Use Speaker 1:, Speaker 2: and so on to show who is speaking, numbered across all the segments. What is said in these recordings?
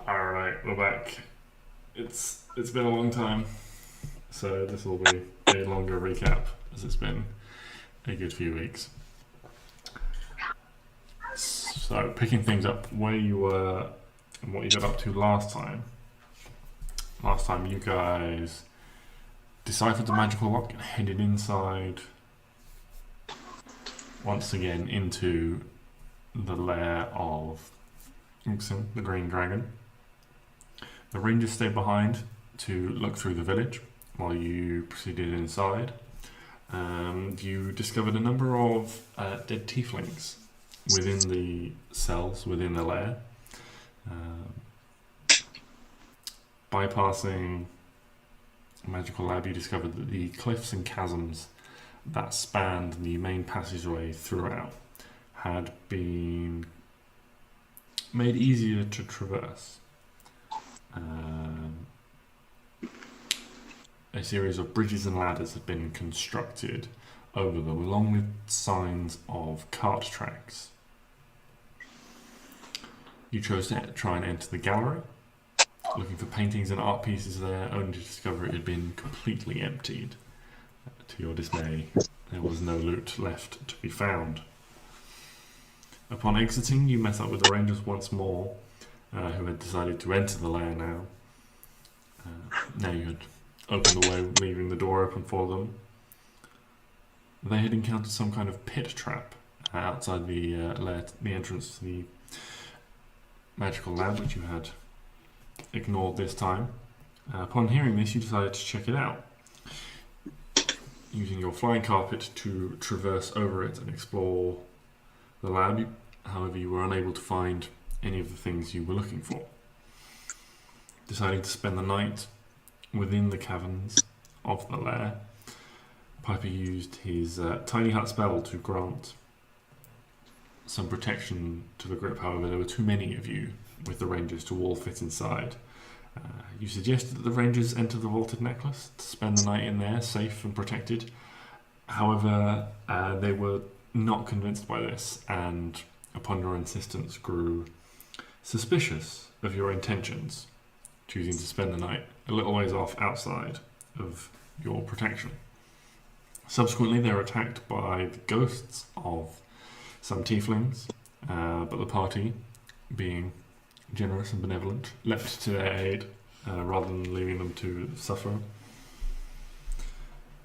Speaker 1: Alright, we're back. It's been a long time, so this will be a longer recap as it's been a good few weeks. So, picking things up where you were and what you got up to last time. Last time you guys deciphered the magical lock and headed inside once again into the lair of Uxin, the Green Dragon. The rangers stayed behind to look through the village while you proceeded inside. You discovered a number of dead tieflings within the cells, within the lair. Bypassing a magical lab, you discovered that the cliffs and chasms that spanned the main passageway throughout had been made easier to traverse. A series of bridges and ladders had been constructed over them, along with signs of cart tracks. You chose to try and enter the gallery, looking for paintings and art pieces there, only to discover it had been completely emptied. To your dismay, there was no loot left to be found. Upon exiting, you met up with the rangers once more, who had decided to enter the lair now. Now you had opened the way, leaving the door open for them. They had encountered some kind of pit trap outside the lair, the entrance to the magical lab, which you had ignored this time. Upon hearing this, you decided to check it out, using your flying carpet to traverse over it and explore the lab. However, you were unable to find any of the things you were looking for. Deciding to spend the night within the caverns of the lair, Piper used his tiny hut spell to grant some protection to the group. However, there were too many of you with the rangers to all fit inside. You suggested that the rangers enter the vaulted necklace to spend the night in there, safe and protected. However, they were not convinced by this, and upon your insistence grew suspicious of your intentions, choosing to spend the night a little ways off outside of your protection. Subsequently, they were attacked by the ghosts of some tieflings, but the party, being generous and benevolent, leapt to their aid rather than leaving them to suffer.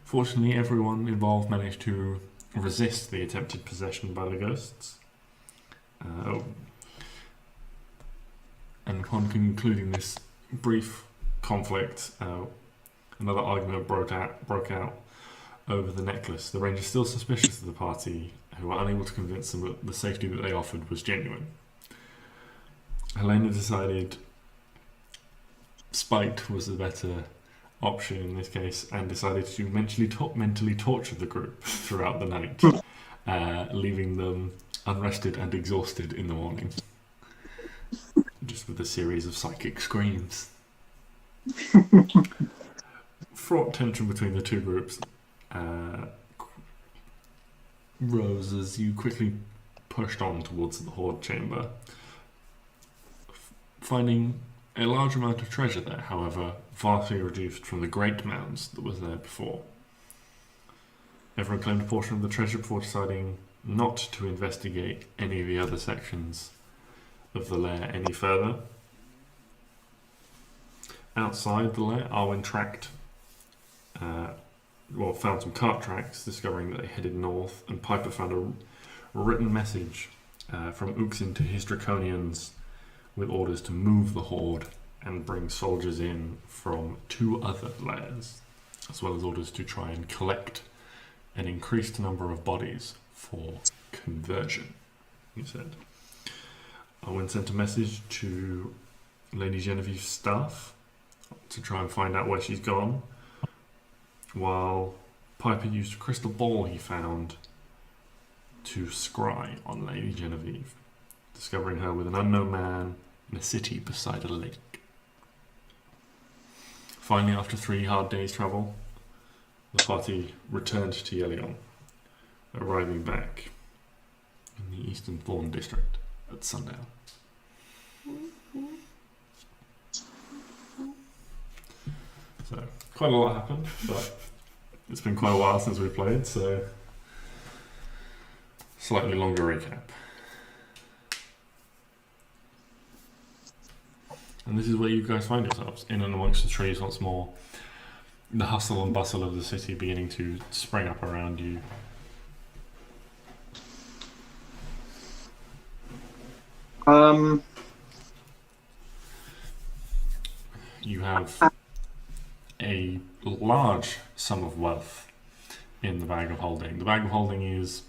Speaker 1: Fortunately, everyone involved managed to resist the attempted possession by the ghosts. And upon concluding this brief conflict, another argument broke out over the necklace. The rangers, still suspicious of the party, who were unable to convince them that the safety that they offered was genuine. Helena decided spite was the better option in this case, and decided to mentally torture the group throughout the night, leaving them unrested and exhausted in the morning, just with a series of psychic screams. Fraught tension between the two groups rose as you quickly pushed on towards the hoard chamber, finding a large amount of treasure there, however, vastly reduced from the great mounds that was there before. Everyone claimed a portion of the treasure before deciding not to investigate any of the other sections of the lair any further. Outside the lair, Arwen found some cart tracks, discovering that they headed north, and Piper found a written message from Uxin to his Draconians with orders to move the hoard and bring soldiers in from 2 other lairs, as well as orders to try and collect an increased number of bodies for conversion, he said. Owen sent a message to Lady Genevieve's staff to try and find out where she's gone, while Piper used a crystal ball he found to scry on Lady Genevieve, discovering her with an unknown man in a city beside a lake. Finally, after 3 hard days' travel, the party returned to Yelion, arriving back in the Eastern Thorn district at sundown. So quite a lot happened, but it's been quite a while since we played, so slightly longer recap. And this is where you guys find yourselves, in and amongst the trees once more. The hustle and bustle of the city beginning to spring up around you. You have a large sum of wealth in the bag of holding. The bag of holding is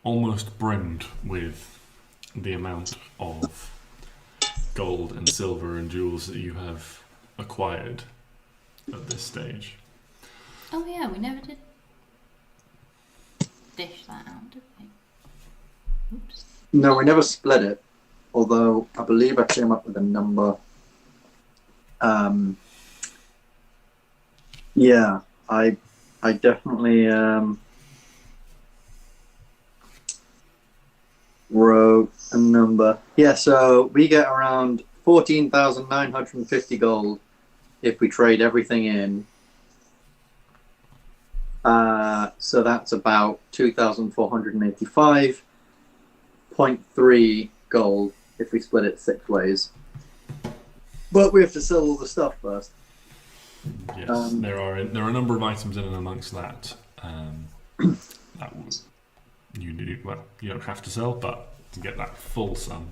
Speaker 1: almost brimmed with the amount of gold and silver and jewels that you have acquired at this stage.
Speaker 2: Oh yeah, we never did dish that out, did we? Oops.
Speaker 3: No, we never split it. Although I believe I came up with a number. Yeah, I definitely wrote a number. Yeah, so we get around 14,950 gold if we trade everything in. So that's about 2,485.3 gold if we split it 6 ways. But we have to sell all the stuff first.
Speaker 1: Yes, there are a number of items in and amongst that that you don't have to sell, but to get that full sum.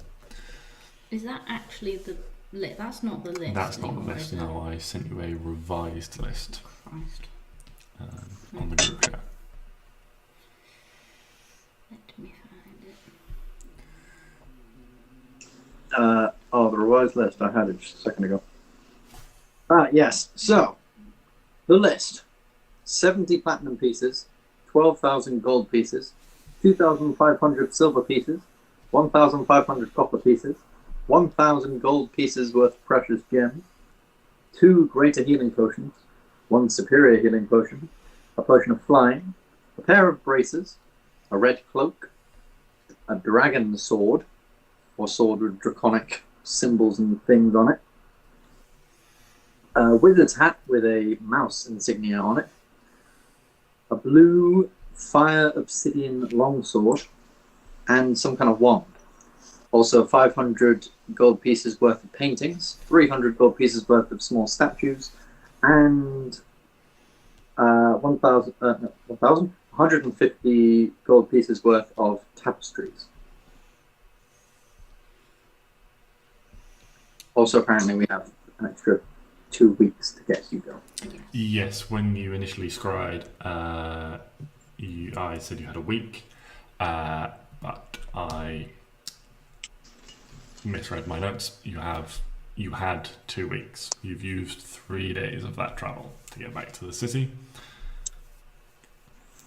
Speaker 2: Is that actually the list? That's not the list.
Speaker 1: That's not the list. No, I sent you a revised list
Speaker 2: Christ.
Speaker 1: on the group chat.
Speaker 2: Let me find it.
Speaker 3: The revised list. I had it just a second ago. Yes. So, the list. 70 platinum pieces, 12,000 gold pieces, 2,500 silver pieces, 1,500 copper pieces, 1,000 gold pieces worth of precious gems, 2 greater healing potions, 1 superior healing potion, a potion of flying, a pair of braces, a red cloak, a dragon sword, or sword with draconic symbols and things on it, a wizard's hat with a mouse insignia on it, a blue fire obsidian longsword, and some kind of wand. Also 500 gold pieces worth of paintings, 300 gold pieces worth of small statues, and 150 gold pieces worth of tapestries. Also, apparently, we have an extra 2 weeks to get Hugo.
Speaker 1: Yes, when you initially scryed, I said you had a week, but I misread my notes. You had 2 weeks. You've used 3 days of that travel to get back to the city.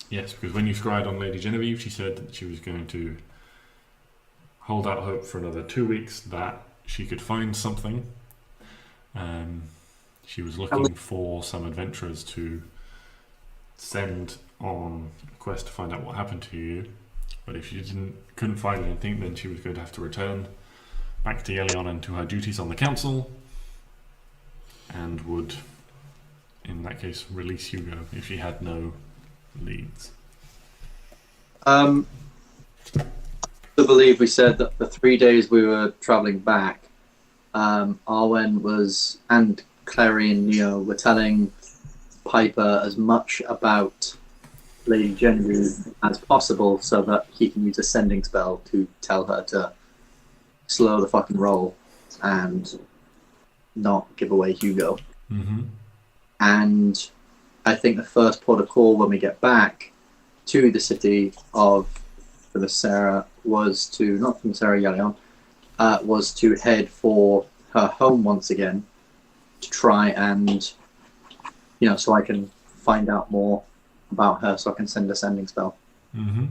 Speaker 1: Yes, because when you scryed on Lady Genevieve, she said that she was going to hold out hope for another 2 weeks that she could find something. She was looking for some adventurers to send on a quest to find out what happened to you. But if she couldn't find anything, then she was going to have to return back to Yelion and to her duties on the council, and would, in that case, release Hugo if she had no leads.
Speaker 3: I believe we said that the 3 days we were travelling back, Arwen and Klari and Neo were telling Piper as much about Lady Genevieve as possible so that he can use a sending spell to tell her to slow the fucking roll and not give away Hugo.
Speaker 1: Mm-hmm.
Speaker 3: And I think the first port of call when we get back to the city of Sarah was to, not from Sarah Yelion, was to head for her home once again to try and, so I can find out more about her so I can send a sending spell.
Speaker 1: Mm-hmm.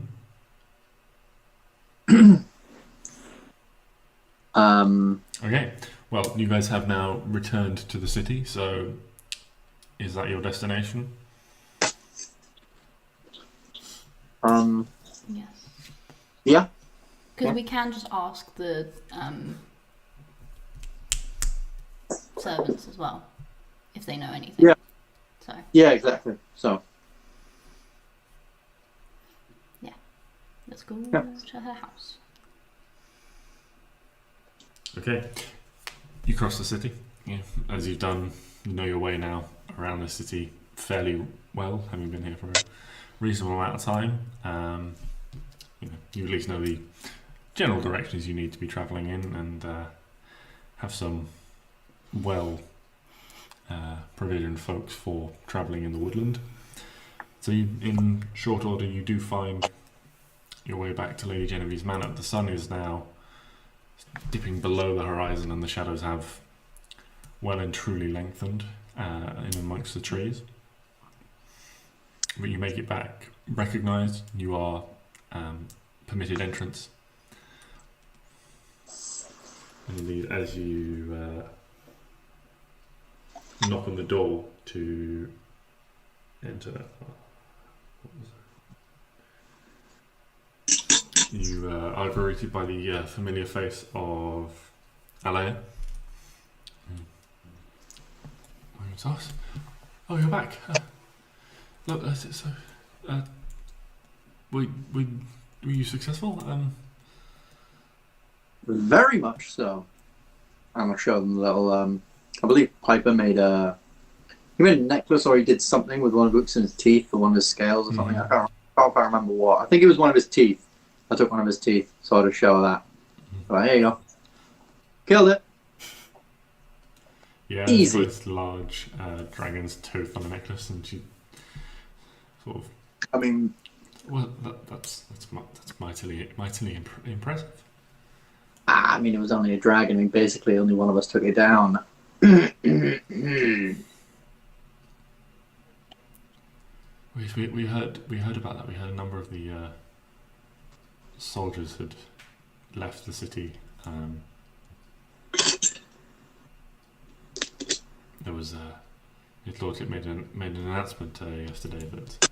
Speaker 1: Okay, well, you guys have now returned to the city, so is that your destination?
Speaker 2: Yes.
Speaker 3: Yeah.
Speaker 2: Because we can just ask the servants as well, if they know anything.
Speaker 3: Yeah.
Speaker 2: So
Speaker 3: Yeah, exactly. So
Speaker 2: let's go
Speaker 3: Yeah.
Speaker 2: to her house.
Speaker 1: Okay. You cross the city. Yeah. As you've done, you know your way now around the city fairly well, having been here for a reasonable amount of time. You at least know the general directions you need to be travelling in, and have some provisioned folks for travelling in the woodland. So in short order, you do find your way back to Lady Genevieve's manor. The sun is now dipping below the horizon, and the shadows have well and truly lengthened in amongst the trees. But you make it back recognised. You are permitted entrance. And indeed, as you knock on the door to enter, you are greeted by the familiar face of Alea. Oh, you're back. Look, were you successful?
Speaker 3: very much so. I'm gonna show them a little. I believe Piper made a necklace, or he did something with one of Uxin's teeth or one of his scales or something. I can't remember what. I think it was one of his teeth. I took one of his teeth, so I to show that. Right, here you go. Killed it.
Speaker 1: Yeah,
Speaker 3: Easy.
Speaker 1: it's got this large dragon's tooth on the necklace, and she sort of.
Speaker 3: I mean,
Speaker 1: Well, that's mightily impressive.
Speaker 3: I mean, it was only a dragon. I mean, basically, only one of us took it down.
Speaker 1: We heard about that. We heard a number of the soldiers had left the city. There was your lordship made an announcement yesterday that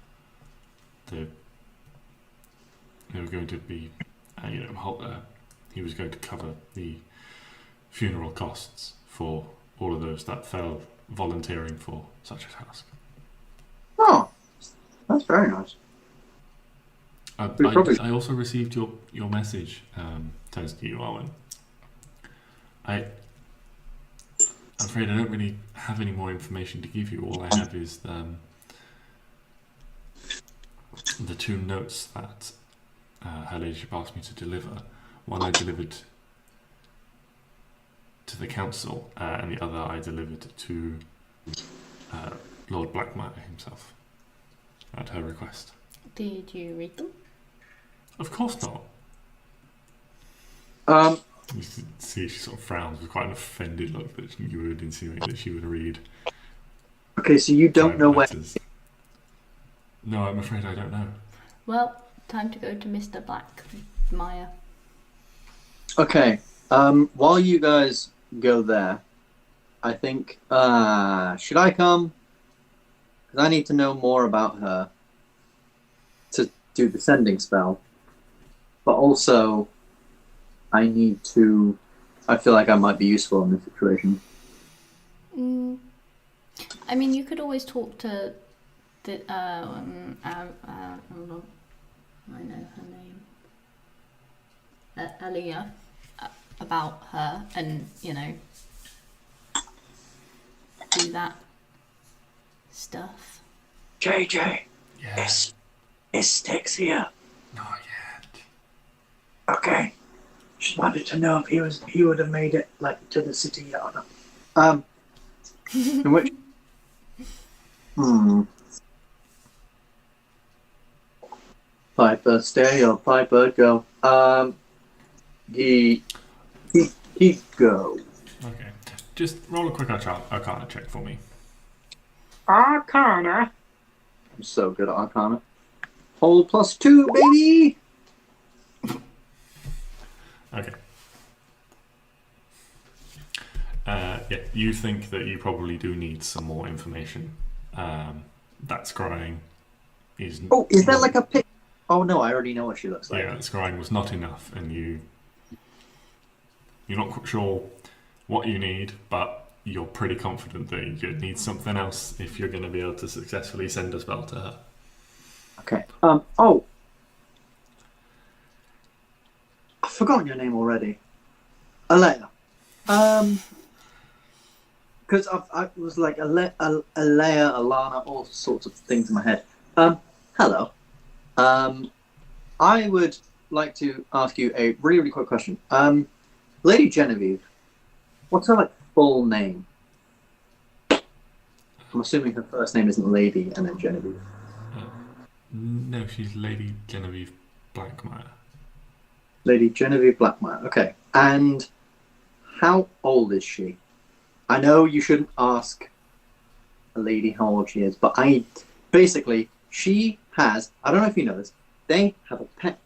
Speaker 1: they were going to be, he was going to cover the funeral costs for all of those that fell volunteering for such a task.
Speaker 3: Oh, that's very nice.
Speaker 1: I also received your message, turns to you, Arwen. I'm afraid I don't really have any more information to give you. All I have is the two notes that her ladyship asked me to deliver. One I delivered to the council, and the other I delivered to Lord Blackmire himself at her request.
Speaker 2: Did you read them?
Speaker 1: Of course not. You see, she sort of frowns with quite an offended look that you would insinuate that she would read.
Speaker 3: Okay, so you don't know where.
Speaker 1: letters. No, I'm afraid I don't know.
Speaker 2: Well, time to go to Mr. Blackmire.
Speaker 3: Okay, while you guys go there, I think, should I come? Because I need to know more about her to do the sending spell. But also, I feel like I might be useful in this situation.
Speaker 2: I mean, you could always talk to the, hold on. I know her name. Aliyah, about her, and, do that stuff.
Speaker 3: JJ,
Speaker 1: Yeah.
Speaker 3: is Stix here?
Speaker 1: Not yet.
Speaker 3: Okay. Just wanted to know if he would have made it to the city yet or not. In which Piper stay or Piper go. He go.
Speaker 1: Okay. Just roll a quick Arcana check for me.
Speaker 3: Arcana. I'm so good at Arcana. Hold +2, baby.
Speaker 1: Okay. Yeah, you think that you probably do need some more information. That scrying is.
Speaker 3: Oh, is that like a pic? Oh no, I already know what she looks like.
Speaker 1: Yeah, the scrying was not enough, and you're not quite sure what you need, but you're pretty confident that you need something else if you're going to be able to successfully send a spell to her.
Speaker 3: Okay. Oh, I've forgotten your name already. Alea. Because I was like Alea, Alana, all sorts of things in my head. Hello. I would like to ask you a really, really quick question. Lady Genevieve, what's her like full name? I'm assuming her first name isn't Lady and then Genevieve.
Speaker 1: No, she's Lady Genevieve Blackmire.
Speaker 3: Lady Genevieve Blackmire. Okay. And how old is she? I know you shouldn't ask a lady how old she is, but she has, I don't know if you know this, they have a pet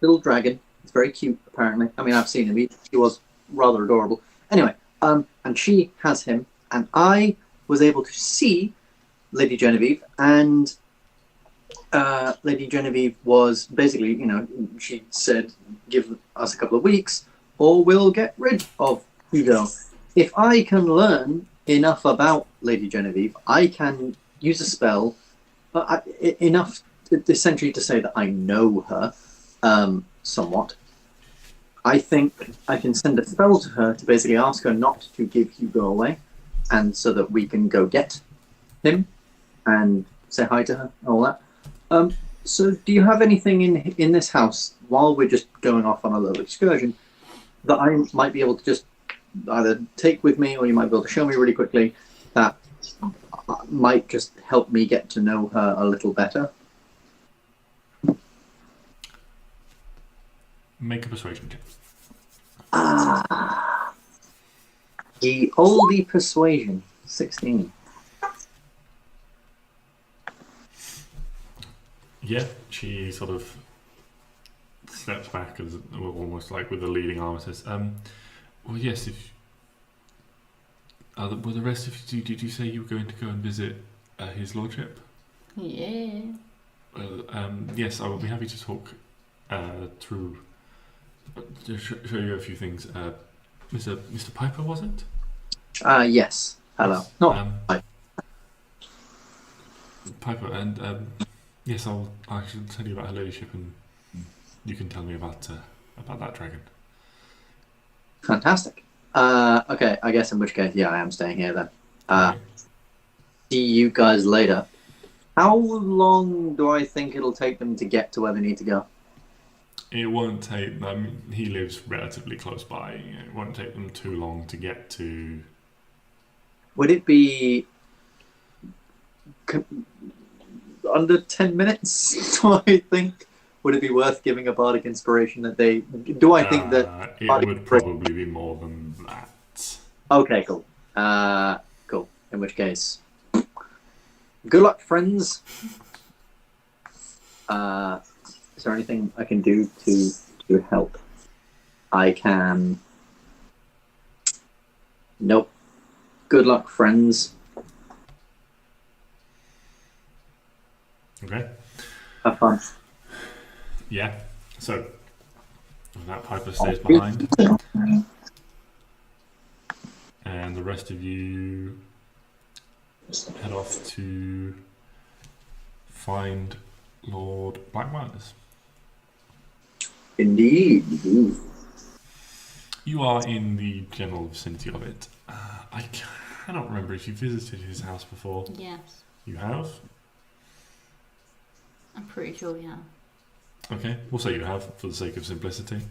Speaker 3: little dragon. It's very cute, apparently. I mean, I've seen him. He was rather adorable. Anyway, and she has him, and I was able to see Lady Genevieve, and Lady Genevieve was basically, she said, give us a couple of weeks, or we'll get rid of Hugo. If I can learn enough about Lady Genevieve, I can use a spell, enough essentially to say that I know her somewhat. I think I can send a spell to her to basically ask her not to give Hugo away, and so that we can go get him and say hi to her and all that. So do you have anything in this house, while we're just going off on a little excursion, that I might be able to just either take with me, or you might be able to show me really quickly, that might just help me get to know her a little better?
Speaker 1: Make a persuasion check.
Speaker 3: The oldie persuasion, 16.
Speaker 1: Yeah, she sort of steps back, as almost like with the leading arm, and says, well, yes, if... were the rest of you... Did you say you were going to go and visit his lordship?
Speaker 2: Yeah.
Speaker 1: Yes, I will be happy to talk through... to show you a few things. Mr. Piper, was it?
Speaker 3: Yes. Hello.
Speaker 1: Piper, and yes, I should tell you about her ladyship, and you can tell me about that dragon.
Speaker 3: Fantastic. Okay, I guess in which case, yeah, I am staying here then.
Speaker 1: Okay.
Speaker 3: See you guys later. How long do I think it'll take them to get to where they need to go?
Speaker 1: It won't take... I mean, he lives relatively close by. It won't take them too long to get to...
Speaker 3: Would it be under 10 minutes, do I think? Would it be worth giving a bardic inspiration that they... Do I think that...
Speaker 1: It would probably be more than that.
Speaker 3: Okay, cool. Cool. In which case... Good luck, friends. Is there anything I can do to help? I can... Nope. Good luck, friends.
Speaker 1: Okay.
Speaker 3: Have fun.
Speaker 1: Yeah. So, that Piper stays behind. And the rest of you head off to find Lord Blackmire's.
Speaker 3: Indeed.
Speaker 1: You are in the general vicinity of it. I cannot remember if you visited his house before.
Speaker 2: Yes.
Speaker 1: You have?
Speaker 2: I'm pretty sure we have.
Speaker 1: Okay, we'll say you have for the sake of simplicity.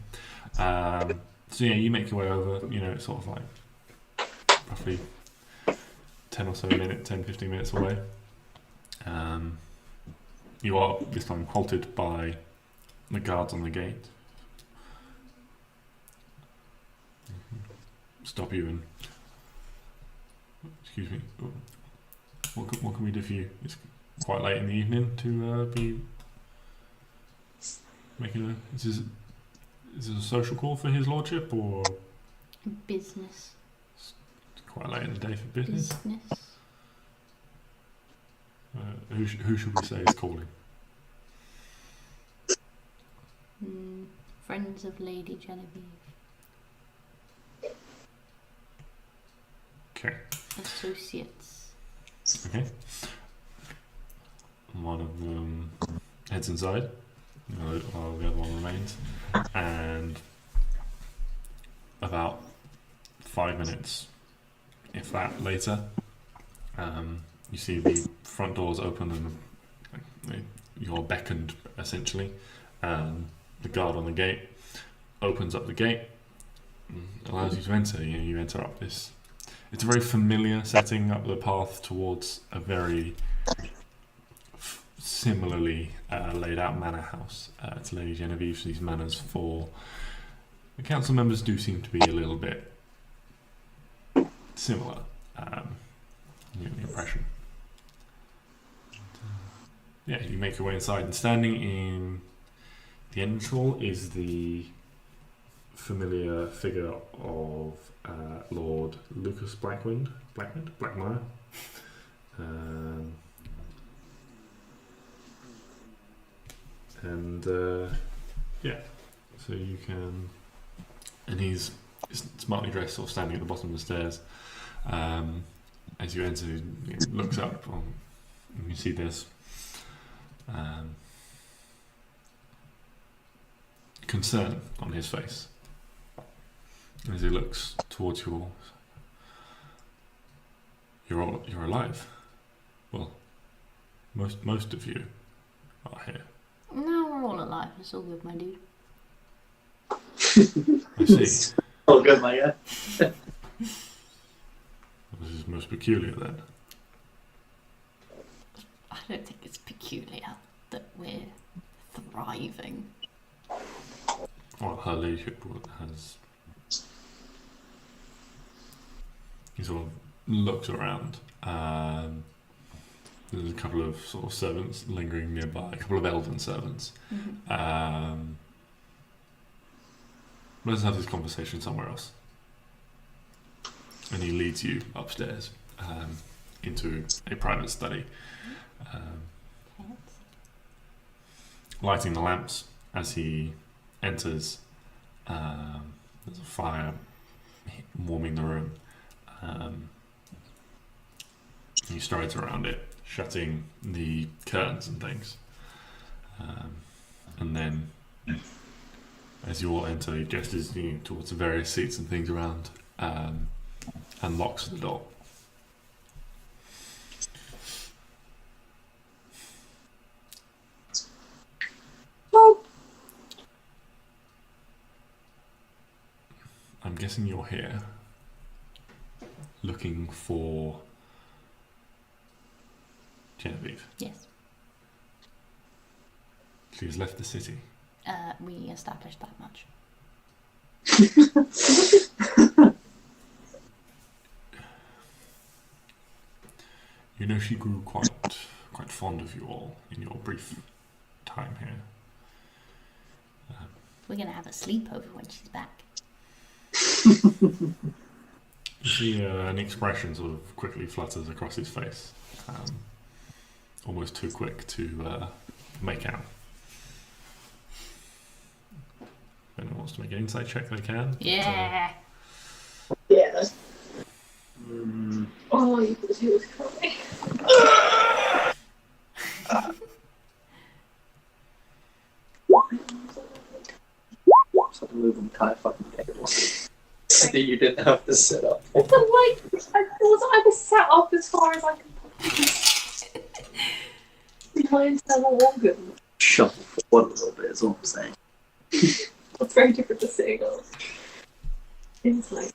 Speaker 1: So yeah, you make your way over. It's sort of like roughly 10 or so minutes, 10-15 minutes away. You are this time halted by the guards on the gate. Stop you and... Excuse me. What can we do for you? It's quite late in the evening to be making a... Is this a social call for his lordship, or...
Speaker 2: Business.
Speaker 1: It's quite late in the day for business? Who should we say is calling?
Speaker 2: Friends of Lady Genevieve.
Speaker 1: Okay.
Speaker 2: associates.
Speaker 1: Okay. One of them heads inside, while the other one remains. And about 5 minutes, if that, later, you see the front doors open and you're beckoned, essentially. The guard on the gate opens up the gate, allows you to enter. You enter up this. It's a very familiar setting up the path towards a very similarly laid out manor house to Lady Genevieve. These manors for the council members do seem to be a little bit similar. You get the impression. Yeah, you make your way inside, and standing in the entrance hall is the familiar figure of Lord Lucas Blackmire. Yeah, so you can, and he's smartly dressed, sort of standing at the bottom of the stairs. As you enter, he looks up. You can see this concern on his face as he looks towards you all. You're alive. Well, most of you are here.
Speaker 2: No, we're all alive. It's all good, my dude.
Speaker 1: I see.
Speaker 3: All good, my guy.
Speaker 1: This is most peculiar then.
Speaker 2: I don't think it's peculiar that we're thriving.
Speaker 1: Well, her ladyship has. He sort of looks around. There's a couple of sort of servants lingering nearby, a couple of elven servants.
Speaker 2: Mm-hmm.
Speaker 1: Let's have this conversation somewhere else. And he leads you upstairs into a private study, lighting the lamps as he enters. There's a fire warming the room. He strides around it, shutting the curtains and things. And then, as you all enter, he gestures towards the various seats and things around, and locks the door. I'm guessing you're here looking for Genevieve.
Speaker 2: Yes.
Speaker 1: She has left the city.
Speaker 2: We established that much.
Speaker 1: You know, she grew quite fond of you all in your brief time here.
Speaker 2: We're going to have a sleepover when she's back.
Speaker 1: You see an expression sort of quickly flutters across his face. Almost too quick to make out. If anyone wants to make an insight check, they can.
Speaker 2: Yeah.
Speaker 4: Yeah. Oh, you thought he was coming.
Speaker 3: So to move an entire fucking table. So that you didn't have to sit up.
Speaker 4: But like, I was sat up as far as I could. My internal organ.
Speaker 3: Shuffle forward a little bit is all I'm saying.
Speaker 4: That's very different to sitting up. Insight.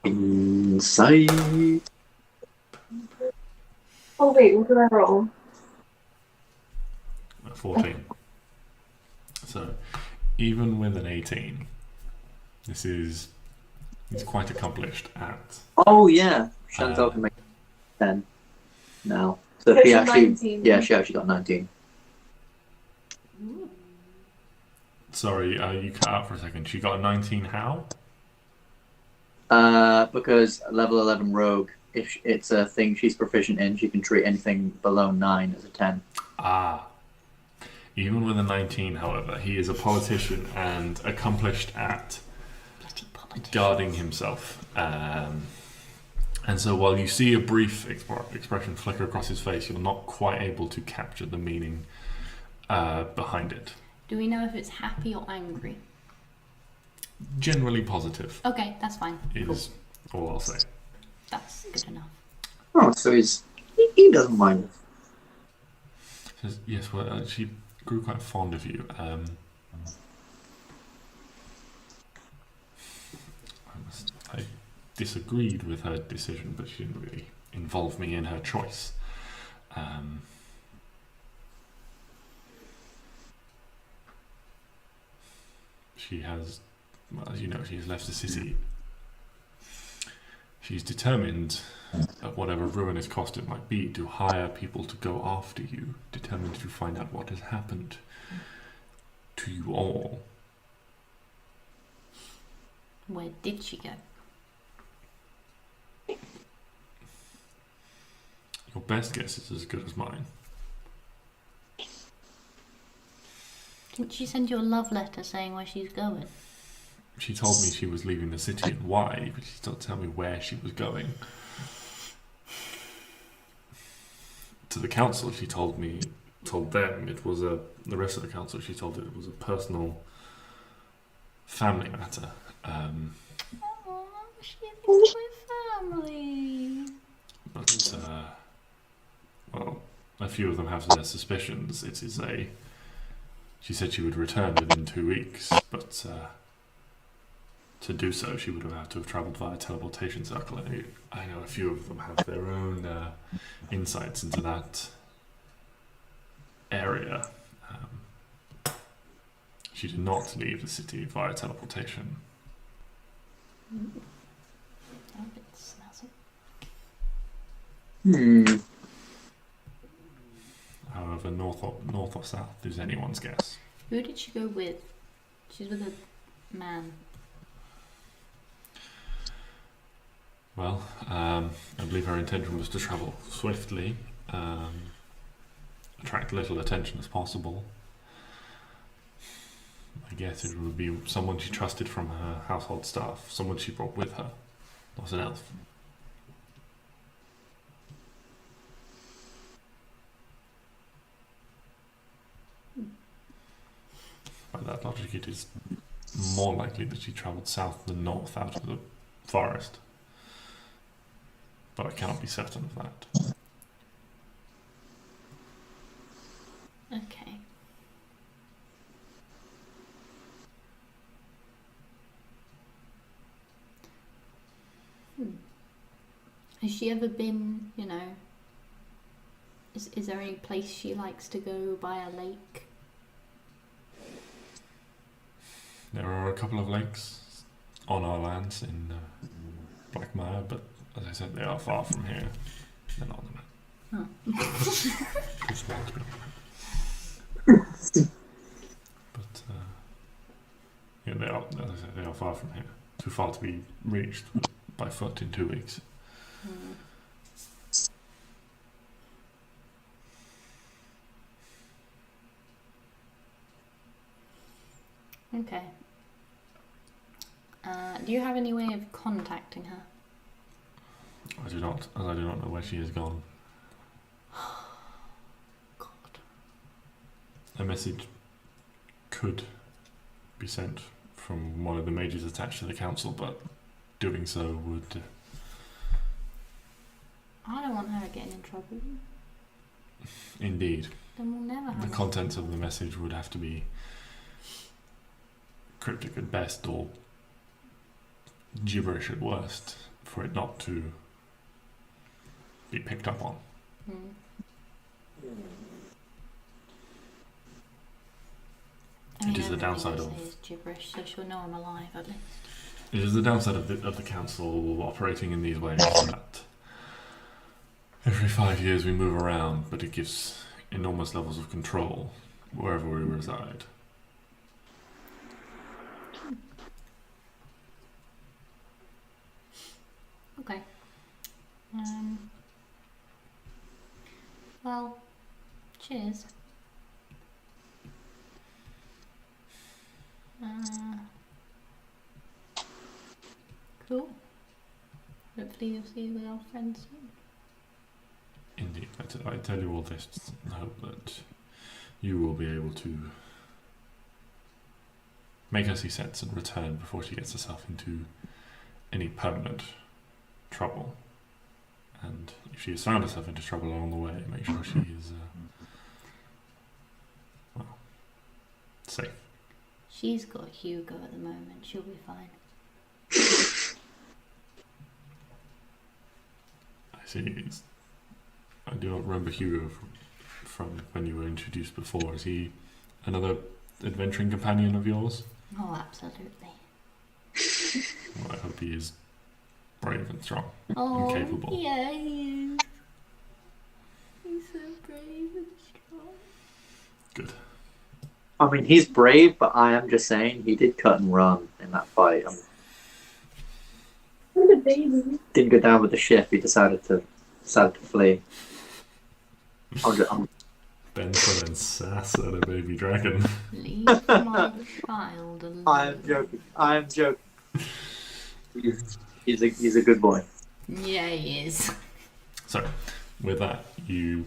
Speaker 3: Insight.
Speaker 4: Oh wait, what did I roll?
Speaker 1: 14. So, even with an 18, it's quite accomplished at.
Speaker 3: Oh yeah, Chantal can make 10 now. So if he actually,
Speaker 4: 19.
Speaker 3: yeah, she actually got 19.
Speaker 1: Sorry, you cut out for a second. She got a 19 how?
Speaker 3: Because level 11 rogue, if it's a thing she's proficient in, she can treat anything below 9 as a 10.
Speaker 1: Ah. Even with a 19, however, he is a politician and accomplished at guarding himself. And so while you see a brief expression flicker across his face, you're not quite able to capture the meaning behind it.
Speaker 2: Do we know if it's happy or angry?
Speaker 1: Generally positive
Speaker 2: Okay, that's fine.
Speaker 1: is all I'll say.
Speaker 2: That's good enough.
Speaker 3: Oh, so he doesn't mind.
Speaker 1: Says, yes, well, she grew quite fond of you. I disagreed with her decision, but she didn't really involve me in her choice. She has, well, as you know, she has left the city. She's determined, at whatever ruinous cost it might be, to hire people to go after you, determined to find out what has happened to you all.
Speaker 2: Where did she go?
Speaker 1: Your best guess is as good as mine.
Speaker 2: Didn't she send you a love letter saying where she's going?
Speaker 1: She told me she was leaving the city and why, but she didn't tell me where she was going. To the council, she told them it was the rest of the council, she told it was a personal family matter.
Speaker 2: Oh, she thinks we're family.
Speaker 1: But, well, a few of them have their suspicions. She said she would return within 2 weeks, but to do so, she would have had to have travelled via teleportation circle. And I know a few of them have their own insights into that area. She did not leave the city via teleportation.
Speaker 2: Oh, it smells it.
Speaker 1: However, north or south is anyone's guess.
Speaker 2: Who did she go with? She's with a man.
Speaker 1: Well, I believe her intention was to travel swiftly, attract little attention as possible. I guess it would be someone she trusted from her household staff, someone she brought with her, not an elf. By that logic, it is more likely that she travelled south than north out of the forest. But I cannot be certain of that.
Speaker 2: Okay. Has she ever been, is there any place she likes to go by a lake?
Speaker 1: There are a couple of lakes on our lands in Blackmire, but as I said, they are far from here. They're not on the map. Too small to be on the map. But yeah, they are. As I said, they are far from here. Too far to be reached by foot in 2 weeks.
Speaker 2: Okay. Do you have any way of contacting her?
Speaker 1: I do not, as I do not know where she has gone.
Speaker 2: God.
Speaker 1: A message could be sent from one of the mages attached to the council, but doing so would...
Speaker 2: I don't want her getting in trouble.
Speaker 1: Indeed.
Speaker 2: Then we'll never have
Speaker 1: The contents of the message would have to be cryptic at best or gibberish at worst for it not to be picked up on. It is the downside of...
Speaker 2: Is gibberish, so she'll know I'm alive at least.
Speaker 1: It is the downside of the council operating in these ways that every 5 years we move around, but it gives enormous levels of control wherever we reside.
Speaker 2: Okay. Well, cheers. Cool. Hopefully you'll see the old friends soon.
Speaker 1: Indeed. I tell you all this in the hope that you will be able to make her see sense and return before she gets herself into any permanent trouble. And if she has found herself into trouble along the way, make sure she is, safe.
Speaker 2: She's got Hugo at the moment. She'll be fine.
Speaker 1: I see. I do not remember Hugo from when you were introduced before. Is he another adventuring companion of yours?
Speaker 2: Oh, absolutely.
Speaker 1: Well, I hope he is brave and strong
Speaker 2: Oh,
Speaker 1: and capable.
Speaker 2: yeah, he is. He's so brave and strong.
Speaker 1: Good.
Speaker 3: I mean, he's brave, but I am just saying he did cut and run in that fight.
Speaker 4: What a baby.
Speaker 3: Didn't go down with the ship. He decided to flee. I'm
Speaker 1: Ben and sass at a baby dragon.
Speaker 2: Leave my child alone.
Speaker 3: I am joking. He's a good boy.
Speaker 2: Yeah, he is.
Speaker 1: So, with that, you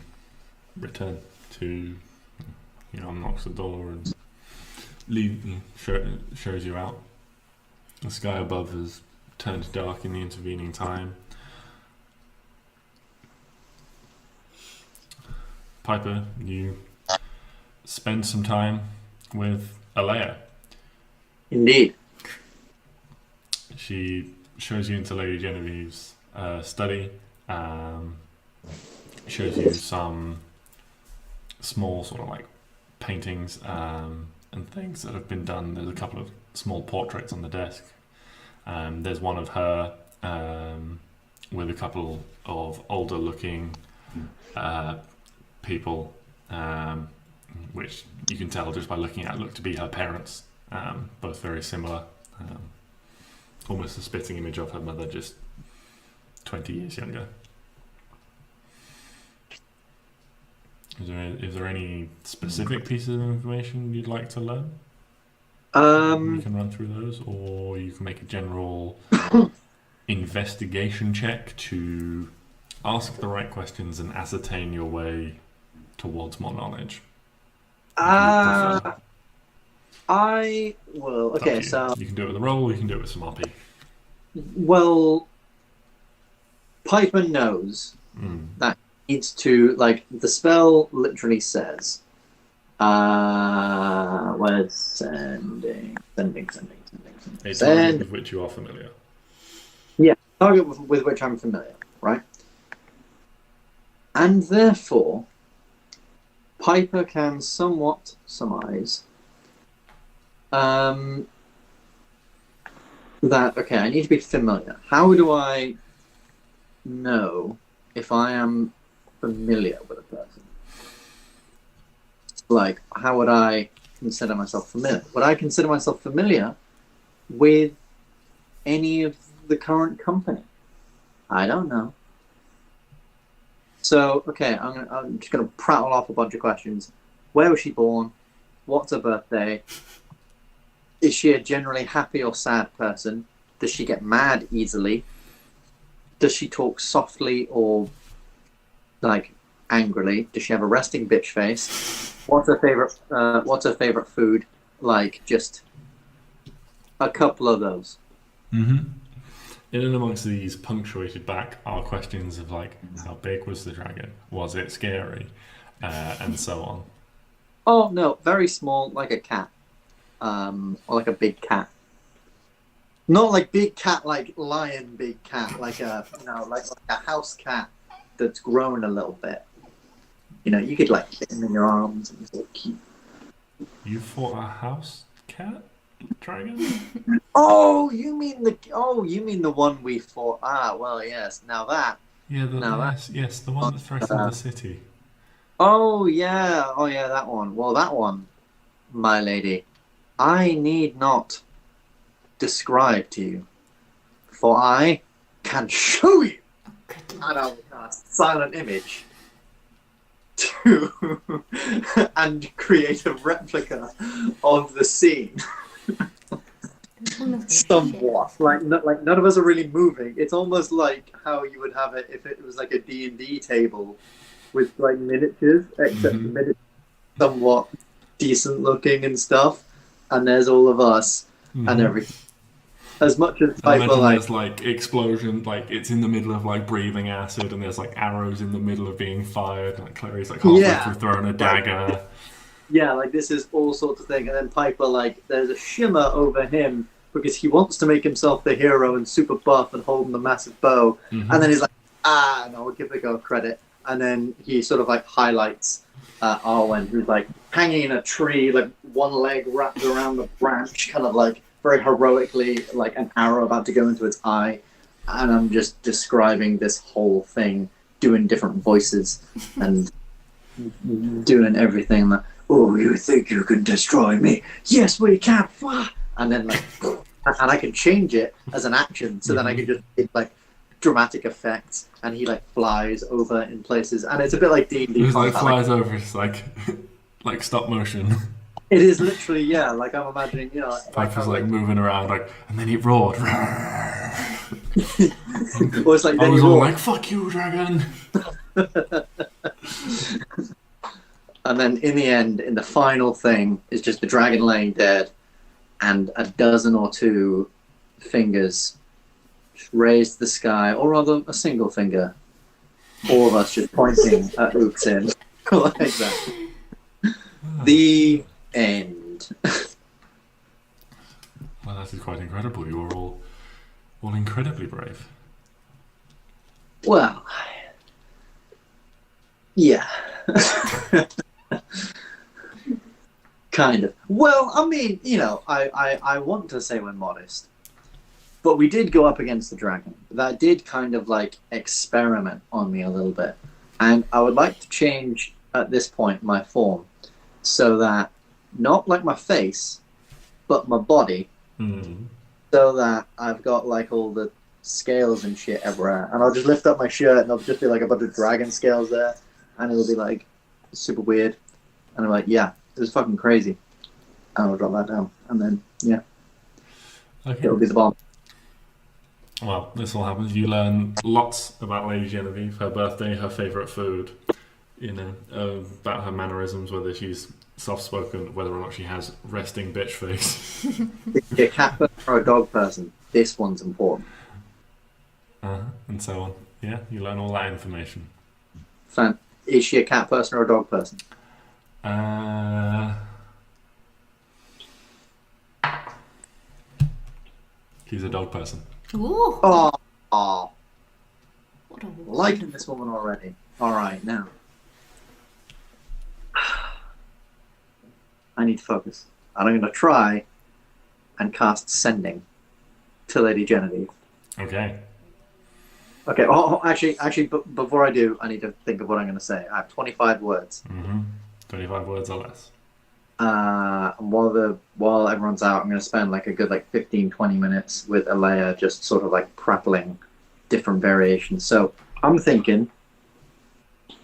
Speaker 1: return to, unlocks the door and shows you out. The sky above has turned dark in the intervening time. Piper, you spend some time with Alea.
Speaker 3: Indeed.
Speaker 1: She shows you into Lady Genevieve's study. Shows you some small sort of like paintings and things that have been done. There's a couple of small portraits on the desk. There's one of her with a couple of older looking people, which you can tell just by looking at look to be her parents, both very similar. Almost a spitting image of her mother, just 20 years younger. Is there any specific pieces of information you'd like to learn? We can run through those, or you can make a general investigation check to ask the right questions and ascertain your way towards more knowledge.
Speaker 3: I will. Okay, so
Speaker 1: you can do it with a roll, or you can do it with some RP.
Speaker 3: well, Piper knows that he needs to the spell literally says, we're sending.
Speaker 1: A target with which you are familiar.
Speaker 3: Yeah, target with which I'm familiar, right? And therefore, Piper can somewhat surmise that, okay, I need to be familiar. How do I know if I am familiar with a person? Like, how would I consider myself familiar? Would I consider myself familiar with any of the current company? I don't know. So, okay, I'm just going to prattle off a bunch of questions. Where was she born? What's her birthday? Is she a generally happy or sad person? Does she get mad easily? Does she talk softly or angrily? Does she have a resting bitch face? What's her favorite food? Just a couple of those.
Speaker 1: Mm-hmm. In and amongst these punctuated back are questions of how big was the dragon? Was it scary? And so on.
Speaker 3: Oh no, very small, like a cat. Or like a big cat. Not like big cat, like lion big cat, like a house cat that's grown a little bit. You could fit him in your arms and it's so cute.
Speaker 1: You fought a house cat dragon?
Speaker 3: Oh, you mean the one we fought? Ah, well, yes. Now that.
Speaker 1: Yeah, the one that threatened the city.
Speaker 3: Oh yeah, that one. Well, that one, my lady, I need not describe to you, for I can show you. And I'll cast silent image to and create a replica of the scene.
Speaker 2: It's one
Speaker 3: somewhat. Like none of us are really moving. It's almost like how you would have it if it was like a D&D table with like miniatures, except the miniatures are somewhat decent looking and stuff. And there's all of us and everything. As much as
Speaker 1: I
Speaker 3: Piper
Speaker 1: imagine
Speaker 3: like
Speaker 1: there's like explosion, like it's in the middle of like breathing acid, and there's like arrows in the middle of being fired. And, like Clary's like halfway through throwing a dagger.
Speaker 3: Yeah, like this is all sorts of things. And then Piper, like, there's a shimmer over him because he wants to make himself the hero and super buff and holding the massive bow. And then he's like, no, I'll give the girl credit. And then he sort of like highlights Arwen, who's like hanging in a tree, like one leg wrapped around the branch, kind of like very heroically, like an arrow about to go into its eye. And I'm just describing this whole thing, doing different voices and doing everything like, oh, you think you can destroy me? Yes, we can. And then like, and I can change it as an action, so then I can just get like dramatic effects, and he like flies over in places, and it's a bit like D&D.
Speaker 1: He like flies over. It's like like stop motion.
Speaker 3: It is literally, yeah. Like I'm imagining, you know,
Speaker 1: Piper's like moving around, like, and then he roared.
Speaker 3: or it's like
Speaker 1: I was all like, "Fuck you, dragon!"
Speaker 3: And then in the end, in the final thing, is just the dragon laying dead, and a dozen or two fingers raised to the sky, or rather, a single finger. All of us just pointing at Uxin like that. The end.
Speaker 1: Well, that is quite incredible. You are all incredibly brave.
Speaker 3: Well, yeah. Kind of. Well, I mean, you know, I want to say we're modest, but we did go up against the dragon. That did kind of like experiment on me a little bit. And I would like to change at this point my form so that not like my face, but my body, so that I've got like all the scales and shit everywhere. And I'll just lift up my shirt and there'll just be like a bunch of dragon scales there. And it'll be like super weird. And I'm like, yeah, it was fucking crazy. And I'll drop that down. And then, yeah, it'll be the bomb.
Speaker 1: Well, this all happens. You learn lots about Lady Genevieve, her birthday, her favourite food, you know, about her mannerisms, whether she's soft-spoken, whether or not she has resting bitch face.
Speaker 3: Is she a cat person or a dog person? This one's important.
Speaker 1: And so on. Yeah, you learn all that information.
Speaker 3: Is she a cat person or a dog person?
Speaker 1: She's a dog person.
Speaker 2: Ooh.
Speaker 3: Oh,
Speaker 2: What a
Speaker 3: liking this woman already. All right, now. I need to focus. And I'm going to try and cast Sending to Lady Genevieve.
Speaker 1: Okay.
Speaker 3: Okay, actually, before I do, I need to think of what I'm going to say. I have 25 words.
Speaker 1: 25 words or less.
Speaker 3: And while everyone's out, I'm going to spend like a good 15, 20 minutes with Alea, just sort of like prattling different variations. So I'm thinking,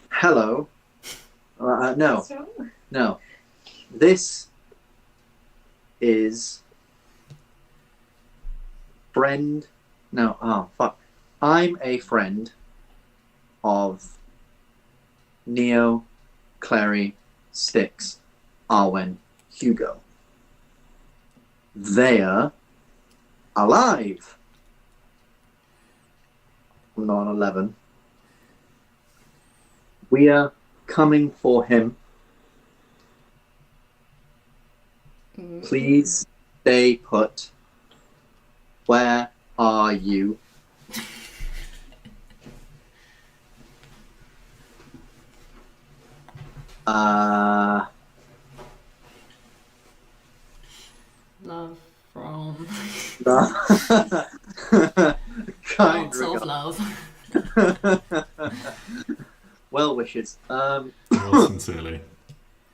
Speaker 3: hello. No. This is friend. No, oh fuck. I'm a friend of Neo, Klari, Stix, Arwen, Hugo. They're alive. I'm not on 11. We are coming for him. Please stay put. Where are you?
Speaker 2: Love from
Speaker 3: Kind
Speaker 2: lots of
Speaker 3: regard.
Speaker 2: love.
Speaker 3: Well wishes.
Speaker 1: Yours sincerely.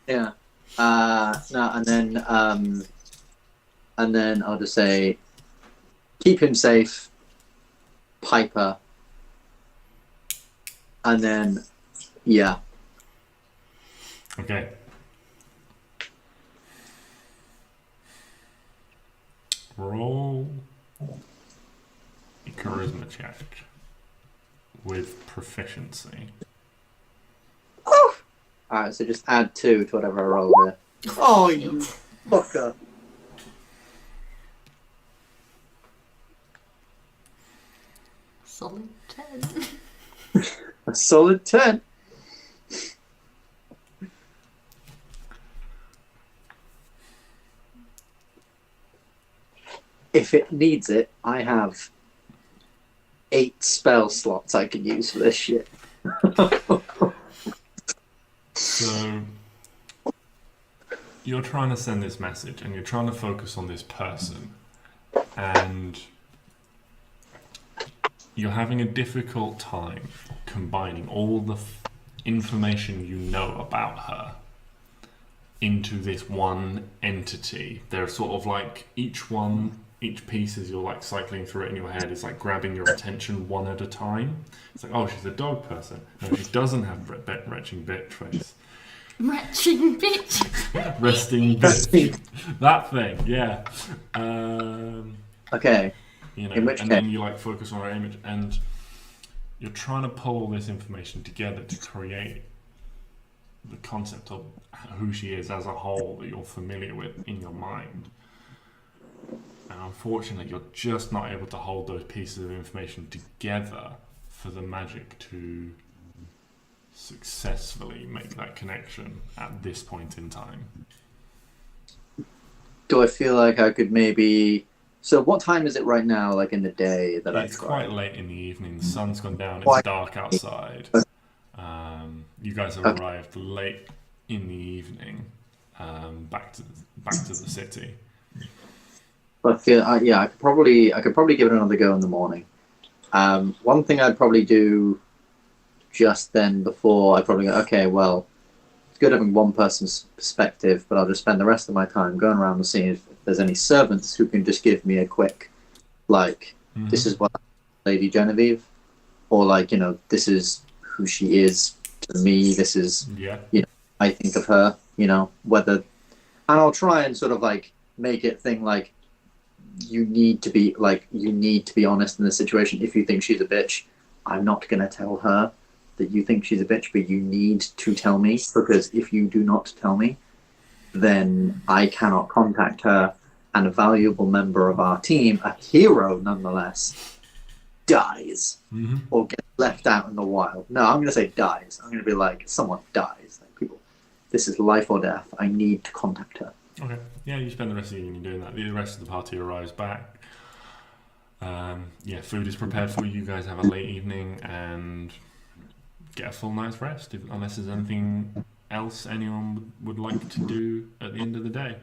Speaker 3: Yeah. No, and then I'll just say, keep him safe, Piper, and then, yeah.
Speaker 1: Okay. Roll charisma check with proficiency.
Speaker 3: Alright, so just add 2 to whatever I roll there. Oh, you fucker.
Speaker 2: Solid 10.
Speaker 3: A solid 10. If it needs it, I have 8 spell slots I can use for this shit.
Speaker 1: So you're trying to send this message and you're trying to focus on this person, and you're having a difficult time combining all the information you know about her into this one entity. They're sort of like each piece as you're like cycling through it in your head is like grabbing your attention one at a time. It's like, oh, she's a dog person. No, she doesn't have retching bitch face.
Speaker 2: Retching bitch.
Speaker 1: Resting bitch. That thing, yeah.
Speaker 3: Okay.
Speaker 1: You know,
Speaker 3: In which
Speaker 1: and
Speaker 3: case-
Speaker 1: then you like focus on her image, and you're trying to pull all this information together to create the concept of who she is as a whole that you're familiar with in your mind. And unfortunately, you're just not able to hold those pieces of information together for the magic to successfully make that connection at this point in time.
Speaker 3: Do I feel like I could maybe... So what time is it right now, like in the day that
Speaker 1: It's quite late in the evening. The sun's gone down. It's
Speaker 3: Quite-
Speaker 1: dark outside. You guys have
Speaker 3: Okay.
Speaker 1: arrived late in the evening, back to the city.
Speaker 3: I feel, I could probably give it another go in the morning. One thing I'd probably do just then before I'd probably go, okay, well, it's good having one person's perspective, but I'll just spend the rest of my time going around and seeing if there's any servants who can just give me a quick, like, this is what Lady Genevieve, or like, you know, this is who she is to me, this is,
Speaker 1: Yeah.
Speaker 3: I think of her, you know, whether, and I'll try and sort of like make it thing like, you need to be honest in this situation. If you think she's a bitch, I'm not going to tell her that you think she's a bitch, but you need to tell me, because if you do not tell me, then I cannot contact her, and a valuable member of our team, a hero nonetheless, dies or gets left out in the wild. No, I'm going to say dies. I'm going to be like, someone dies. Like, people, this is life or death. I need to contact her.
Speaker 1: Okay. Yeah, you spend the rest of the evening doing that. The rest of the party arrives back. Food is prepared for you. You guys have a late evening and get a full night's rest, unless there's anything else anyone would like to do at the end of the day.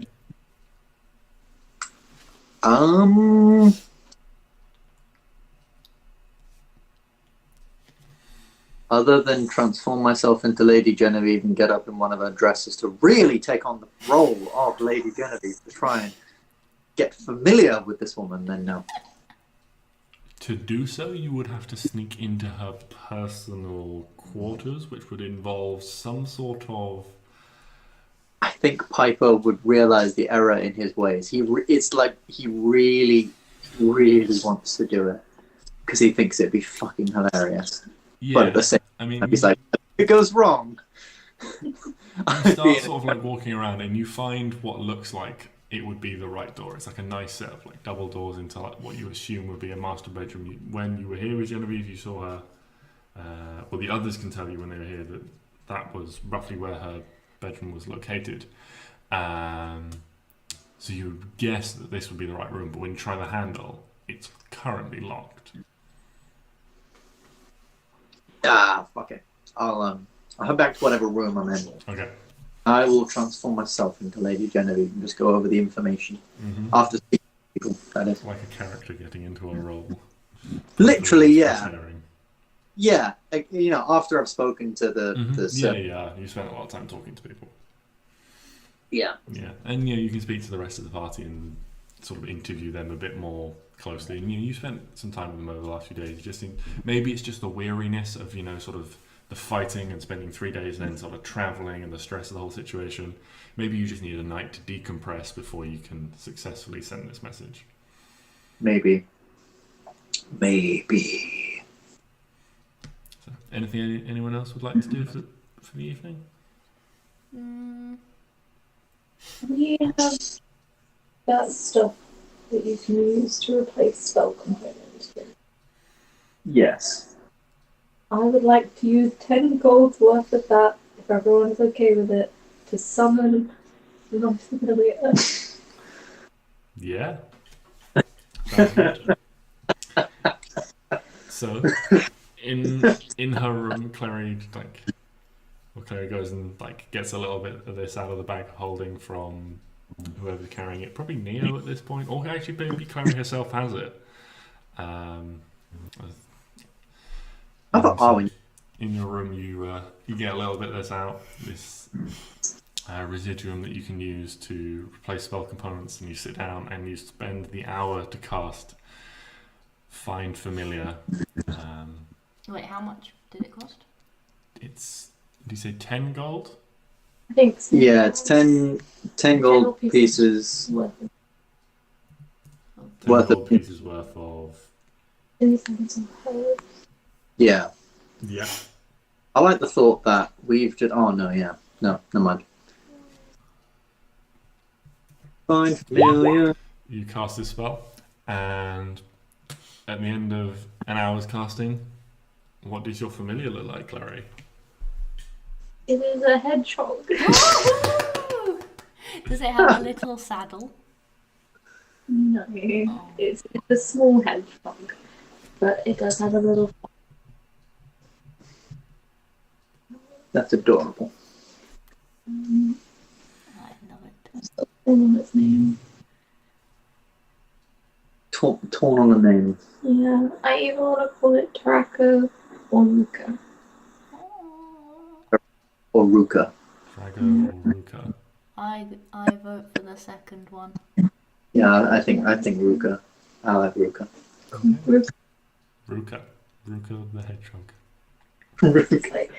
Speaker 3: Other than transform myself into Lady Genevieve and get up in one of her dresses to really take on the role of Lady Genevieve, to try and get familiar with this woman, then no.
Speaker 1: To do so, you would have to sneak into her personal quarters, which would involve some sort of...
Speaker 3: I think Piper would realize the error in his ways. It's like he really, really wants to do it because he thinks it'd be fucking hilarious.
Speaker 1: Yeah,
Speaker 3: but at the same
Speaker 1: I mean,
Speaker 3: time, he's like, it goes wrong.
Speaker 1: you start sort of like walking around and you find what looks like it would be the right door. It's like a nice set of like double doors into like what you assume would be a master bedroom. When you were here with Genevieve, you saw her. Well, the others can tell you when they were here that that was roughly where her bedroom was located. So you would guess that this would be the right room, but when you try the handle, it's currently locked.
Speaker 3: Fuck it. I'll head back to whatever room I'm in.
Speaker 1: Okay.
Speaker 3: I will transform myself into Lady Genevieve and just go over the information after speaking to people. That is.
Speaker 1: Like a character getting into a role.
Speaker 3: Literally, yeah.
Speaker 1: Sharing.
Speaker 3: Yeah, like, you know, after I've spoken to the
Speaker 1: Yeah. You spent a lot of time talking to people.
Speaker 3: yeah.
Speaker 1: Yeah, and you can speak to the rest of the party and sort of interview them a bit more closely. And you spent some time with them over the last few days. You just think maybe it's just the weariness of sort of the fighting and spending 3 days and then sort of traveling and the stress of the whole situation. Maybe you just need a night to decompress before you can successfully send this message.
Speaker 3: Maybe. Maybe.
Speaker 1: So, anything anyone else would like to do for the evening?
Speaker 4: We have that stuff that you can use to replace spell components.
Speaker 3: Yes.
Speaker 4: I would like to use 10 gold's worth of that, if everyone is okay with it, to summon the familiar.
Speaker 1: Yeah. Sounds good. So, in her room, Clary goes and gets a little bit of this out of the bag, holding from whoever's carrying it. Probably Neo at this point, or actually maybe Clary herself has it.
Speaker 3: I thought
Speaker 1: so
Speaker 3: Arwen.
Speaker 1: in your room, you get a little bit of this out, this residuum that you can use to replace spell components, and you sit down and you spend the hour to cast Find Familiar.
Speaker 2: Wait, how much did it cost?
Speaker 1: It's, did you say 10 gold?
Speaker 4: I think so.
Speaker 3: Yeah, it's 10 gold pieces
Speaker 4: worth
Speaker 1: 10
Speaker 3: Worth
Speaker 1: gold
Speaker 3: of-
Speaker 1: pieces worth of.
Speaker 4: of.
Speaker 3: Yeah.
Speaker 1: Yeah.
Speaker 3: I like the thought that we've just... Oh, no, yeah. No, never mind. Find familiar.
Speaker 1: You cast this spell, and at the end of an hour's casting, what does your familiar look like, Clary?
Speaker 4: It is a hedgehog.
Speaker 2: Does it have a little saddle?
Speaker 4: No,
Speaker 2: Oh.
Speaker 4: it's a small hedgehog, but it does have a little.
Speaker 3: That's adorable.
Speaker 2: I love it.
Speaker 4: On its name.
Speaker 3: Torn on the name.
Speaker 4: Yeah, I either want to call it Taraka or Luca.
Speaker 3: Or Ruka.
Speaker 1: Frago or Ruka?
Speaker 2: I vote for the second one.
Speaker 3: Yeah, I think Ruka. I like Ruka.
Speaker 4: Luca.
Speaker 1: Ruka. Ruka the hedgehog.
Speaker 4: It's like.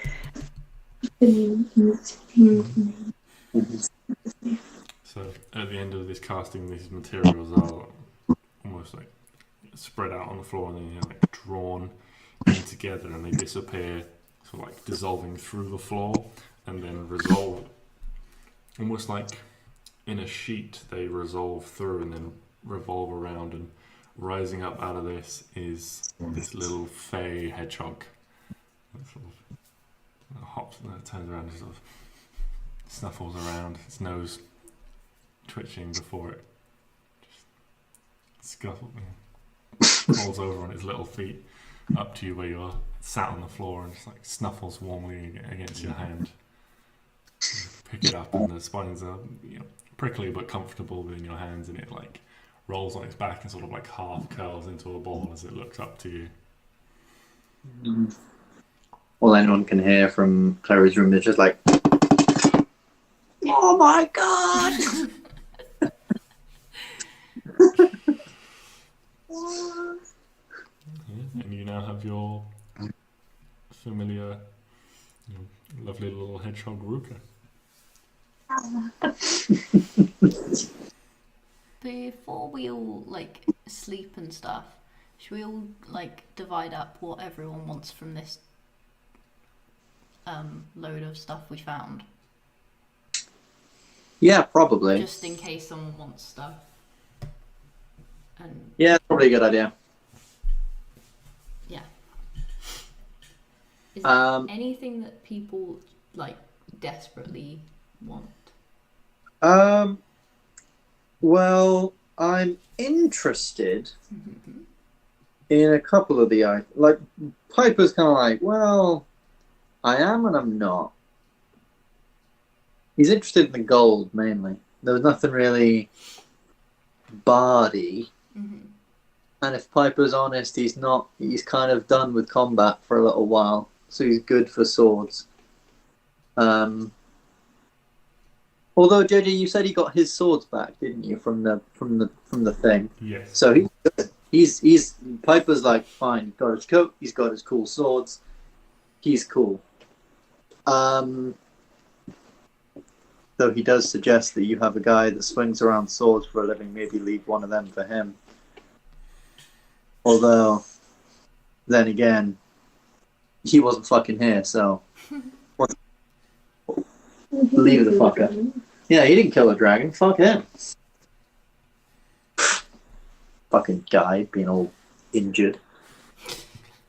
Speaker 1: So at the end of this casting, these materials are almost spread out on the floor, and then drawn in together, and they disappear, sort of dissolving through the floor, and then resolve, almost like in a sheet. They resolve through and then revolve around, and rising up out of this is this little fey hedgehog. That sort of hops and turns around and sort of snuffles around, its nose twitching before it just falls over on its little feet up to you where you're sat on the floor, and just snuffles warmly against your hand. You pick it up, and the spines are prickly but comfortable within your hands, and it rolls on its back and sort of half curls into a ball as it looks up to you.
Speaker 3: All anyone can hear from Clary's room is just oh my god!
Speaker 1: Yeah, and you now have your familiar, lovely little hedgehog Ruka.
Speaker 2: Before we all sleep and stuff, should we all divide up what everyone wants from this load of stuff we found?
Speaker 3: Yeah, probably.
Speaker 2: Just in case someone wants stuff. And
Speaker 3: Yeah, probably a good idea.
Speaker 2: yeah. Is there anything that people desperately want?
Speaker 3: Well, I'm interested in a couple of the items. Piper's kind of well, I am and I'm not. He's interested in the gold mainly. There was nothing really bardy. And if Piper's honest, he's not. He's kind of done with combat for a little while, so he's good for swords. Although JJ, you said he got his swords back, didn't you, from the thing?
Speaker 1: Yes.
Speaker 3: So he's good. He's Piper's fine. He's got his coat. He's got his cool swords. He's cool. Though he does suggest that you have a guy that swings around swords for a living. Maybe leave one of them for him. Although, then again, he wasn't fucking here, so leave the fucker. Yeah, he didn't kill a dragon. Fuck him. Fucking guy being all injured.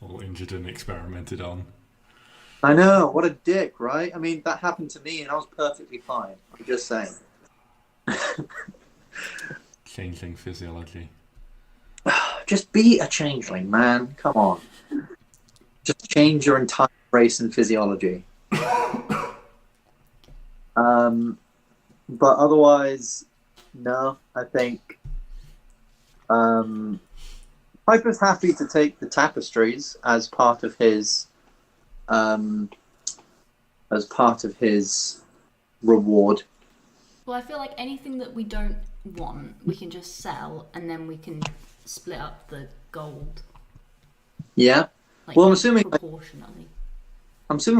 Speaker 1: All injured and experimented on.
Speaker 3: I know, what a dick, right? I mean, that happened to me and I was perfectly fine. I'm just saying.
Speaker 1: Changeling physiology.
Speaker 3: Just be a changeling, man. Come on. Just change your entire race and physiology. But otherwise, no, I think Piper's happy to take the tapestries as part of his reward.
Speaker 2: Well, I feel like anything that we don't want, we can just sell, and then we can split up the gold.
Speaker 3: Yeah.
Speaker 2: Like,
Speaker 3: Well, I'm assuming
Speaker 2: proportionally.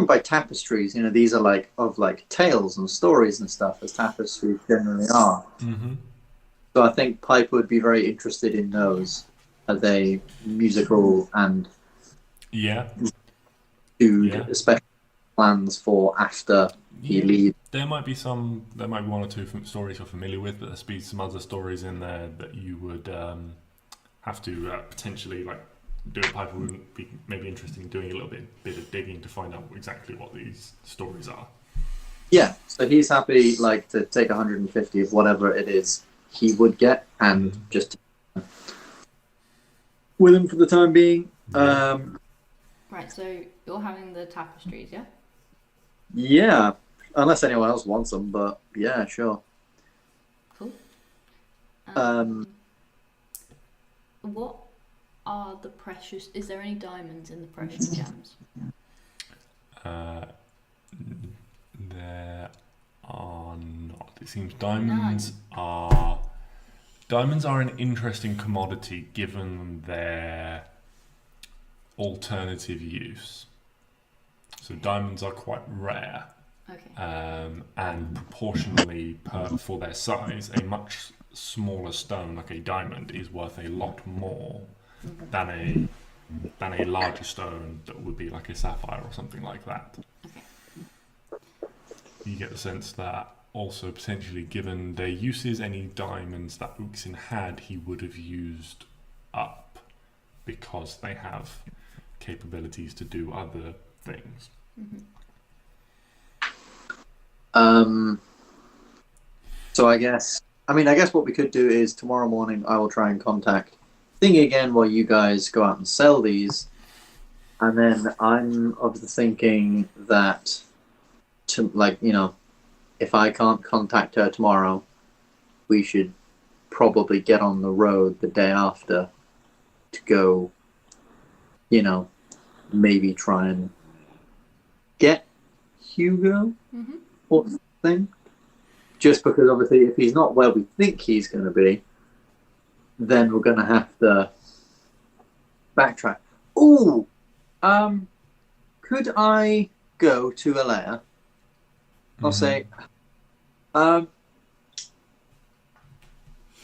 Speaker 3: by tapestries, you know, these are like of like tales and stories and stuff, as tapestries generally are.
Speaker 1: Mm-hmm.
Speaker 3: So I think Piper would be very interested in those as a musical and food, especially plans for after he leaves.
Speaker 1: There might be one or two stories you're familiar with, but there's be some other stories in there that you would have to potentially like do. Piper would be maybe interested in doing a little bit of digging to find out exactly what these stories are. Yeah,
Speaker 3: so he's happy like to take 150 of whatever it is he would get and just with him for the time being.
Speaker 2: Right, so you're having the tapestries, yeah?
Speaker 3: Yeah, unless anyone else wants them, but yeah, sure.
Speaker 2: Cool. What are the precious... Is there any diamonds in the precious gems?
Speaker 1: There are not. It seems diamonds are an interesting commodity given their alternative use. So diamonds are quite rare.
Speaker 2: Okay.
Speaker 1: And proportionally for their size, a much smaller stone like a diamond is worth a lot more than a larger stone that would be like a sapphire or something like that.
Speaker 2: Okay.
Speaker 1: You get the sense that also potentially given their uses, any diamonds that Uxin had he would have used up because they have capabilities to do other things.
Speaker 3: So I guess what we could do is tomorrow morning I will try and contact Thingy again while you guys go out and sell these, and then I'm of the thinking that if I can't contact her tomorrow, we should probably get on the road the day after to go, maybe try and get Hugo or something. Just because obviously if he's not where we think he's going to be, then we're going to have to backtrack. Ooh! Could I go to Alea? I'll say...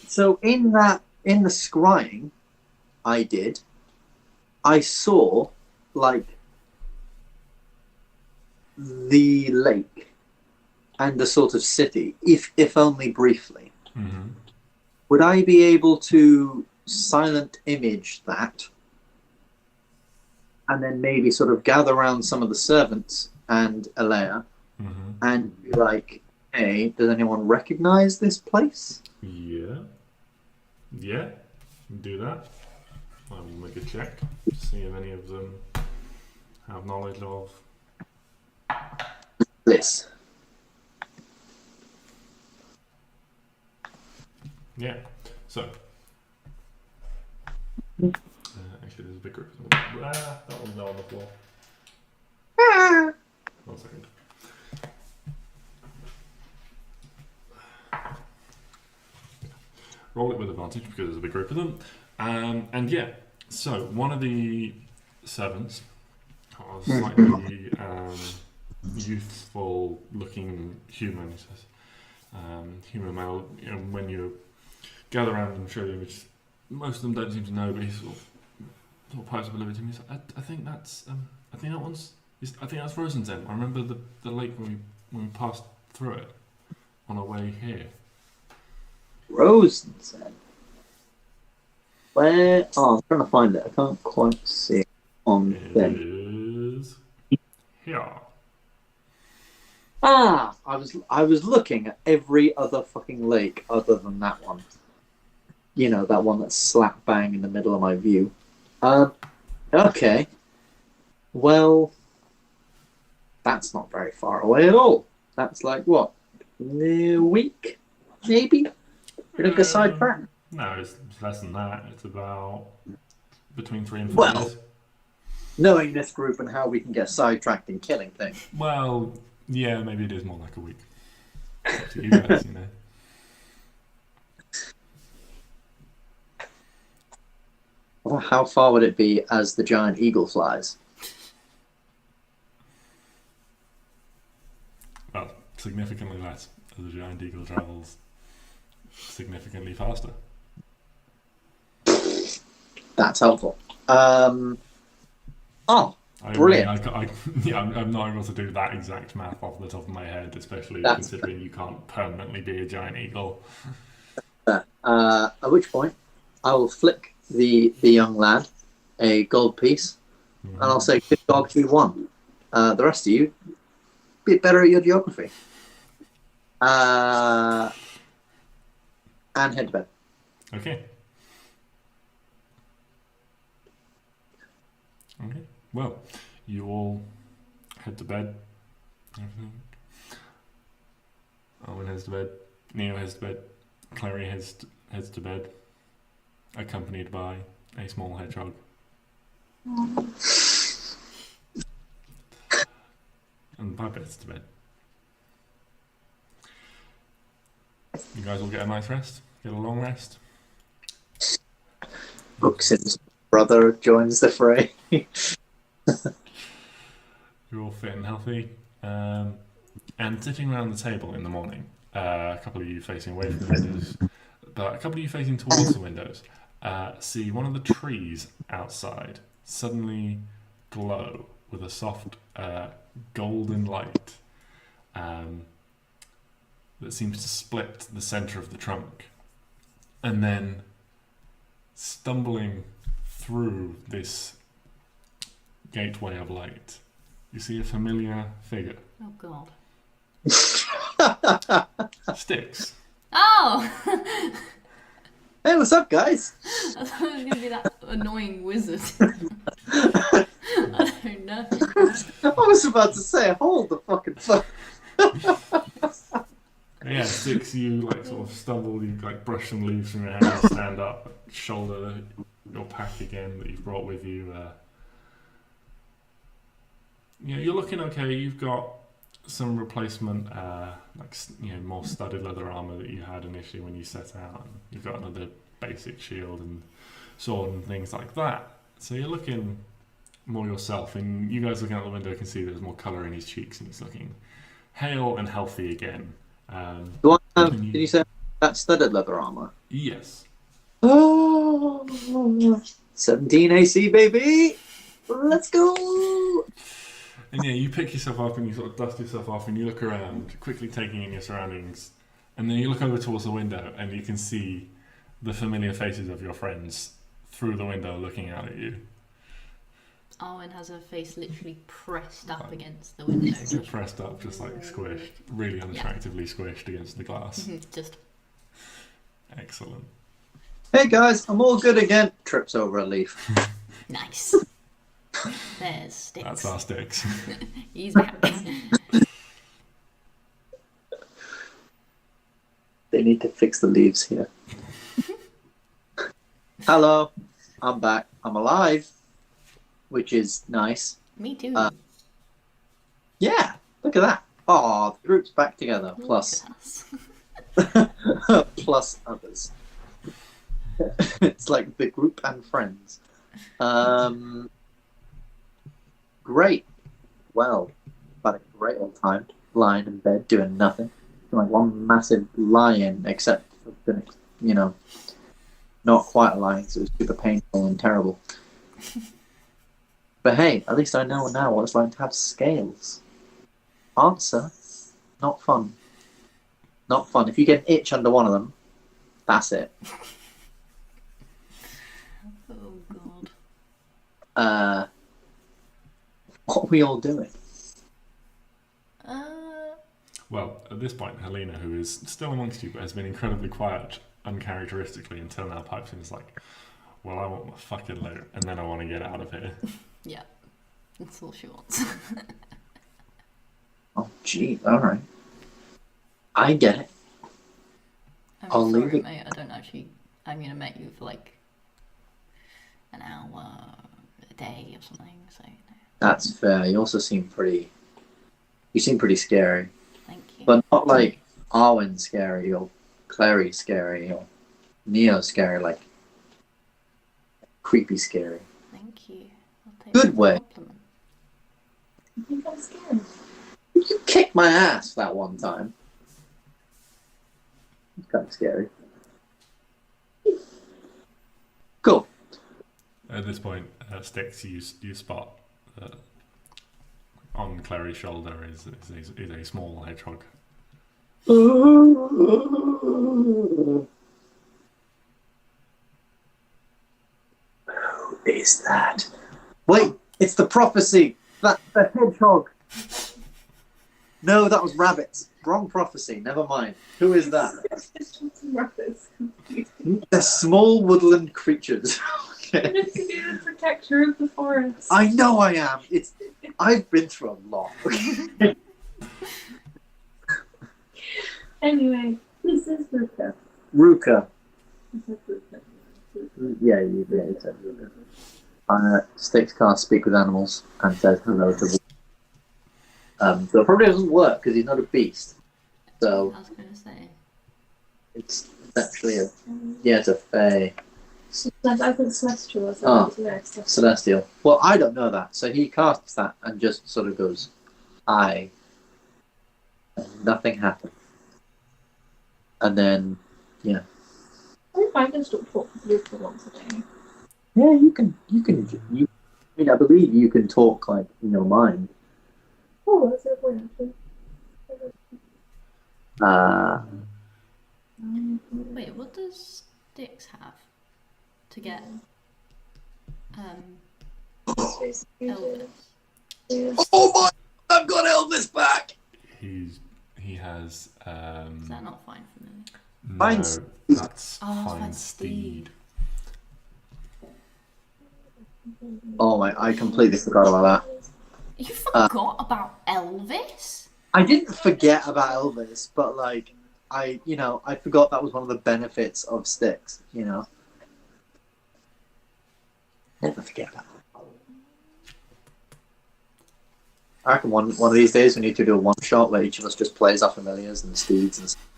Speaker 3: So in the scrying I saw like the lake and the sort of city, if only briefly. Would I be able to silent image that and then maybe sort of gather around some of the servants and Alea and be like, hey, does anyone recognize this place?
Speaker 1: Yeah, do that. I will make a check to see if any of them have knowledge of
Speaker 3: this.
Speaker 1: Yeah, so actually there's a big group of them. That one's now on the floor. 1 second. Roll it with advantage because there's a big group of them. And yeah, so one of the servants, slightly youthful looking human, he says, human male, when you gather around and show the image, most of them don't seem to know, but he's sort of Sort of pipes up a little bit to me. I think that's. I think that one's. I think that's Rosen's End. I remember the lake when we passed through it on our way here.
Speaker 3: Rosen's End. Where? Oh, I'm trying to find it. I can't quite see it on thing.
Speaker 1: Is here.
Speaker 3: Ah, I was looking at every other fucking lake other than that one. You know, that one that's slap bang in the middle of my view. Okay. Well, that's not very far away at all. That's like what? A week, maybe? Like a sidetrack?
Speaker 1: No, it's less than that. It's about between 3 and 4
Speaker 3: Well,
Speaker 1: years.
Speaker 3: knowing this group and how we can get sidetracked in killing things.
Speaker 1: Well, yeah, maybe it is more like a week. It's up to you guys, you know.
Speaker 3: Well, how far would it be as the giant eagle flies?
Speaker 1: Well, significantly less, as the giant eagle travels significantly faster.
Speaker 3: That's helpful. Oh, brilliant.
Speaker 1: I'm not able to do that exact math off the top of my head, especially considering you can't permanently be a giant eagle.
Speaker 3: At which point, I will flick the young lad a gold piece, and I'll say, "Good dog, you won." The rest of you, bit better at your geography. And head to bed.
Speaker 1: Okay. Okay. Well, you all head to bed. Everything. Arwen heads to bed. Neo heads to bed. Klari heads to bed, accompanied by a small hedgehog. And Pipe heads to bed. You guys will get a nice rest. Get a long rest.
Speaker 3: Uxin's brother joins the fray.
Speaker 1: You're all fit and healthy. And sitting around the table in the morning, a couple of you facing away from the windows, but a couple of you facing towards the windows, see one of the trees outside suddenly glow with a soft golden light that seems to split the centre of the trunk. And then, stumbling through this gateway of light, you see a familiar figure.
Speaker 2: Oh God.
Speaker 1: Stix.
Speaker 2: Oh!
Speaker 3: Hey, what's up, guys?
Speaker 2: I thought it was going to be that annoying wizard. I don't know.
Speaker 3: I was about to say, hold the fucking phone.
Speaker 1: Yeah, Stix, you like sort of stumble, you like brush some leaves from your hair, stand up, shoulder your pack again that you've brought with you. You're looking okay. You've got some replacement, more studded leather armor that you had initially when you set out. And you've got another basic shield and sword and things like that. So you're looking more yourself, and you guys looking out the window can see there's more colour in his cheeks, and he's looking hale and healthy again.
Speaker 3: Did you say that studded leather armor?
Speaker 1: Yes.
Speaker 3: Oh, 17 AC, baby! Let's go!
Speaker 1: And yeah, you pick yourself up and you sort of dust yourself off and you look around, quickly taking in your surroundings. And then you look over towards the window and you can see the familiar faces of your friends through the window looking out at you.
Speaker 2: Arwen has her face literally pressed up against the window.
Speaker 1: Just pressed up, just like squished, really unattractively squished against the glass.
Speaker 2: Just
Speaker 1: Excellent.
Speaker 3: Hey guys, I'm all good again. Trips over a leaf.
Speaker 2: nice. There's Stix.
Speaker 1: That's our Stix.
Speaker 2: He's back.
Speaker 3: They need to fix the leaves here. Hello, I'm back. I'm alive, which is nice.
Speaker 2: Me too.
Speaker 3: Yeah, look at that. Oh, the group's back together.
Speaker 2: Look
Speaker 3: Plus,
Speaker 2: at us.
Speaker 3: plus others. It's like the group and friends. Great. Well, had a great old time lying in bed doing nothing. Like one massive lie-in, except for the, not quite a lie, because it was super painful and terrible. But hey, at least I know now what it's like to have scales. Answer, not fun. Not fun. If you get an itch under one of them, that's it.
Speaker 2: Oh god.
Speaker 3: What are we all doing?
Speaker 1: Well, at this point, Helena, who is still amongst you but has been incredibly quiet uncharacteristically until now, pipes in is like, well, I want my fucking loot and then I want to get out of here.
Speaker 2: Yeah, that's all she wants.
Speaker 3: Oh, gee, alright. I get it.
Speaker 2: I'm
Speaker 3: I'll
Speaker 2: sorry,
Speaker 3: leave it.
Speaker 2: mate. I don't actually. I mean, I met you for like an hour, a day, or something. So no.
Speaker 3: That's fair. You also seem pretty. You seem pretty scary,
Speaker 2: Thank you.
Speaker 3: but not like Arwen scary or Klari scary or Neo scary, like creepy scary.
Speaker 2: Thank you. I'll take
Speaker 3: Good
Speaker 2: that as a
Speaker 3: way.
Speaker 2: compliment.
Speaker 4: I think I'm scared.
Speaker 3: You kicked my ass that one time. It's kind of scary. Cool.
Speaker 1: At this point, Stix, you spot on Clary's shoulder is a small hedgehog.
Speaker 3: Who is that? Wait, it's the prophecy. That's the hedgehog. No, that was rabbits. Wrong prophecy. Never mind. Who is that?
Speaker 4: Rabbits.
Speaker 3: They're small woodland creatures.
Speaker 4: You have to be the protector of the forest.
Speaker 3: I know I am. I've been through a lot.
Speaker 4: Anyway, this is Ruka.
Speaker 3: Ruka.
Speaker 4: This is Ruka.
Speaker 3: Yeah, you said Ruka. Stix can't speak with animals and says hello to the so it probably doesn't work because he's not a beast. So
Speaker 2: I was going to say.
Speaker 3: it's actually it's a fae.
Speaker 4: I think Celestial was
Speaker 3: Oh.
Speaker 4: that.
Speaker 3: Celestial. Well, I don't know that. So he casts that and just sort of goes, "Hi." And nothing happens. And then,
Speaker 4: I think I can still talk with Ruka once a day.
Speaker 3: yeah, you can. I mean, I believe you can talk like in your mind.
Speaker 4: Oh, that's a point actually.
Speaker 2: Wait, what does Stix have to get Elvis?
Speaker 3: Oh my! I've got Elvis back.
Speaker 1: He has
Speaker 2: Is that not fine for me?
Speaker 1: no,
Speaker 3: Find
Speaker 1: that's
Speaker 2: Oh,
Speaker 1: find
Speaker 2: find
Speaker 1: steed.
Speaker 3: Oh my! I completely forgot about that.
Speaker 2: You forgot about Elvis?
Speaker 3: I didn't forget about Elvis, but like I forgot that was one of the benefits of Stix. Never forget about that. I reckon one of these days we need to do a one shot where each of us just plays our familiars and steeds and stuff.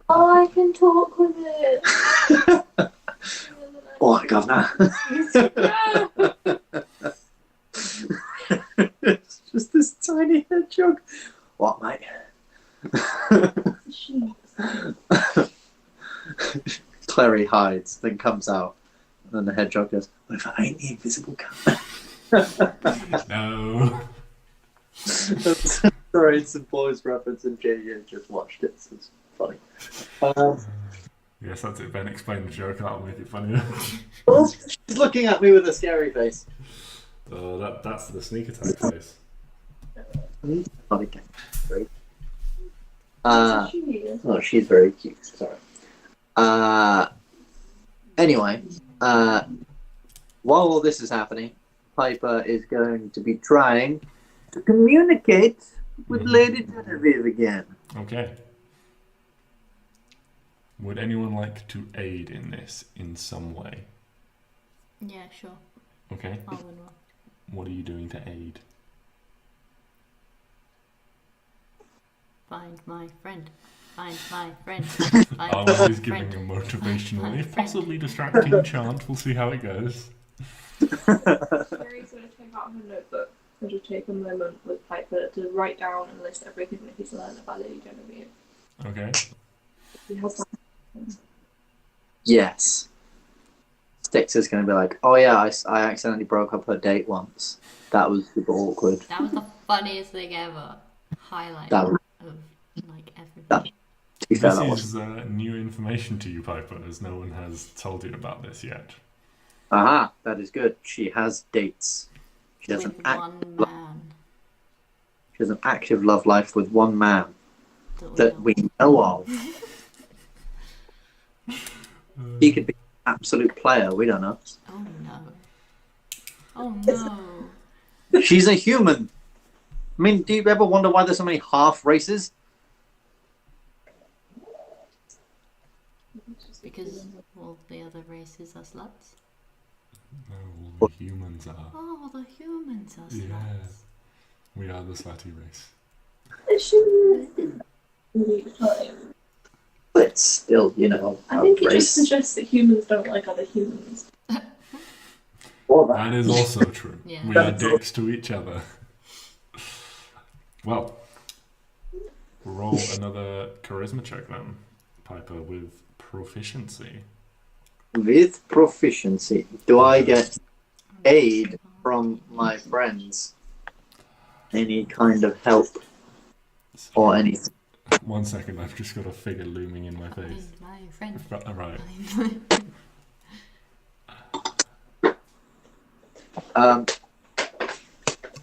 Speaker 4: Oh, I can talk with it.
Speaker 3: Oh, governor. It's just this tiny hedgehog. What, mate? Clary hides, then comes out, and then the hedgehog goes, "What if I ain't the invisible cat?"
Speaker 1: No.
Speaker 3: Sorry, it's a boys reference, and JJ just watched it, so it's funny.
Speaker 1: Yes, that's it. Ben, explain the joke. That'll make it funnier.
Speaker 3: She's looking at me with a scary face.
Speaker 1: That's the sneak attack face.
Speaker 3: Funny cat. Great. Oh, she's very cute. Sorry. Anyway, while all this is happening, Piper is going to be trying to communicate with Lady Genevieve again.
Speaker 1: Okay. Would anyone like to aid in this in some way?
Speaker 2: Yeah, sure.
Speaker 1: Okay.
Speaker 2: I'll win one.
Speaker 1: What are you doing to aid?
Speaker 2: Find my friend. Find my friend.
Speaker 1: Arwen is giving a motivational, if possibly distracting chant. We'll see how it goes.
Speaker 4: Mary's going to take out her notebook and just take a moment with Piper to write down and list everything that he's learned about Lady Genevieve.
Speaker 1: Okay.
Speaker 4: He has that.
Speaker 3: Yes. Stix is going to be like, oh yeah, I accidentally broke up her date once. That was super awkward.
Speaker 2: That was the funniest thing ever. Highlight
Speaker 3: That was-
Speaker 2: of like everything.
Speaker 3: That- To be fair,
Speaker 1: This
Speaker 3: that was.
Speaker 1: is new information to you, Piper, as no one has told you about this yet.
Speaker 3: Aha, that is good. She has dates. She has,
Speaker 2: With
Speaker 3: an
Speaker 2: one man
Speaker 3: she has an active love life with one man that we know of. He could be an absolute player. We don't know.
Speaker 2: Oh no. Oh no.
Speaker 3: She's a human. I mean, do you ever wonder why there's so many half races?
Speaker 2: Because all the other races are sluts.
Speaker 1: No, all the humans are.
Speaker 2: Oh, the humans are sluts.
Speaker 1: Yeah. We are the slutty race.
Speaker 3: But still, you know,
Speaker 4: I think it just
Speaker 3: race.
Speaker 4: suggests that humans don't like other humans.
Speaker 1: That is also true.
Speaker 2: Yeah.
Speaker 1: We are dicks to each other. Well, roll another charisma check then, Piper, with proficiency.
Speaker 3: With proficiency, do I get aid from my friends? Any kind of help or anything?
Speaker 1: 1 second, I've just got a figure looming in my face.
Speaker 2: My friend.
Speaker 1: Right.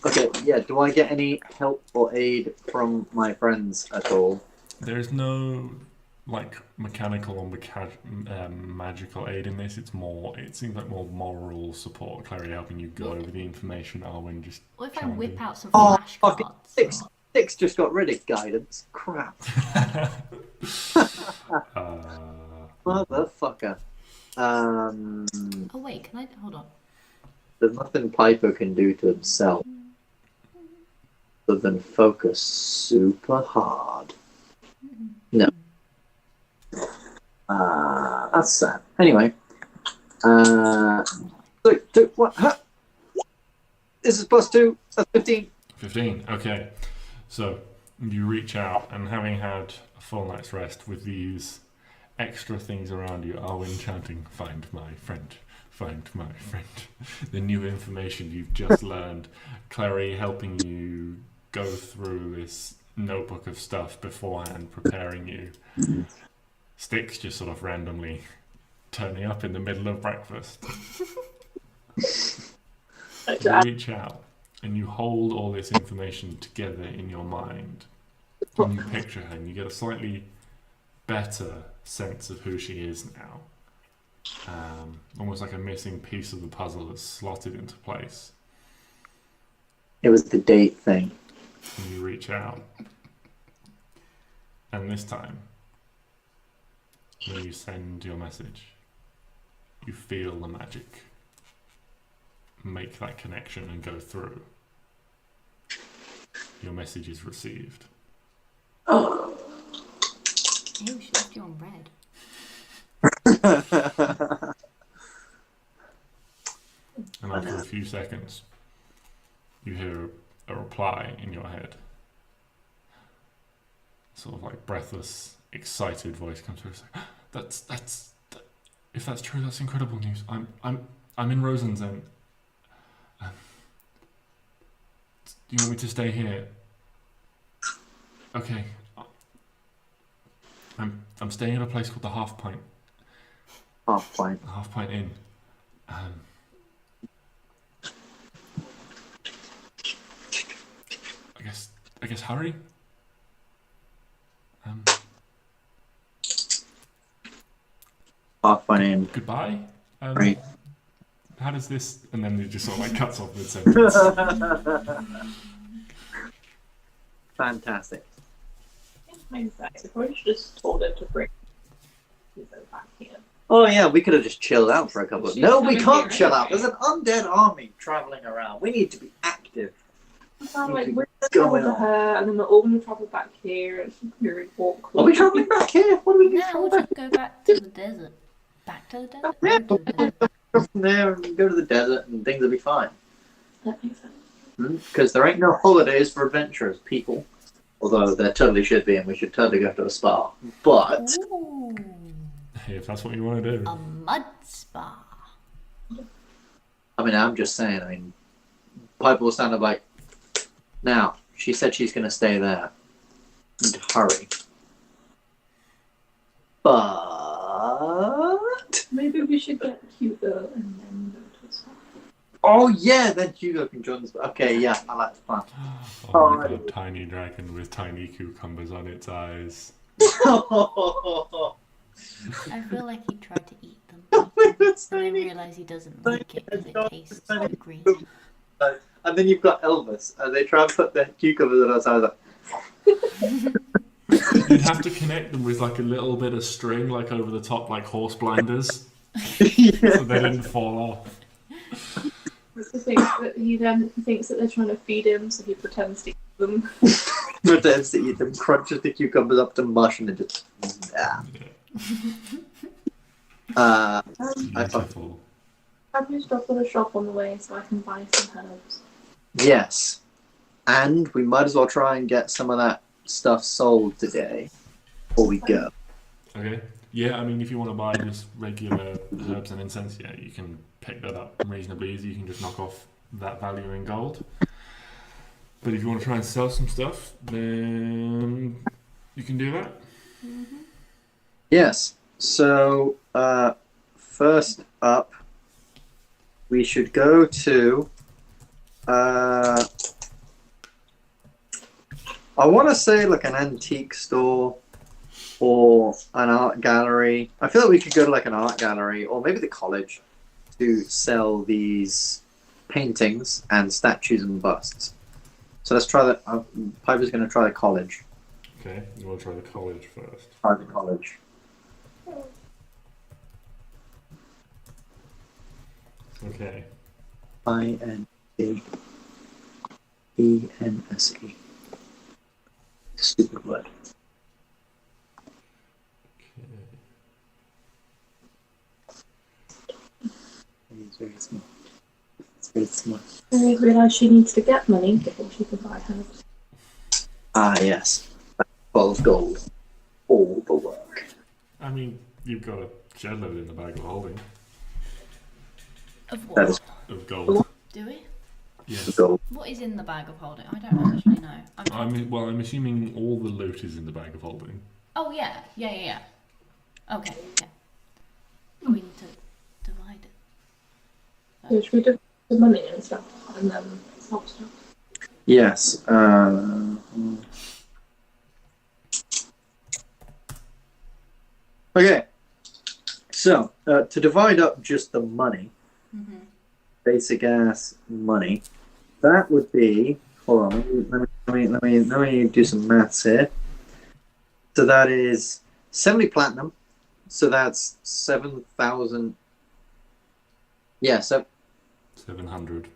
Speaker 3: Okay, yeah, do I get any help or aid from my friends at all?
Speaker 1: There's no like mechanical or magical aid in this. It seems like more moral support. Clary helping you go over the information. Arwen just.
Speaker 2: What if I whip out some
Speaker 3: Oh,
Speaker 2: flashcards?
Speaker 3: Stix just got rid of guidance. Crap. Motherfucker.
Speaker 2: Oh wait, can I hold on?
Speaker 3: There's nothing Piper can do to himself other than focus super hard. No. That's sad. Anyway. What? Huh? This is +2. That's 15.
Speaker 1: 15. Okay. So you reach out, and having had a full night's rest with these extra things around you, Arwen chanting, "Find my friend. Find my friend." The new information you've just learned. Clary helping you go through this notebook of stuff beforehand, preparing you. Stix just sort of randomly turning up in the middle of breakfast. You reach out and you hold all this information together in your mind. And you picture her and you get a slightly better sense of who she is now. Almost like a missing piece of the puzzle that's slotted into place.
Speaker 3: It was the date thing.
Speaker 1: And you reach out. And this time, when you send your message, you feel the magic make that connection and go through. Your message is received.
Speaker 2: Ew, she left you on red.
Speaker 1: And after a few seconds, you hear a reply in your head. Sort of like breathless, excited voice comes through. It's like, if that's true, that's incredible news. I'm in Rosen's. Do you want me to stay here? Okay. I'm staying at a place called the Half Pint.
Speaker 3: Half Pint.
Speaker 1: Half Pint Inn. I guess hurry.
Speaker 3: Half Pint Inn.
Speaker 1: Goodbye.
Speaker 3: Right.
Speaker 1: How does this? And then it just sort of like cuts off mid sentence.
Speaker 3: Fantastic.
Speaker 4: In hindsight, I probably should have just told him to bring Hugo back here.
Speaker 3: Oh yeah, we could have just chilled out for a couple of...
Speaker 4: She's
Speaker 3: No, we
Speaker 4: coming
Speaker 3: can't
Speaker 4: here
Speaker 3: chill out.
Speaker 4: anyway.
Speaker 3: There's an undead army travelling around. We need to be active.
Speaker 4: I'm like, we're
Speaker 3: What's
Speaker 4: going
Speaker 3: going
Speaker 4: to
Speaker 3: on?
Speaker 4: her, and then we're all going to travel back here. It's very awkward.
Speaker 3: Are we travelling back here? What are we
Speaker 2: No,
Speaker 3: travelling
Speaker 2: we'll
Speaker 3: back?
Speaker 2: just go back to the desert. Back to the desert?
Speaker 3: Yeah.
Speaker 2: Back to the desert.
Speaker 3: Go from there and go to the desert and things will be fine.
Speaker 4: That makes sense.
Speaker 3: Because there ain't no holidays for adventurers, people. Although there totally should be, and we should totally go to a spa. But
Speaker 2: Ooh.
Speaker 1: Hey, if that's what you want to do.
Speaker 2: A mud spa.
Speaker 3: I mean, I'm just saying. I mean, Piper will stand up like, now. She said she's going to stay there. Need to hurry. But
Speaker 4: Maybe we should get Hugo and then go to the spa.
Speaker 3: oh yeah, then Hugo can join us. Okay, yeah, I like the plan.
Speaker 1: Oh my god, tiny dragon with tiny cucumbers on its eyes.
Speaker 2: I feel like he tried to eat them. And then realised he doesn't like it because it tastes so green.
Speaker 3: And then you've got Elvis, and they try and put their cucumbers on us. I was like,
Speaker 1: You'd have to connect them with like a little bit of string, like over the top, like horse blinders,
Speaker 3: yeah.
Speaker 1: so they didn't fall off.
Speaker 4: That's the thing, that he then thinks that they're trying to feed him, so he pretends to eat them.
Speaker 3: Pretends to eat them, crunches the cucumbers up to mush, and then just I thought,
Speaker 1: Beautiful.
Speaker 4: Have you stopped at a shop on the way so I can buy some herbs?
Speaker 3: yes, and we might as well try and get some of that stuff sold today before we go.
Speaker 1: Okay. Yeah, I mean, if you want to buy just regular herbs and incense, yeah, you can pick that up reasonably easy. You can just knock off that value in gold. But if you want to try and sell some stuff, then you can do that.
Speaker 2: Mm-hmm.
Speaker 3: Yes. So first up, we should go to. I want to say like an antique store or an art gallery. I feel like we could go to like an art gallery or maybe the college to sell these paintings and statues and busts. So let's try that. Piper's going to try the college.
Speaker 1: Okay, you want to try the college first.
Speaker 3: Try the college.
Speaker 1: Okay.
Speaker 3: INCENSE. Stupid word. It's very small. It's very small.
Speaker 4: I realise she needs to get money before she can buy herbs.
Speaker 3: Ah, yes. 12 gold. All the work.
Speaker 1: I mean, you've got a shed load in the bag of holding
Speaker 2: Of
Speaker 3: That
Speaker 2: what?
Speaker 3: is
Speaker 1: of gold.
Speaker 2: Do we?
Speaker 1: Yes.
Speaker 3: gold.
Speaker 2: What is in the bag of holding? I don't actually know.
Speaker 1: I'm assuming all the loot is in the bag of holding.
Speaker 2: Oh, yeah. Yeah. Okay, yeah. We need to divide it.
Speaker 4: So should we do the money and stuff and then sell stuff?
Speaker 3: Yes. Okay. So, to divide up just the money,
Speaker 2: Mm-hmm.
Speaker 3: basic ass money, that would be. Hold on. Let me do some maths here. So that is 70 platinum. So that's 7,000. Yeah,
Speaker 1: 700.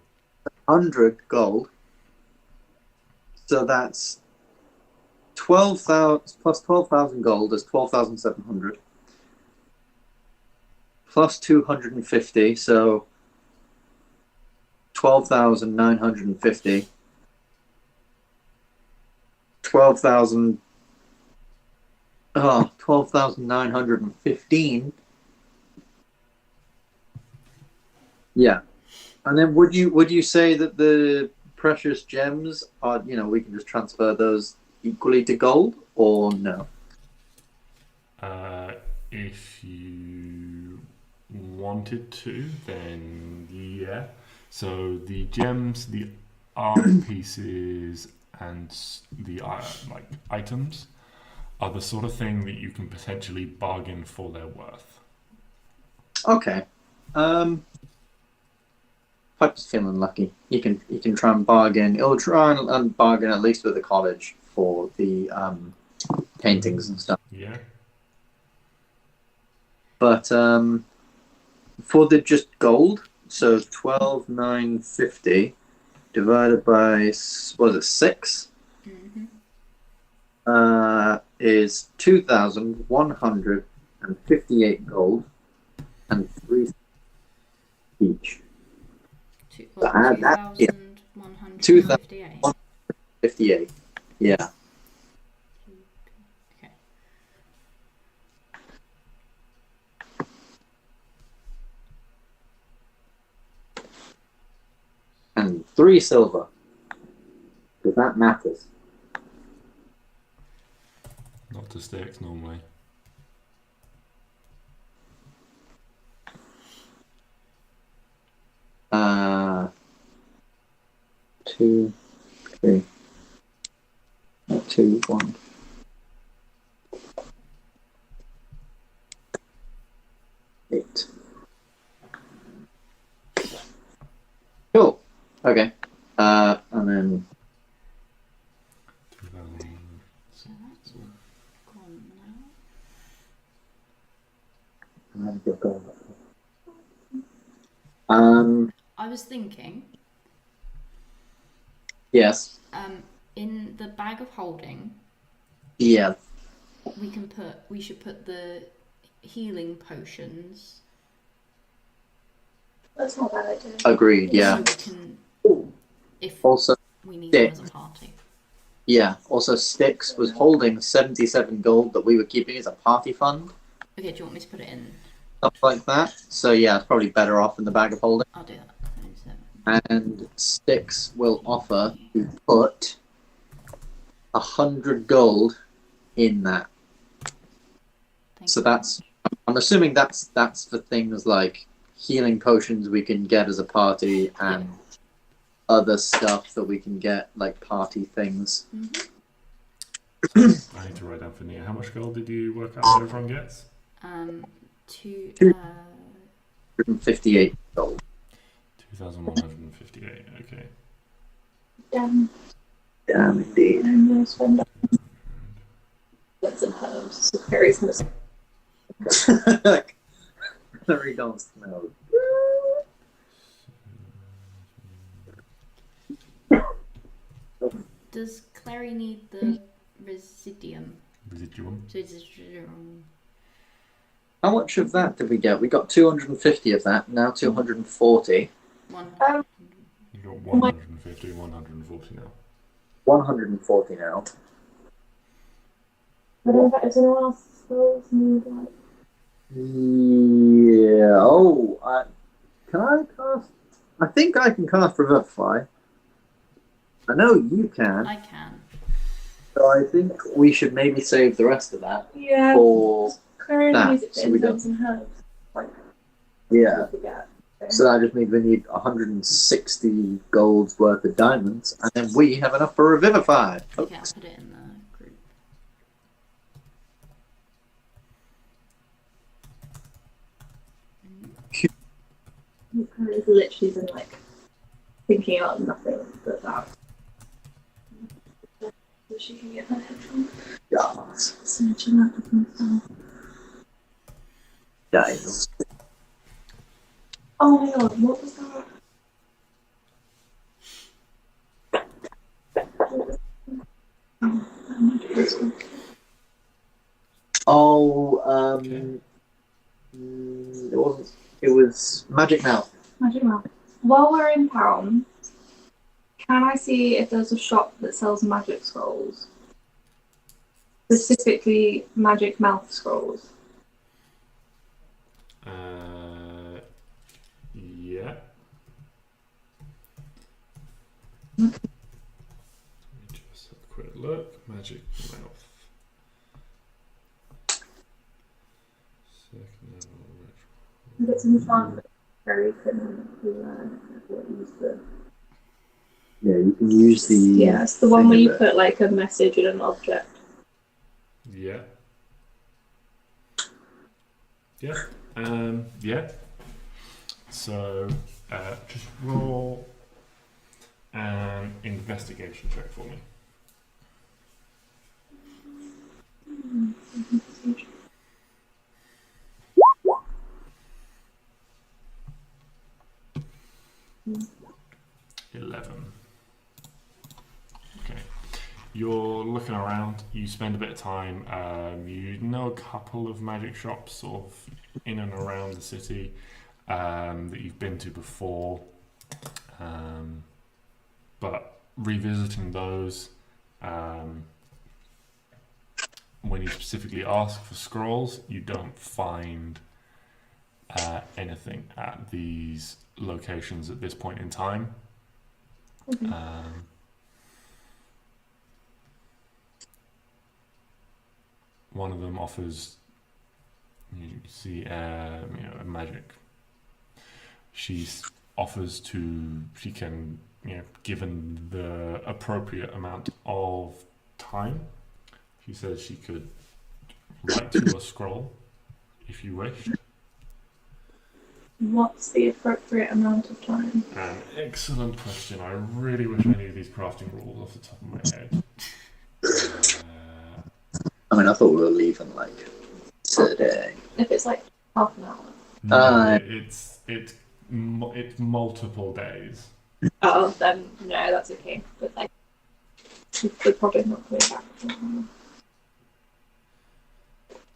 Speaker 3: 100 gold. So that's 12,000 plus 12,000 gold is 12,700. Plus 250, so 12,950. 12,915. Yeah. And then would you say that the precious gems are, we can just transfer those equally to gold or no?
Speaker 1: If you wanted to, then yeah. So the gems, the art pieces, and the items are the sort of thing that you can potentially bargain for their worth.
Speaker 3: Okay. Piper's feeling lucky. You can try and bargain. He'll try and bargain at least with the college for the paintings and stuff.
Speaker 1: Yeah.
Speaker 3: But for the just gold, so 12,950 divided by what is it, 6?
Speaker 2: Mm-hmm.
Speaker 3: Is 2,158 gold and 3 each.
Speaker 2: 2,158.
Speaker 3: 58. Yeah.
Speaker 2: Okay.
Speaker 3: 3 silver. Because that matters.
Speaker 1: Not to Stix normally.
Speaker 3: Two, 3. 2, 1. Eight. Cool. Okay. And then
Speaker 1: 2000.
Speaker 2: So that's all gone now. I was thinking,
Speaker 3: yes.
Speaker 2: in the bag of holding,
Speaker 3: Yeah.
Speaker 2: we should put the healing potions.
Speaker 4: That's not a bad idea.
Speaker 3: Agreed. Yeah.
Speaker 2: So we can, if
Speaker 3: Also,
Speaker 2: we need them as a party.
Speaker 3: yeah. Also, Stix was holding 77 gold that we were keeping as a party fund,
Speaker 2: Okay, do you want me to put it in?
Speaker 3: stuff like that. So yeah, it's probably better off in the bag of holding.
Speaker 2: I'll do that.
Speaker 3: And Stix will offer to put 100 gold in that. So that's, I'm assuming that's for things like healing potions we can get as a party and other stuff that we can get like party things.
Speaker 1: I need to write down for Neo. How much gold did you work out that everyone gets?
Speaker 3: 258 gold.
Speaker 1: 2,158. Okay.
Speaker 4: Damn,
Speaker 3: Indeed.
Speaker 4: I'm going to spend some herbs. So Perry's going to
Speaker 3: Very don't smell.
Speaker 2: Does Klari need the residuum?
Speaker 1: Residuum.
Speaker 3: How much of that did we get? We got 250 of that, now 240.
Speaker 1: You got 150, 140 now.
Speaker 3: 140 now.
Speaker 4: I don't know if anyone else spells need like.
Speaker 3: Yeah. Oh, can I cast? I think I can cast Revivify. I know you can.
Speaker 2: I can.
Speaker 3: So I think we should maybe save the rest of that
Speaker 4: Yeah.
Speaker 3: for
Speaker 4: Clary
Speaker 3: that,
Speaker 4: needs it
Speaker 3: so
Speaker 4: for
Speaker 3: we don't-
Speaker 4: incense and herbs. Like,
Speaker 3: yeah.
Speaker 4: to get.
Speaker 3: So that just means we need 160 gold's worth of diamonds, and then we have enough for Revivify.
Speaker 2: Okay, I'll put it in the group.
Speaker 4: Clary's literally been like thinking about nothing but that. So she can get her head from
Speaker 3: Yes.
Speaker 4: searching out of myself.
Speaker 3: Diamonds.
Speaker 4: Oh my god, what was that?
Speaker 3: Oh, it wasn't. It was Magic Mouth.
Speaker 4: Magic Mouth. While we're in town, can I see if there's a shop that sells magic scrolls? Specifically, magic mouth scrolls.
Speaker 1: Yeah. Let me just have a quick look. Magic mouth. Second level retro.
Speaker 4: It's in fun. Very can use the.
Speaker 3: Yeah, you can use the.
Speaker 4: Yeah, it's the one where you put like a message in an object.
Speaker 1: Yeah. Yeah. Yeah. So, just roll an investigation check for me.
Speaker 4: Mm.
Speaker 1: 11. Okay. You're looking around. You spend a bit of time. You know a couple of magic shops sort of in and around the city that you've been to before. But revisiting those, when you specifically ask for scrolls, you don't find anything at these locations at this point in time.
Speaker 4: Okay.
Speaker 1: One of them offers, you see, a magic. She can, given the appropriate amount of time, she says she could write you a scroll if you wished.
Speaker 4: What's the appropriate amount of time?
Speaker 1: An excellent question. I really wish I knew these crafting rules off the top of my head.
Speaker 3: I mean, I thought we were leaving like today.
Speaker 4: If it's like half an hour.
Speaker 1: No, it's multiple days.
Speaker 4: Oh, then no, that's okay. But like, we're probably not coming back.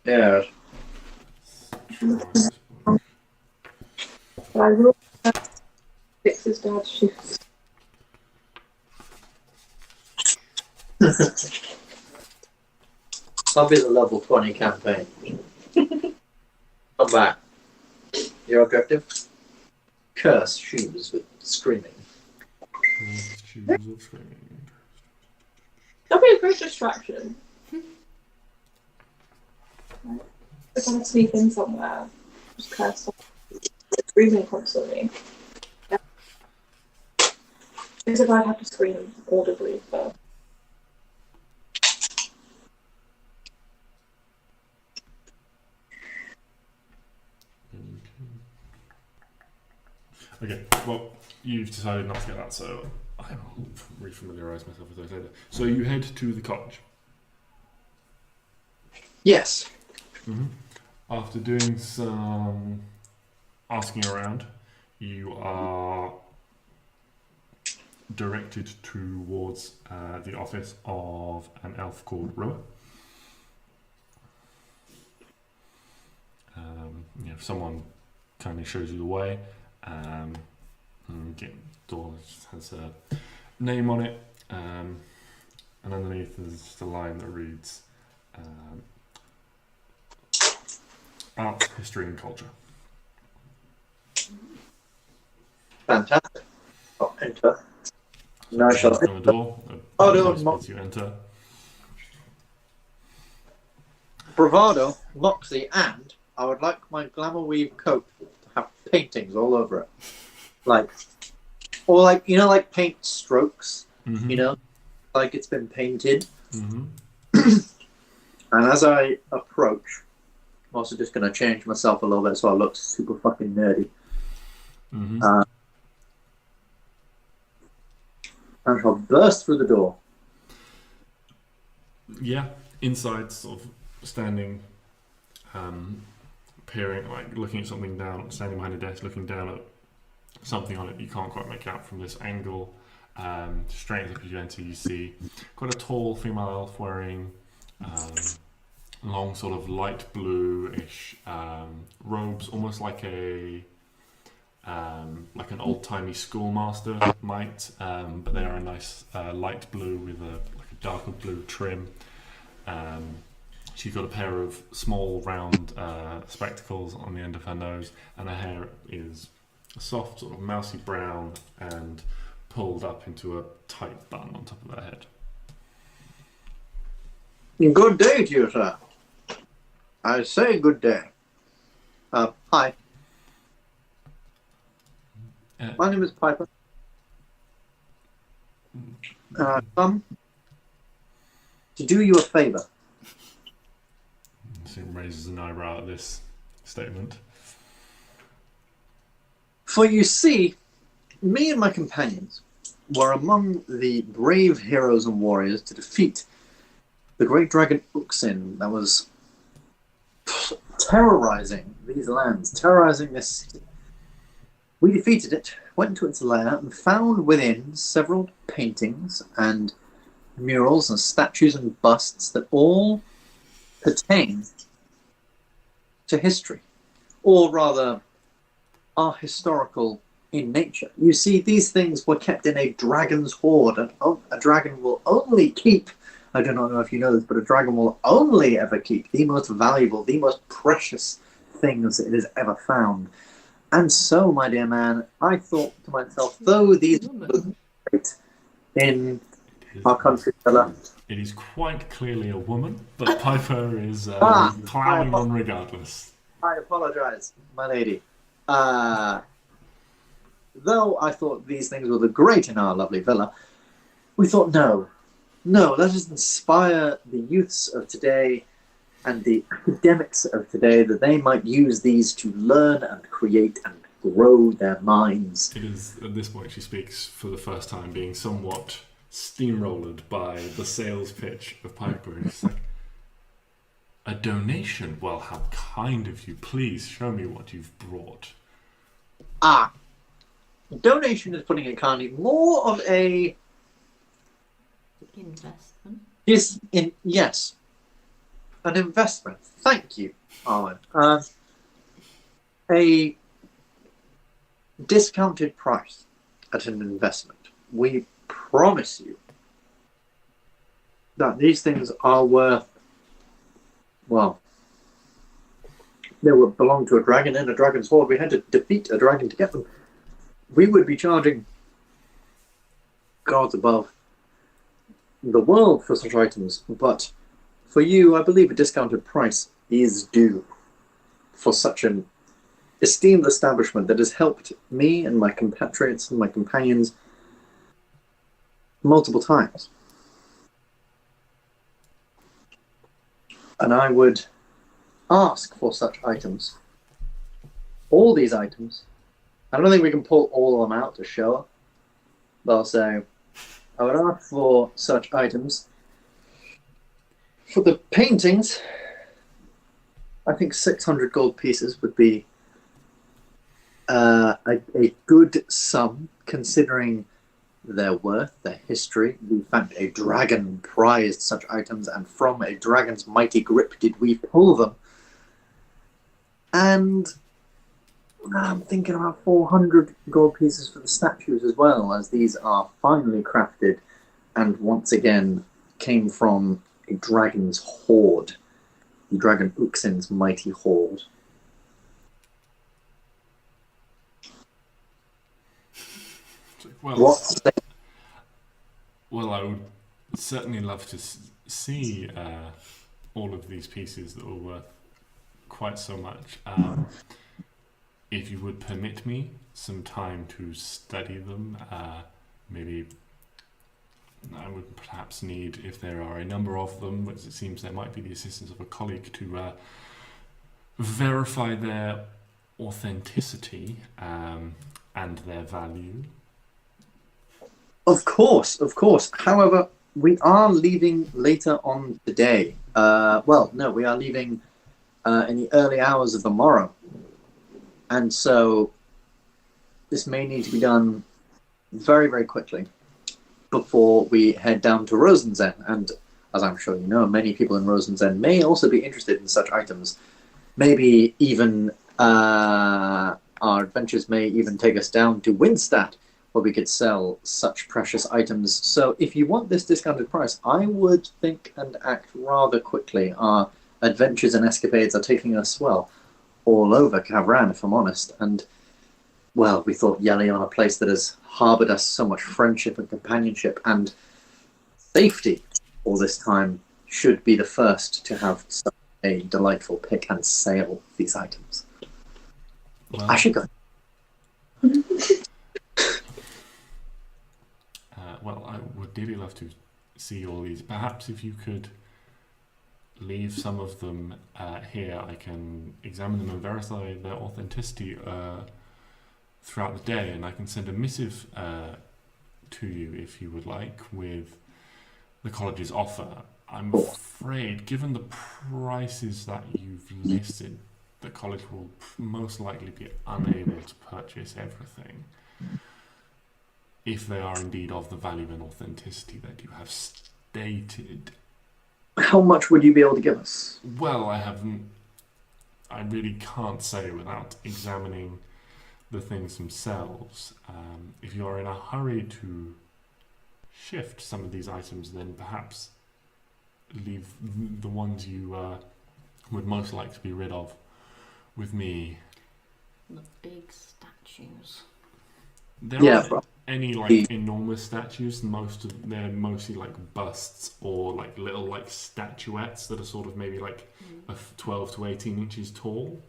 Speaker 3: Yeah.
Speaker 4: But I will fix his dad's shoes.
Speaker 3: I'll be the level 20 campaign. Come back. Your objective? Curse shoes with screaming.
Speaker 1: Shoes of screaming.
Speaker 4: That'd be a great distraction. If I sneak in somewhere, just curse screaming constantly. Yeah. Because if I'd have to scream audibly for.
Speaker 1: Okay, well, you've decided not to get that, so I will re-familiarise myself with those later. So you head to the cottage.
Speaker 3: Yes.
Speaker 1: Mm-hmm. After doing some asking around, you are directed towards the office of an elf called Roa. If someone kindly shows you the way, door has a name on it, and underneath there's just a line that reads art, history and culture.
Speaker 3: Fantastic. I'll enter. No, I shall
Speaker 1: on the door. You enter.
Speaker 3: Bravado, moxie, and I would like my glamour weave coat to have paintings all over it. Like paint strokes,
Speaker 1: Mm-hmm.
Speaker 3: like it's been painted.
Speaker 1: Mm-hmm.
Speaker 3: And as I approach, I'm also just going to change myself a little bit so I look super fucking nerdy.
Speaker 1: Mm-hmm.
Speaker 3: And shall burst through the door.
Speaker 1: Yeah, inside, sort of standing, peering, like looking at something down, standing behind a desk, looking down at something on it you can't quite make out from this angle. Straight as you enter, you see quite a tall female elf wearing long, sort of light blue-ish robes, almost like an old-timey schoolmaster might, but they are a nice light blue with a darker blue trim. She's got a pair of small round spectacles on the end of her nose, and her hair is a soft sort of mousy brown and pulled up into a tight bun on top of her head.
Speaker 3: Good day to you, sir. I say good day. Hi. My name is Piper. Come to do you a favour.
Speaker 1: Sim raises an eyebrow at this statement.
Speaker 3: For you see, me and my companions were among the brave heroes and warriors to defeat the great dragon Uxin that was terrorizing these lands, terrorizing this city. We defeated it, went into its lair, and found within several paintings and murals and statues and busts that all pertain to history, or rather are historical in nature. You see, these things were kept in a dragon's hoard, and a dragon will only keep, I do not know if you know this, but a dragon will only ever keep the most valuable, the most precious things it has ever found. And so, my dear man, I thought to myself, though these were great in
Speaker 1: It is,
Speaker 3: our country, fella.
Speaker 1: it is quite clearly a woman, but Piper is
Speaker 3: I
Speaker 1: plowing on regardless.
Speaker 3: apologize, my lady. Though I thought these things would look great in our lovely villa, we thought, no, let us inspire the youths of today and the academics of today that they might use these to learn and create and grow their minds.
Speaker 1: It is, at this point, she speaks for the first time, being somewhat steamrollered by the sales pitch of Piper. And she's like, a donation? Well, how kind of you. Please show me what you've brought.
Speaker 3: Donation is putting it kindly. More of a...
Speaker 2: Investment.
Speaker 3: Yes. An investment. Thank you, Arwen. A discounted price at an investment. We promise you that these things are worth, well, they would belong to a dragon and a dragon's hoard. We had to defeat a dragon to get them. We would be charging gods above the world for such items, but for you, I believe a discounted price is due for such an esteemed establishment that has helped me and my compatriots and my companions multiple times. And I would ask for such items, all these items. I don't think we can pull all of them out to show her, but I'll say I would ask for such items. For the paintings, I think 600 gold pieces would be a good sum, considering their worth, their history. The fact a dragon prized such items, and from a dragon's mighty grip did we pull them. And I'm thinking about 400 gold pieces for the statues as well, as these are finely crafted and once again came from a dragon's hoard, the dragon Uxin's mighty hoard.
Speaker 1: Well, I would certainly love to see all of these pieces that were worth quite so much. If you would permit me some time to study them, maybe I would perhaps need, if there are a number of them, which it seems there might be, the assistance of a colleague to verify their authenticity and their value.
Speaker 3: Of course. However, we are leaving later on today. We are leaving in the early hours of the morrow. And so this may need to be done very, very quickly before we head down to Rosenzen. And as I'm sure you know, many people in Rosenzen may also be interested in such items. Maybe even our adventures may even take us down to Winstadt, where we could sell such precious items. So if you want this discounted price, I would think and act rather quickly. Our adventures and escapades are taking us, well, all over Kavran, if I'm honest. And, well, we thought Yelion, a place that has harboured us so much friendship and companionship and safety all this time, should be the first to have such a delightful pick and sale of these items.
Speaker 1: Well,
Speaker 3: I should go.
Speaker 1: I would dearly love to see all these. Perhaps if you could leave some of them here, I can examine them and verify their authenticity throughout the day, and I can send a missive to you if you would like with the college's offer. I'm afraid, given the prices that you've listed, the college will most likely be unable to purchase everything, if they are indeed of the value and authenticity that you have stated.
Speaker 3: How much would you be able to give us?
Speaker 1: Well, I really can't say without examining the things themselves. If you are in a hurry to shift some of these items, then perhaps leave the ones you would most like to be rid of with me.
Speaker 2: The big statues.
Speaker 1: There
Speaker 3: Yeah,
Speaker 1: aren't any like enormous statues. They're mostly like busts or like little like statuettes that are sort of maybe like 12 to 18 inches tall.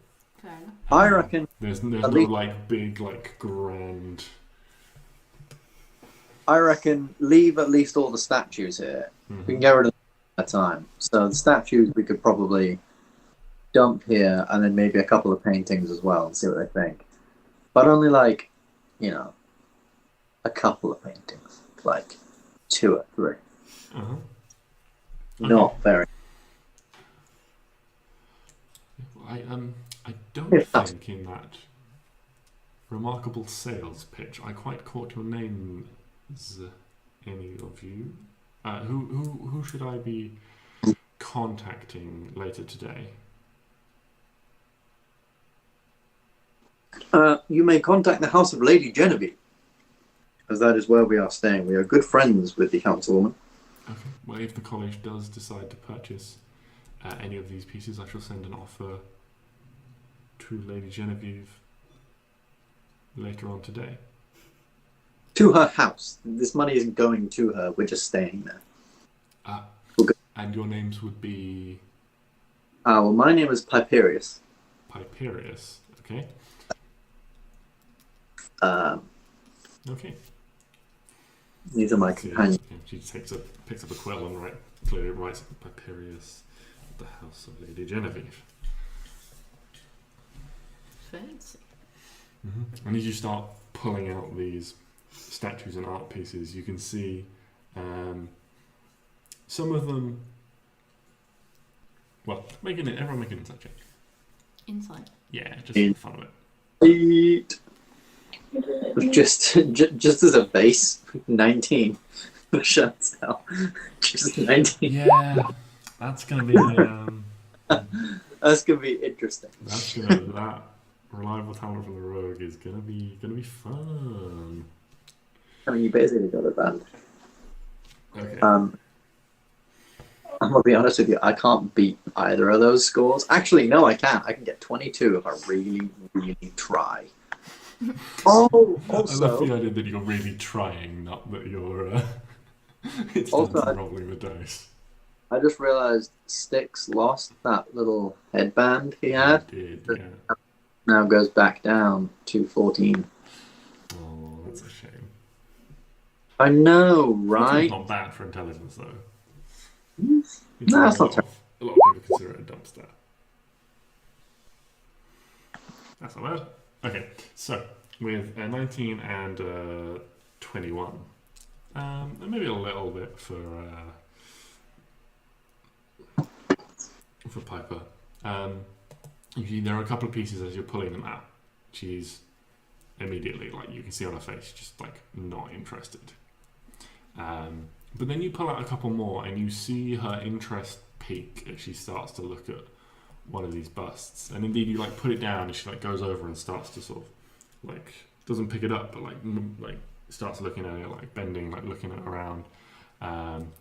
Speaker 2: Fair enough.
Speaker 3: I reckon.
Speaker 1: There's no like big like grand.
Speaker 3: I reckon leave at least all the statues here.
Speaker 1: Mhm.
Speaker 3: We can get rid of them at a time. So the statues we could probably dump here, and then maybe a couple of paintings as well, and see what they think. But only like, a couple of paintings, like 2 or 3.
Speaker 1: Uh-huh.
Speaker 3: Not very.
Speaker 1: I don't
Speaker 3: Yeah.
Speaker 1: think in that remarkable sales pitch I quite caught your names, any of you. Who should I be contacting later today?
Speaker 3: You may contact the House of Lady Genevieve, as that is where we are staying. We are good friends with the councilwoman.
Speaker 1: Okay. Well, if the college does decide to purchase any of these pieces, I shall send an offer to Lady Genevieve later on today.
Speaker 3: To her house. This money isn't going to her. We're just staying there. Okay.
Speaker 1: And your names would be
Speaker 3: Well, my name is Piperius.
Speaker 1: Piperius. Okay. Okay.
Speaker 3: These are my companions.
Speaker 1: She picks up a quill and clearly writes Piperius at the House of Lady Genevieve.
Speaker 2: Fancy.
Speaker 1: Mm-hmm. And as you start pulling out these statues and art pieces, you can see some of them. Well, everyone make an insight check.
Speaker 2: Insight.
Speaker 1: Yeah, just for the fun of it.
Speaker 3: Sweet. Just as a base, 19. The shutdown. Just 19.
Speaker 1: Yeah, that's gonna be
Speaker 3: That's gonna be interesting.
Speaker 1: that reliable talent from the rogue is gonna be fun.
Speaker 3: I mean, you basically got a band.
Speaker 1: Okay.
Speaker 3: I'm gonna be honest with you. I can't beat either of those scores. Actually, no, I can. I can get 22 if I really, really try. Oh,
Speaker 1: I love the
Speaker 3: also,
Speaker 1: idea that you're really trying, not that you're. It's
Speaker 3: Also,
Speaker 1: down to rolling the dice.
Speaker 3: I just realized Stix lost that little headband he had.
Speaker 1: You did, yeah.
Speaker 3: Now goes back down to 14.
Speaker 1: Oh, that's a shame.
Speaker 3: I know,
Speaker 1: 14's
Speaker 3: right?
Speaker 1: not bad for intelligence, though.
Speaker 3: No,
Speaker 1: a
Speaker 3: that's not
Speaker 1: lot
Speaker 3: terrible.
Speaker 1: of people consider it a dumpster. That's not bad. Okay, so with 19 and 21, and maybe a little bit for Piper. You see, there are a couple of pieces as you're pulling them out. She's immediately, like, you can see on her face, just like not interested. But then you pull out a couple more, and you see her interest peak as she starts to look at one of these busts. And indeed, you like put it down, and she like goes over and starts to sort of like doesn't pick it up, but like starts looking at it, like bending, like looking at it around.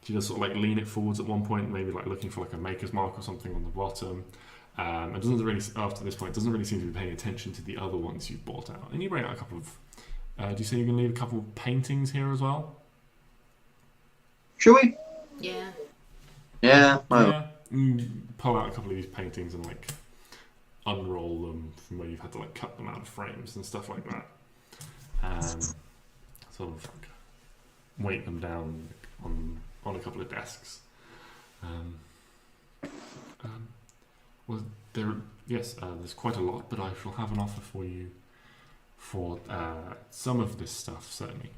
Speaker 1: She does sort of like lean it forwards at one point, maybe like looking for like a maker's mark or something on the bottom. And doesn't really, after this point, doesn't really seem to be paying attention to the other ones you've bought out. And you bring out a couple of. Do you say you're going to leave a couple of paintings here as well?
Speaker 3: Should we?
Speaker 2: Yeah.
Speaker 3: Yeah. Well,
Speaker 1: Yeah. Pull out a couple of these paintings and like unroll them from where you've had to like cut them out of frames and stuff like that. Sort of like weight them down on a couple of desks. Well, there's quite a lot, but I shall have an offer for you for some of this stuff, certainly,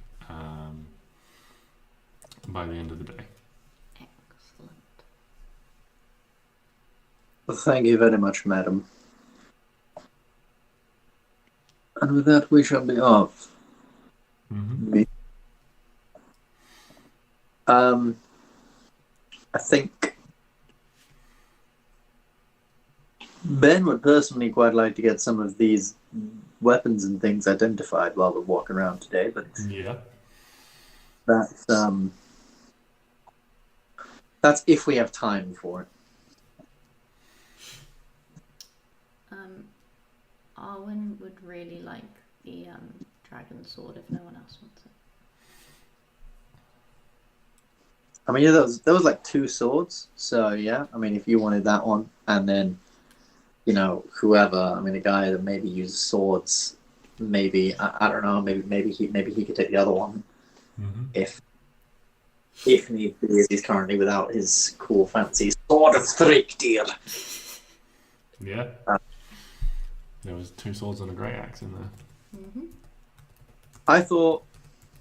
Speaker 1: by the end of the day.
Speaker 2: Excellent.
Speaker 3: thank you very much, madam. And with that, we shall be off.
Speaker 1: Mm-hmm.
Speaker 3: I think Ben would personally quite like to get some of these weapons and things identified while we're walking around today, but
Speaker 1: Yeah.
Speaker 3: that's if we have time for it.
Speaker 2: Arwen would really like the dragon sword if no one else wants it.
Speaker 3: I mean, yeah, there was like 2 swords. So yeah, I mean, if you wanted that one, and then, whoever. I mean, a guy that maybe uses swords. Maybe I don't know. Maybe he could take the other one if need be. If he's currently without his cool fancy sword of Thrickdeer.
Speaker 1: Yeah. There was 2 swords and a great axe in there.
Speaker 2: Mm-hmm.
Speaker 3: I thought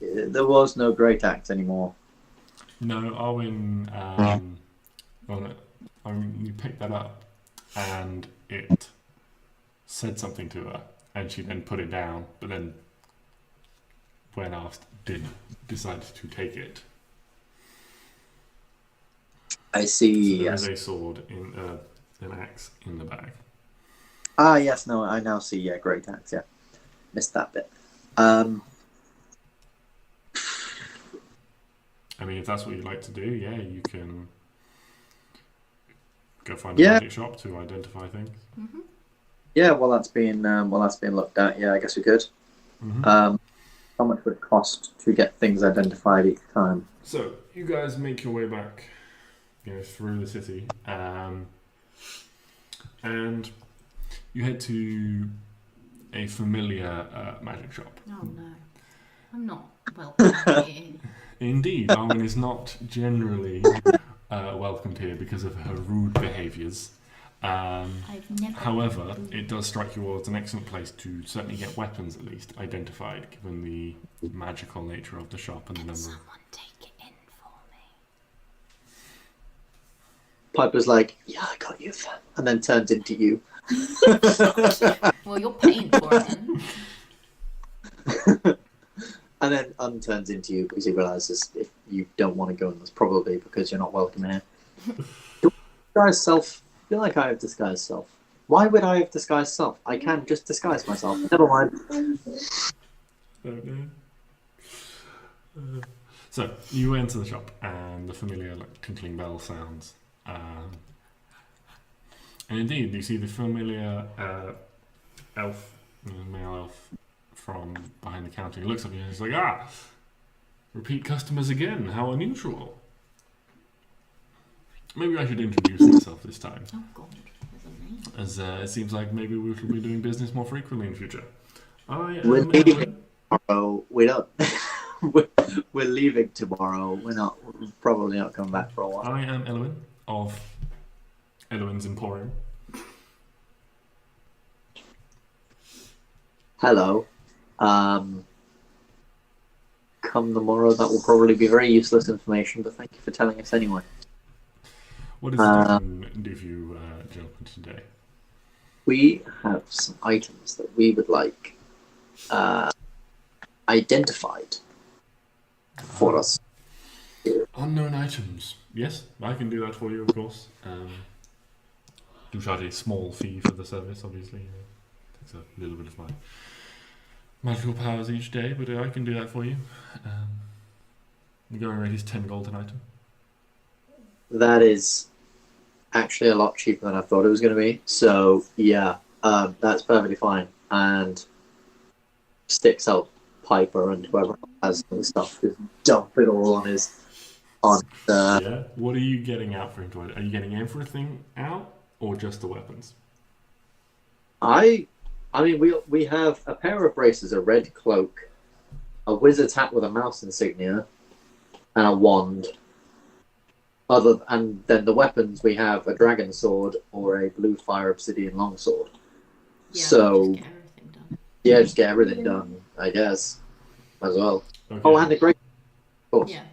Speaker 3: there was no great axe anymore.
Speaker 1: No, Arwen, you picked that up, and it said something to her, and she then put it down, but then, when asked, decided to take it.
Speaker 3: I see.
Speaker 1: So there
Speaker 3: Yes.
Speaker 1: is a sword an axe in the bag.
Speaker 3: Ah, yes. No, I now see. Yeah, great axe. Yeah, missed that bit.
Speaker 1: I mean, if that's what you'd like to do, yeah, you can go find a magic shop to identify things.
Speaker 2: Mm-hmm.
Speaker 3: Yeah, well, that's being looked at. Yeah, I guess we could.
Speaker 1: Mm-hmm.
Speaker 3: How much would it cost to get things identified each time?
Speaker 1: So you guys make your way back, through the city, and you head to a familiar magic shop.
Speaker 2: Oh no, I'm not welcome here.
Speaker 1: Indeed, Arwen is not generally welcomed here because of her rude behaviours.
Speaker 2: I've never.
Speaker 1: However, it does strike you all as an excellent place to certainly get weapons at least identified, given the magical nature of the shop and the number.
Speaker 2: Someone take it in for me.
Speaker 3: Piper's like, yeah, I got you, and then turns into you.
Speaker 2: Well, you're paying for it then.
Speaker 3: And then unturns into you because he realizes if you don't want to go in, that's probably because you're not welcome here. Disguise self. I feel like I have disguised self. Why would I have disguised self? I can just disguise myself. Never mind.
Speaker 1: So you enter the shop, and the familiar tinkling bell sounds. And indeed, you see the familiar elf, male elf, from behind the counter. He looks up at you and he's like, repeat customers again, how unusual. Maybe I should introduce myself this time,
Speaker 2: Oh God, there's a name.
Speaker 1: as it seems like maybe we should be doing business more frequently in future. I am
Speaker 3: We're leaving
Speaker 1: Arwen.
Speaker 3: tomorrow. We don't. We're leaving tomorrow. We'll probably not come back for a while.
Speaker 1: I am Yelion of Yelion's Emporium.
Speaker 3: Hello. Come tomorrow, that will probably be very useless information, but thank you for telling us anyway.
Speaker 1: What is it I can do for you, gentlemen, today?
Speaker 3: We have some items that we would like identified for us.
Speaker 1: Unknown items. Yes, I can do that for you, of course. Do charge a small fee for the service, obviously. Takes a little bit of my magical powers each day, but I can do that for you. The going rate is 10 gold an item.
Speaker 3: That is actually a lot cheaper than I thought it was going to be. So, yeah, that's perfectly fine. And Stix out Piper and whoever has the stuff, just dump it all on his...
Speaker 1: Yeah? What are you getting out for him? Are you getting everything out, or just the weapons?
Speaker 3: I mean, we have a pair of braces, a red cloak, a wizard's hat with a mouse insignia, and a wand. And then the weapons, we have a dragon sword or a blue fire obsidian longsword.
Speaker 2: Yeah,
Speaker 3: So,
Speaker 2: just get everything done.
Speaker 3: yeah, just get everything done, I guess, as well.
Speaker 1: Okay.
Speaker 3: Oh, and the great, of course.
Speaker 2: Yeah.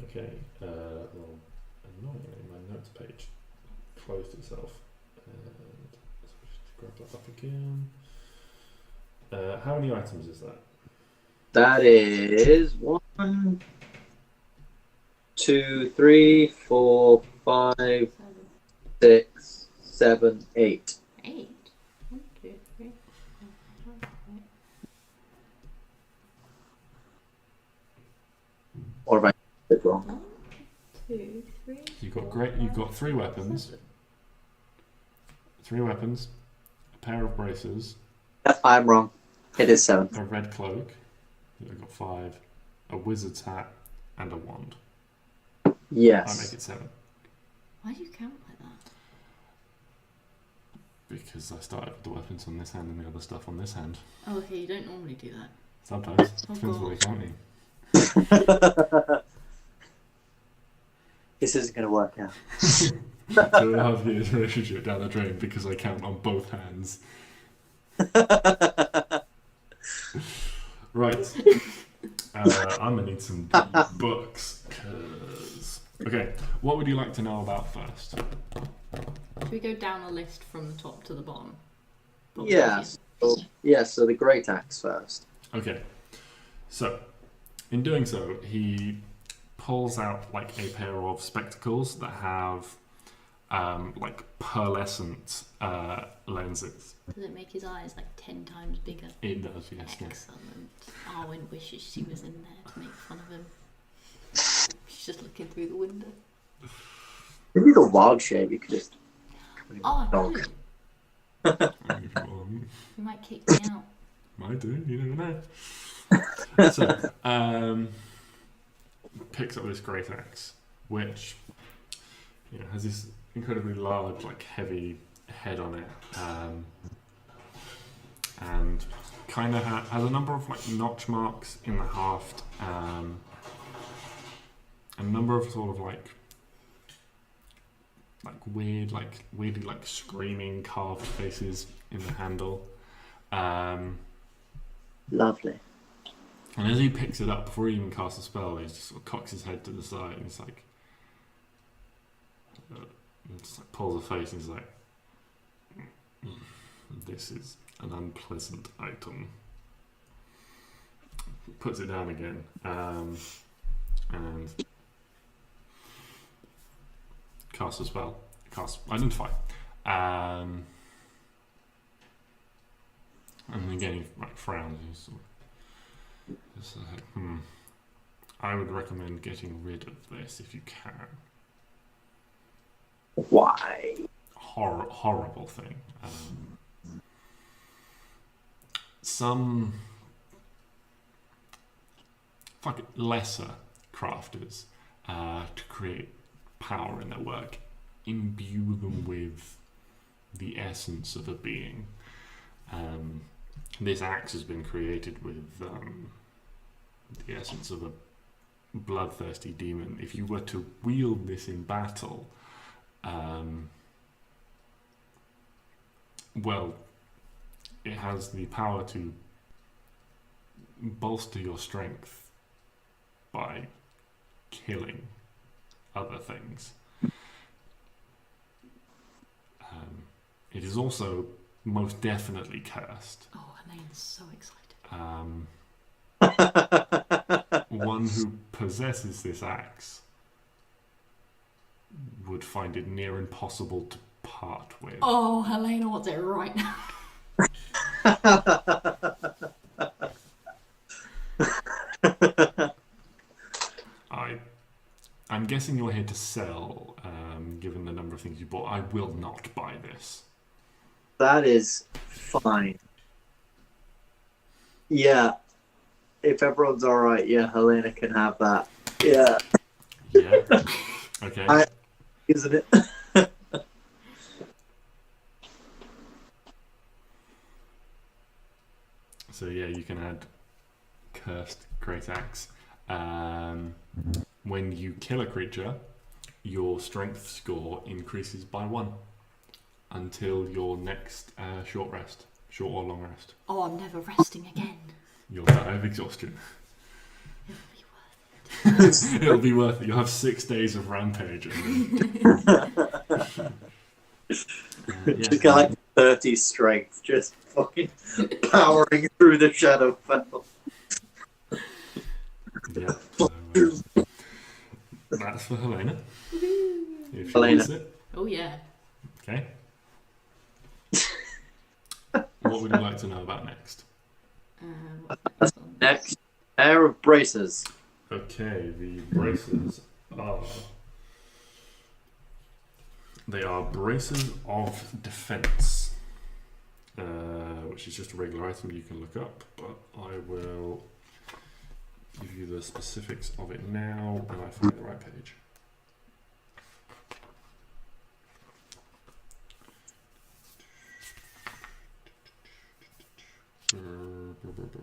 Speaker 1: Okay. Well, annoyingly, my notes page closed itself. And so just grab that up again. How many items is that?
Speaker 3: That is 1, 2, 3, 4, 5, 6, 7, 8.
Speaker 2: 8. 1, 2, 3, 4, 5, 6.
Speaker 3: Or have I got it wrong?
Speaker 2: 1, 2, 3.
Speaker 1: You've got 3 weapons.
Speaker 2: 7.
Speaker 1: 3 weapons. A pair of braces.
Speaker 3: I'm wrong. It is 7.
Speaker 1: a red cloak. I've got 5. A wizard's hat and a wand. I
Speaker 3: Yes.
Speaker 1: make it 7
Speaker 2: Why do you count like that?
Speaker 1: because I started with the weapons on this hand and the other stuff on this hand.
Speaker 2: Oh, okay, you don't normally do that.
Speaker 1: Sometimes
Speaker 2: Oh,
Speaker 1: depends what
Speaker 2: God.
Speaker 1: you're counting.
Speaker 3: This isn't going to work out.
Speaker 1: 2.5 years relationship down the drain because I count on both hands. Right. I'm gonna need some books. Okay, what would you like to know about first?
Speaker 2: Should we go down a list from the top to the bottom?
Speaker 3: Yes. So the great axe first.
Speaker 1: Okay, so in doing so, he pulls out like a pair of spectacles that have like pearlescent lenses.
Speaker 2: Does it make his eyes like 10 times bigger?
Speaker 1: It does, yes. Yeah.
Speaker 2: Excellent. Arwen wishes she was in there to make fun of him. She's just looking through the window.
Speaker 3: Maybe the wild shape you could just.
Speaker 2: Oh,
Speaker 3: Dog.
Speaker 2: no. You might kick me out.
Speaker 1: Might do, you never know. So, picks up this great axe, which has this incredibly large, like heavy head on it, and kind of has a number of like notch marks in the haft, a number of sort of like weirdly like screaming carved faces in the handle.
Speaker 3: Lovely.
Speaker 1: And as he picks it up, before he even casts a spell, he just sort of cocks his head to the side and he's like, just like pulls a face and he's like, this is an unpleasant item. Puts it down again, and casts a spell. Casts identify. And again he like frowns. He's sort of, just like, I would recommend getting rid of this if you can.
Speaker 3: Why?
Speaker 1: Horrible thing. Some lesser crafters to create power in their work imbue them with the essence of a being. This axe has been created with the essence of a bloodthirsty demon. If you were to wield this in battle, well, it has the power to bolster your strength by killing other things. It is also most definitely cursed.
Speaker 2: Oh, Elaine's so excited.
Speaker 1: One who possesses this axe would find it near impossible to part with.
Speaker 2: Oh, Helena wants it right now.
Speaker 1: I'm guessing you're here to sell, given the number of things you bought. I will not buy this.
Speaker 3: That is fine. Yeah. If everyone's alright, yeah, Helena can have that. Yeah.
Speaker 1: Yeah. Okay.
Speaker 3: Isn't it?
Speaker 1: So yeah, you can add cursed great axe. When you kill a creature, your strength score increases by 1 until your next short or long rest.
Speaker 2: Oh, I'm never resting again.
Speaker 1: You'll die of exhaustion.
Speaker 2: It'll be worth it.
Speaker 1: It'll be worth it. You'll have 6 days of rampage.
Speaker 3: Just got like 30 strength, just fucking powering through the Shadowfell.
Speaker 1: Yeah. So, that's for Helena. If she
Speaker 3: Helena.
Speaker 1: wants it.
Speaker 2: Oh, yeah.
Speaker 1: Okay. What would you like to know about next?
Speaker 2: What's on
Speaker 3: Next, pair of braces.
Speaker 1: Okay, the braces are... They are braces of defense. which is just a regular item you can look up, but I will give you the specifics of it now when I find the right page.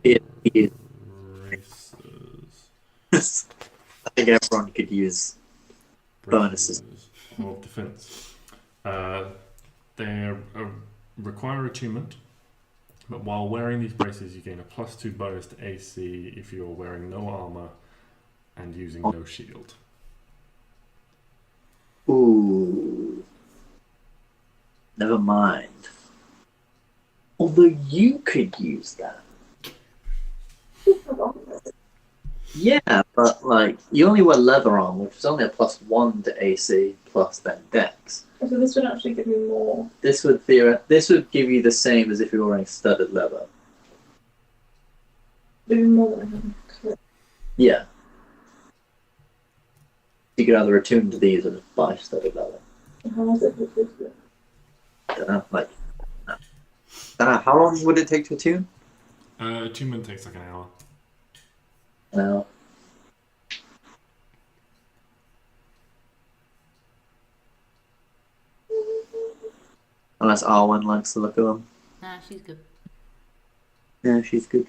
Speaker 3: It is.
Speaker 1: Races.
Speaker 3: I think everyone could use bonuses.
Speaker 1: Of defense. They require attunement, but while wearing these braces, you gain a +2 bonus to AC if you're wearing no armor and using no shield.
Speaker 3: Ooh. Never mind. Although you could use that. Yeah, but like you only wear leather armor, which is only a +1 to AC plus then Dex.
Speaker 4: So this would actually give me more.
Speaker 3: This would give you the same as if you were wearing studded leather.
Speaker 4: Maybe more than I have.
Speaker 3: Yeah. You could either attune to these or just buy studded leather.
Speaker 4: How is it for this?
Speaker 3: I don't know, like. How long would it take to attune?
Speaker 1: Attunement takes like an hour.
Speaker 3: No. Unless Arwen likes to look at them.
Speaker 2: Nah, she's good.
Speaker 3: Yeah, she's good.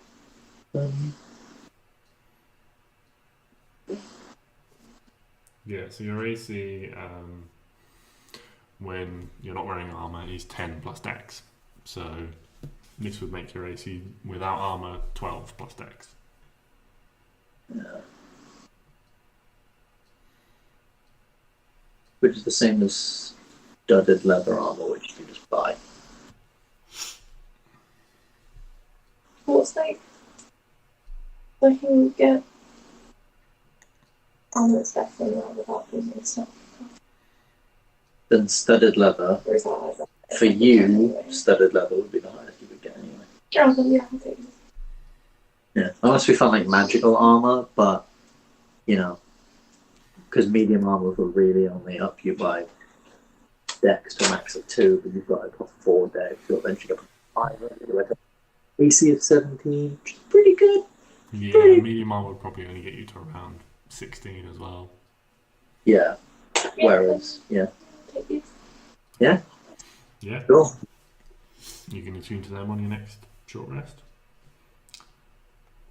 Speaker 1: Yeah, so your AC, when you're not wearing armor, is 10 plus Dex. So this would make your AC without armor 12 plus Dex.
Speaker 3: Yeah. Which is the same as studded leather armor, which you just buy.
Speaker 4: What's like? I can get armor that's definitely not without using stuff.
Speaker 3: Then studded leather,
Speaker 4: Or is that like
Speaker 3: for you, studded leather would be the highest you would get anyway.
Speaker 4: yeah, I'll take this.
Speaker 3: Yeah, unless we found like magical armor, but you know, because medium armor will really only up you by Dex to a max of 2, but you've got like a 4 Dex, you'll eventually get 5, like an AC of 17, which is pretty good.
Speaker 1: Yeah, medium armor would probably only get you to around 16 as well.
Speaker 3: Yeah. Whereas, yeah.
Speaker 4: Take these.
Speaker 3: Yeah,
Speaker 1: Yeah,
Speaker 3: cool.
Speaker 1: you can attune to them on your next short rest.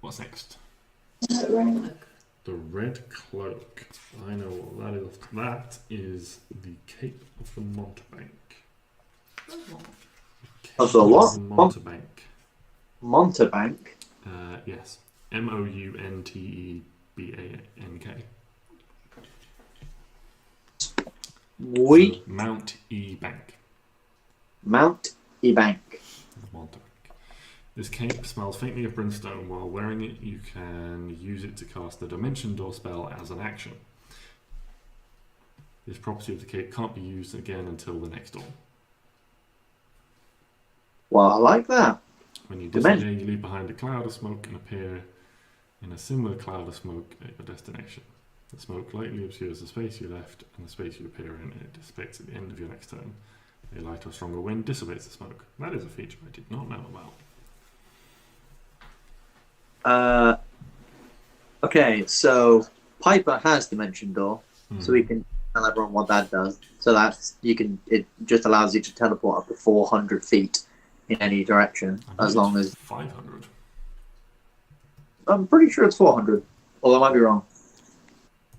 Speaker 1: What's next?
Speaker 4: Right.
Speaker 1: The red cloak. I know what that is. That is the Cape of the Montebank.
Speaker 3: Of the what?
Speaker 1: Montebank.
Speaker 3: Montebank.
Speaker 1: Yes. Mountebank.
Speaker 3: We
Speaker 1: Mount E Bank.
Speaker 3: Mount Ebank.
Speaker 1: Montebank. This cape smells faintly of brimstone. While wearing it, you can use it to cast the Dimension Door spell as an action. This property of the cape can't be used again until the next dawn.
Speaker 3: Well, I like that.
Speaker 1: When you disappear, you leave behind a cloud of smoke and appear in a similar cloud of smoke at your destination. The smoke lightly obscures the space you left and the space you appear in, and it dissipates at the end of your next turn. A lighter or stronger wind dissipates the smoke. That is a feature I did not know about.
Speaker 3: Okay, so Piper has Dimension Door, so we can tell everyone what that does. So that's it just allows you to teleport up to 400 feet in any direction, as long as
Speaker 1: 500.
Speaker 3: I'm pretty sure it's 400, although I might be wrong.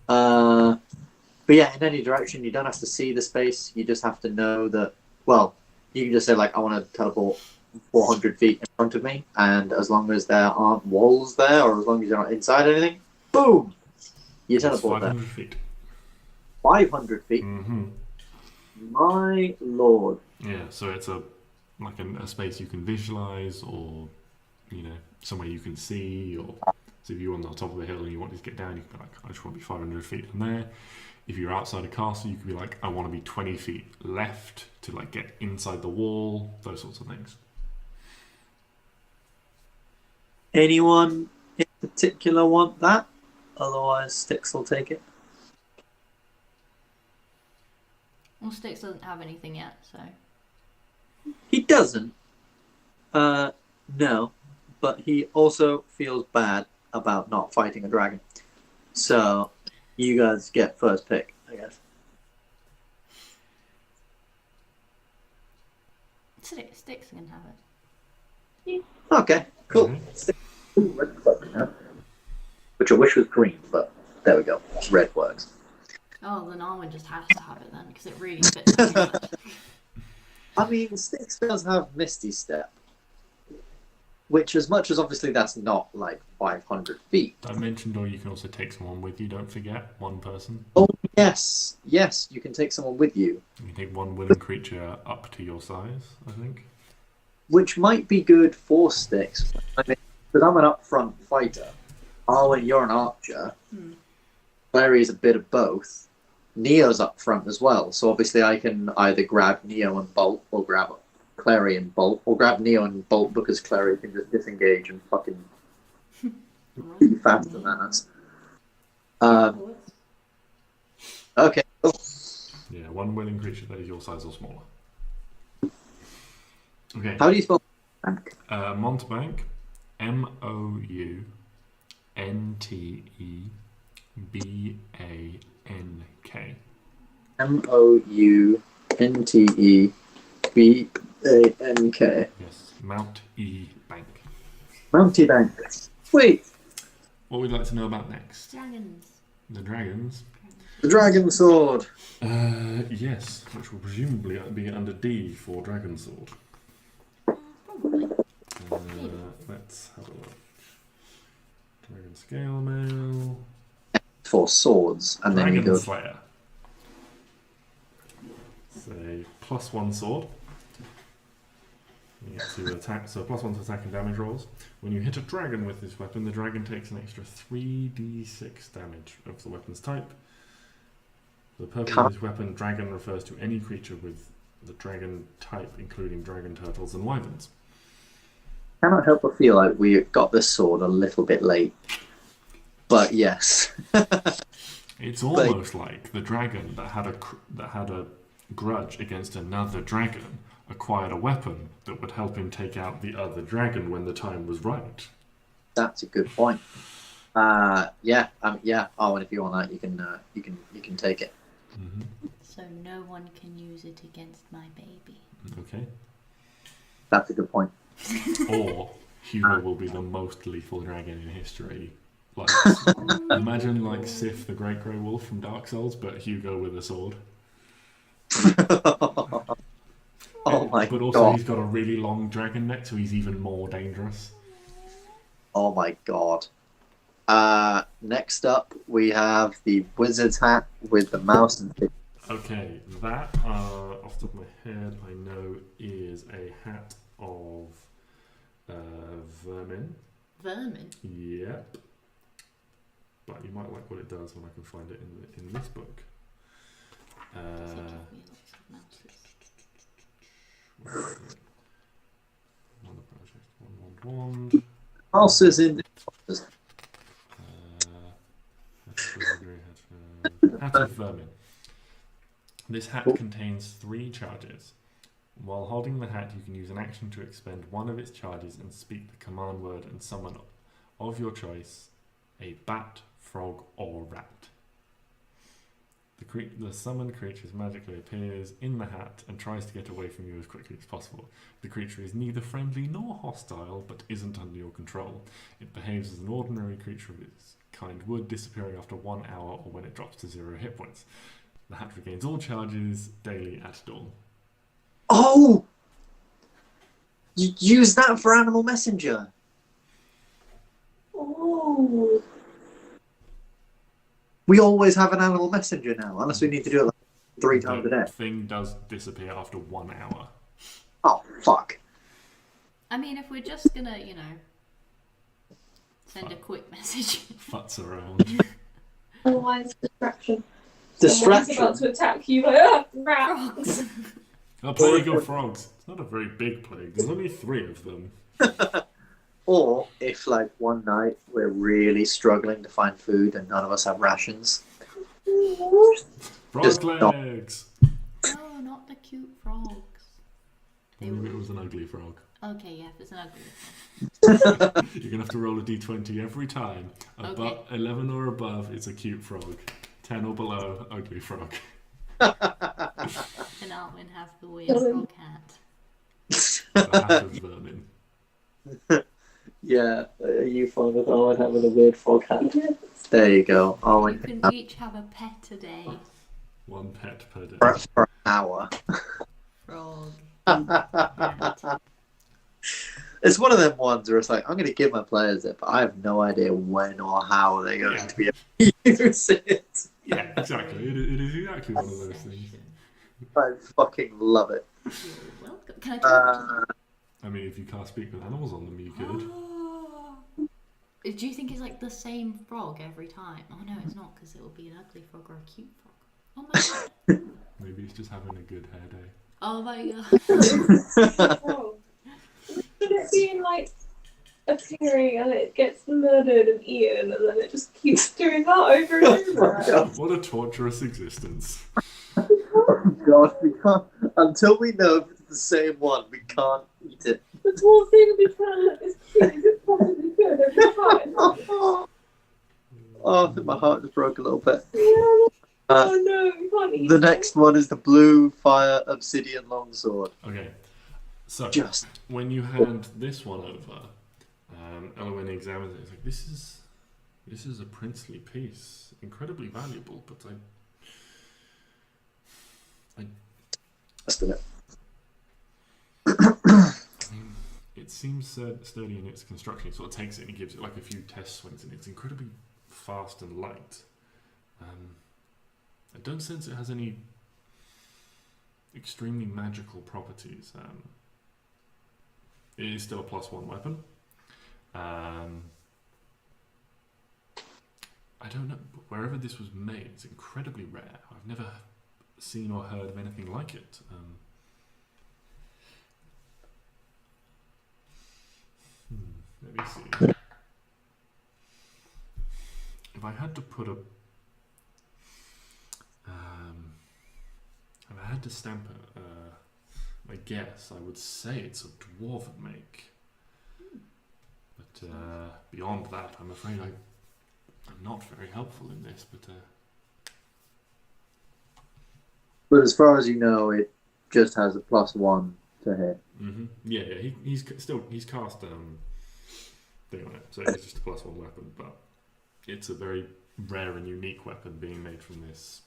Speaker 3: But yeah, in any direction, you don't have to see the space. You just have to know that. Well, you can just say like, I want to teleport 400 feet in front of me, and as long as there aren't walls there, or as long as you're not inside anything, boom, you teleport there.
Speaker 1: 500 feet.
Speaker 3: 500 feet.
Speaker 1: Mm-hmm.
Speaker 3: My lord.
Speaker 1: Yeah, so it's a space you can visualize, or somewhere you can see, or so if you're on the top of a hill and you want to get down, you can be like, I just want to be 500 feet from there. If you're outside a castle, you can be like, I want to be 20 feet left to like get inside the wall, those sorts of things.
Speaker 3: Anyone in particular want that? Otherwise, Stix will take it.
Speaker 2: Well, Stix doesn't have anything yet, so.
Speaker 3: He doesn't, No, but he also feels bad about not fighting a dragon. So you guys get first pick, I guess.
Speaker 2: Stix can have it.
Speaker 3: Okay, cool.
Speaker 1: Mm-hmm.
Speaker 3: Ooh, red cloak now. Which I wish was green, but there we go. Red works.
Speaker 2: Oh, then Arwen just has to have it then, because it really fits so much.
Speaker 3: I mean, Stix does have Misty Step, which, as much as obviously that's not like 500 feet.
Speaker 1: I mentioned, or you can also take someone with you. Don't forget, one person.
Speaker 3: Oh yes, you can take someone with you,
Speaker 1: You can take one willing creature up to your size, I think.
Speaker 3: which might be good for Stix. I mean, because I'm an upfront fighter. Arwen, you're an archer. Clary's a bit of both. Neo's up front as well, so obviously I can either grab Neo and bolt, or grab Klari and bolt, or grab Neo and bolt because Klari can just disengage and fucking be faster than us. Okay, cool.
Speaker 1: Yeah, one willing creature that is your size or smaller. Okay.
Speaker 3: How do you spell?
Speaker 1: Mountebank, Mountebank.
Speaker 3: Mountebank.
Speaker 1: Yes, Mount E Bank.
Speaker 3: Mounty Bank. Sweet.
Speaker 1: What would you like to know about next?
Speaker 2: Dragons.
Speaker 1: The dragons.
Speaker 3: The dragon sword.
Speaker 1: Yes, which will presumably be under D for Dragon Sword.
Speaker 2: Probably.
Speaker 1: Let's have a look. Dragon Scale Mail.
Speaker 3: For swords, and then you
Speaker 1: Dragon
Speaker 3: go.
Speaker 1: Slayer. Say +1 sword. You get to attack, so +1 to attack and damage rolls. When you hit a dragon with this weapon, the dragon takes an extra 3d6 damage of the weapon's type. For the purpose of this weapon, dragon refers to any creature with the dragon type, including dragon, turtles, and wyverns.
Speaker 3: Cannot help but feel like we got this sword a little bit late. But yes.
Speaker 1: It's almost like the dragon that had a grudge against another dragon acquired a weapon that would help him take out the other dragon when the time was right.
Speaker 3: That's a good point. Yeah. Oh, and if you want that, you can take it.
Speaker 1: Mm-hmm.
Speaker 2: So no one can use it against my baby.
Speaker 1: Okay.
Speaker 3: That's a good point.
Speaker 1: Or Hugo will be the most lethal dragon in history. Like, imagine like Sif, the Great Grey Wolf from Dark Souls, but Hugo with a sword.
Speaker 3: Oh my god.
Speaker 1: But also he's got a really long dragon neck, so he's even more dangerous.
Speaker 3: Oh my god. Next up, we have the wizard's hat with the mouse and thing.
Speaker 1: Okay, that, off the top of my head, I know is a hat of vermin.
Speaker 2: Vermin?
Speaker 1: Yep. But you might like what it does when I can find it in this book.
Speaker 2: Does it give me lots of mouses?
Speaker 1: Where is it? Another project. Wand.
Speaker 3: Mouses in.
Speaker 1: Hat of vermin. This hat contains 3 charges. While holding the hat, you can use an action to expend one of its charges and speak the command word and summon of your choice a bat, frog, or rat. The summoned creature magically appears in the hat and tries to get away from you as quickly as possible. The creature is neither friendly nor hostile, but isn't under your control. It behaves as an ordinary creature of its kind would, disappearing after 1 hour or when it drops to 0 hit points. The hat regains all charges daily at dawn.
Speaker 3: Oh! You use that for Animal Messenger.
Speaker 4: Oh.
Speaker 3: We always have an Animal Messenger now, unless we need to do it like 3 times a
Speaker 1: The
Speaker 3: day.
Speaker 1: thing does disappear after 1 hour.
Speaker 3: Oh, fuck.
Speaker 2: I mean, if we're just gonna, send a quick message.
Speaker 1: Futz around.
Speaker 4: Otherwise, distraction.
Speaker 3: Distraction.
Speaker 4: Someone's about to attack you. Like, rat.
Speaker 2: Frogs.
Speaker 1: A plague of frogs. It's not a very big plague. There's only 3 of them.
Speaker 3: Or if, like, one night we're really struggling to find food and none of us have rations.
Speaker 1: Frog
Speaker 3: Just
Speaker 1: legs!
Speaker 2: No, not the cute frogs.
Speaker 1: Maybe it was an ugly frog.
Speaker 2: Okay, yeah, if it's an ugly
Speaker 1: You're gonna have to roll a d20 every time.
Speaker 2: Okay.
Speaker 1: 11 or above, it's a cute frog. 10 or below, ugly frog.
Speaker 2: then Arwen has the weird frog hat.
Speaker 1: The hat of vermin.
Speaker 3: Yeah, are you fine with Owen having a weird frog hat? There you go.
Speaker 2: You
Speaker 3: Owen
Speaker 2: can each have a pet a day.
Speaker 1: One pet per day.
Speaker 3: for an hour.
Speaker 2: Frog.
Speaker 3: It's one of them ones where it's like, I'm going to give my players it, but I have no idea when or how they're going to be able to use it.
Speaker 1: Yeah, exactly. It is exactly one of those things.
Speaker 3: I fucking love it.
Speaker 2: You're welcome. Can I talk to them?
Speaker 1: I mean, if you can't speak with animals on them, you could.
Speaker 2: Do you think it's like the same frog every time? Oh no, it's not, because it will be an ugly frog or a cute frog. Oh my god.
Speaker 1: Maybe it's just having a good hair day.
Speaker 2: Oh my god.
Speaker 4: Oh. Could it be in like appearing and it gets murdered and eaten and then it just keeps doing that over and over?
Speaker 1: What a torturous existence.
Speaker 3: Oh god, we can't. Until we know if it's the same one, we can't eat it.
Speaker 4: The whole thing will be trying to look as cute as it possibly could every time.
Speaker 3: Oh, I think my heart just broke a little bit.
Speaker 4: Oh no, we can't eat
Speaker 3: The
Speaker 4: it.
Speaker 3: next one is the blue fire obsidian longsword.
Speaker 1: Okay, so
Speaker 3: Just
Speaker 1: when you hand this one over, Elwyn examines it. It's like, this is a princely piece, incredibly valuable, but
Speaker 3: just a bit.
Speaker 1: I mean, it seems sturdy in its construction. It sort of takes it and it gives it like a few test swings, and it's incredibly fast and light. I don't sense it has any extremely magical properties. It is still a +1 weapon. I don't know. Wherever this was made, it's incredibly rare. I've never seen or heard of anything like it. Let me see. If I had to put a, if I had to stamp a guess, I would say it's a dwarven make. But beyond that, I'm afraid I'm not very helpful in this.
Speaker 3: But as far as you know, it just has a +1 to hit.
Speaker 1: Yeah, he's cast thing on it, so it's just a +1 weapon, but it's a very rare and unique weapon being made from this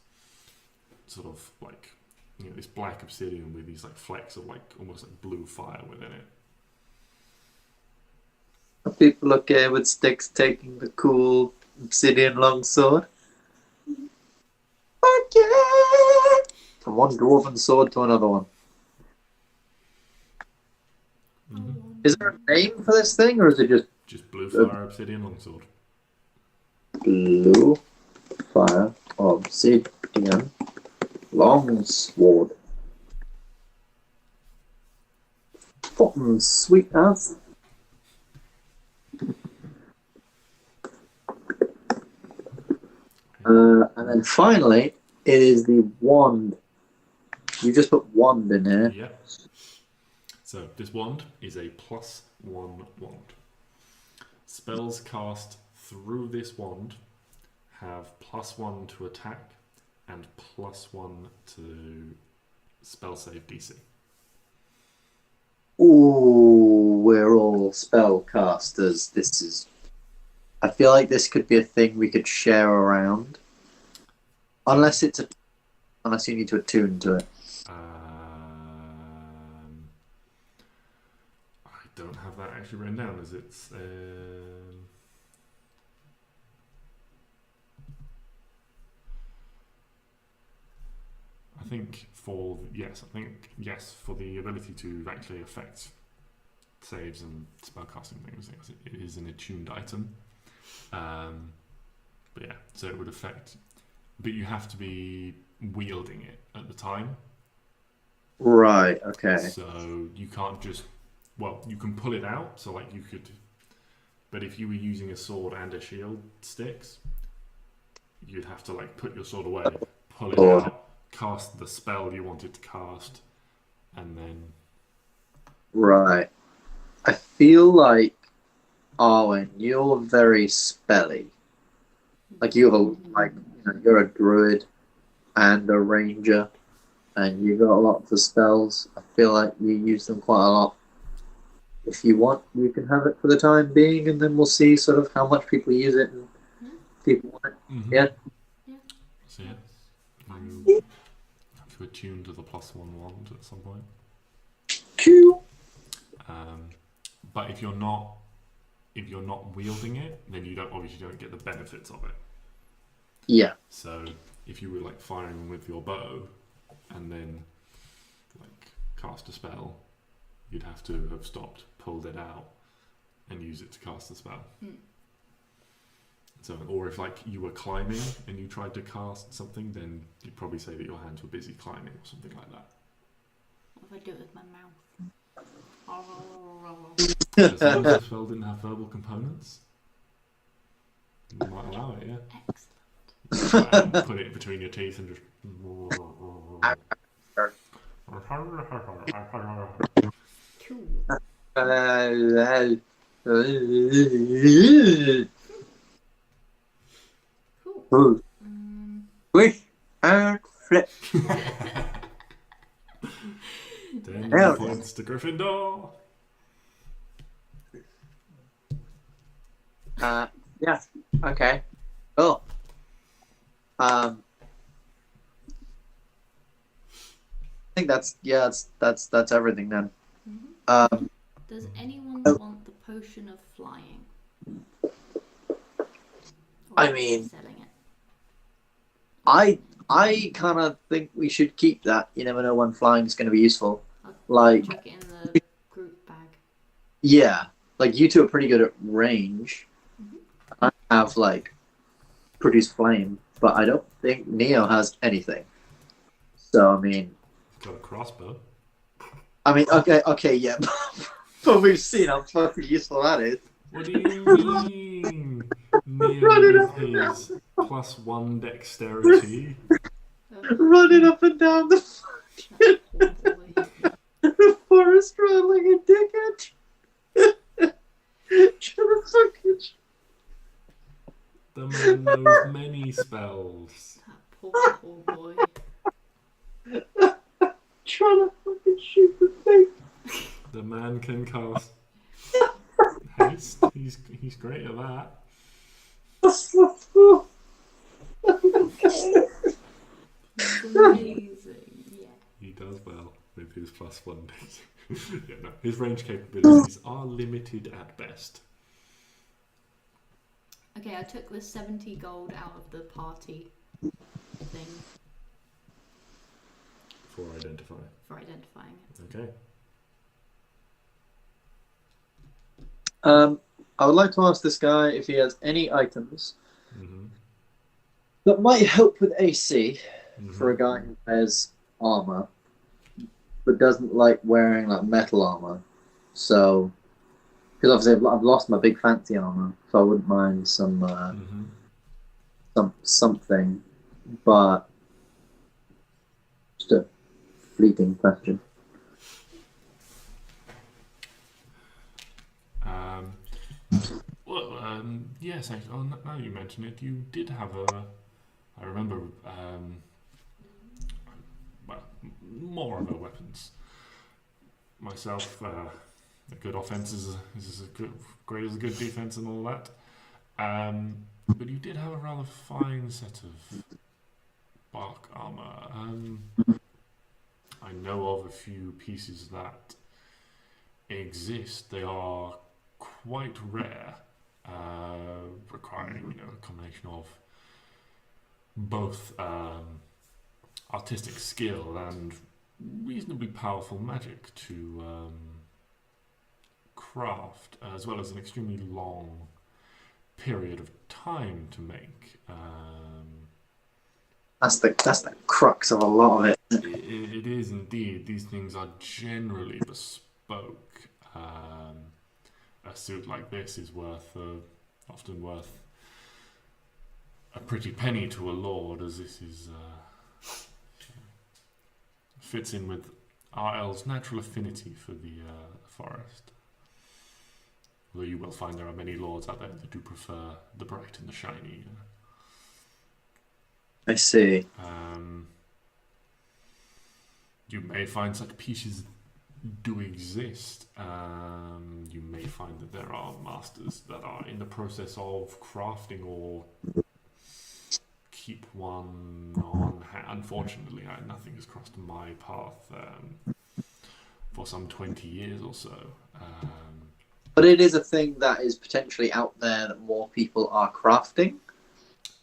Speaker 1: sort of like, you know, this black obsidian with these like flecks of like almost like blue fire within it.
Speaker 3: Are people okay with Stix taking the cool obsidian longsword? Okay! From one dwarven sword to another one. Is there a name for this thing, or is it just
Speaker 1: Blue fire obsidian longsword.
Speaker 3: blue fire obsidian longsword? Fucking sweet ass. And then finally, it is the wand. You just put wand in here.
Speaker 1: Yep. So this wand is a +1 wand. Spells cast through this wand have +1 to attack and +1 to spell save DC.
Speaker 3: Ooh, we're all spellcasters. This is. I feel like this could be a thing we could share around. Unless you need to attune to it.
Speaker 1: I don't have that actually written down as it's. I think for for the ability to actually affect saves and spellcasting things, it is an attuned item. But yeah, so it would affect, but you have to be wielding it at the time.
Speaker 3: Right. Okay.
Speaker 1: So you can't just, you can pull it out. So like you could, but if you were using a sword and a shield Stix, you'd have to like put your sword away, pull it out, cast the spell you wanted to cast, and then.
Speaker 3: Right. I feel like Arwen, you're very spelly. Like you have you're a druid and a ranger, and you got lots of spells. I feel like you use them quite a lot. If you want, you can have it for the time being, and then we'll see sort of how much people use it and people want it.
Speaker 1: Mm-hmm.
Speaker 3: Yeah.
Speaker 1: So yeah, you have to attune to the +1 wand at some point.
Speaker 3: Cool.
Speaker 1: But if you're not wielding it, then you obviously don't get the benefits of it.
Speaker 3: Yeah.
Speaker 1: So if you were like firing with your bow and then like cast a spell, you'd have to have stopped, pulled it out, and use it to cast the spell. So, or if like you were climbing and you tried to cast something, then you'd probably say that your hands were busy climbing or something like that.
Speaker 2: What if I do it with my mouth?
Speaker 1: As long as the spell didn't have verbal components, you might allow it, yeah.
Speaker 2: Excellent.
Speaker 1: Put it between your teeth and just.
Speaker 2: Cool. Cool.
Speaker 3: Wish and flip.
Speaker 1: 10 points to Gryffindor.
Speaker 3: Yeah. Okay. Cool. I think that's everything then.
Speaker 2: Does anyone want the potion of flying? Or
Speaker 3: I
Speaker 2: are you
Speaker 3: mean,
Speaker 2: selling it.
Speaker 3: I kind of think we should keep that. You never know when flying is going to be useful.
Speaker 2: I'll
Speaker 3: Like,
Speaker 2: chuck it in the group bag.
Speaker 3: yeah, like you two are pretty good at range. I have like produce flame, but I don't think Neo has anything. So I mean,
Speaker 1: Got a crossbow.
Speaker 3: okay, yeah, but we've seen how fucking useful that is.
Speaker 1: What do you mean? Neo with his +1 dexterity.
Speaker 3: Running up and down the
Speaker 2: That poor boy.
Speaker 3: forest road like a dickhead. Trying to fucking
Speaker 1: The man knows many spells.
Speaker 2: That poor boy.
Speaker 3: trying to fucking shoot the thing.
Speaker 1: The man can cast haste. He's great at that.
Speaker 2: That's amazing. Yeah.
Speaker 1: He does well with his +1 dex. Yeah, no, his range capabilities are limited at best.
Speaker 2: Okay, I took the 70 gold out of the party thing
Speaker 1: For identify.
Speaker 2: for identifying it.
Speaker 1: Okay.
Speaker 3: I would like to ask this guy if he has any items
Speaker 1: Mm-hmm.
Speaker 3: that might help with AC
Speaker 1: Mm-hmm.
Speaker 3: for a guy who wears armor, but doesn't like wearing like metal armor. So, because obviously I've lost my big fancy armor, so I wouldn't mind
Speaker 1: Mm-hmm.
Speaker 3: something, but just a fleeting question.
Speaker 1: Yes, actually, now you mention it, you did have a. I remember, more of our weapons. Myself, a good offense is as great as a good defense and all that. But you did have a rather fine set of bark armor. I know of a few pieces that exist. They are quite rare, requiring a combination of both artistic skill and reasonably powerful magic to craft, as well as an extremely long period of time to make.
Speaker 3: That's the crux of a lot of it.
Speaker 1: It is indeed. These things are generally bespoke. A suit like this is often worth a pretty penny to a lord, as this is fits in with our elves' natural affinity for the forest. Although you will find there are many lords out there that do prefer the bright and the shiny.
Speaker 3: I see.
Speaker 1: You may find such pieces do exist. You may find that there are masters that are in the process of crafting or keep one on hand. Unfortunately, nothing has crossed my path for some 20 years or so.
Speaker 3: But it is a thing that is potentially out there that more people are crafting.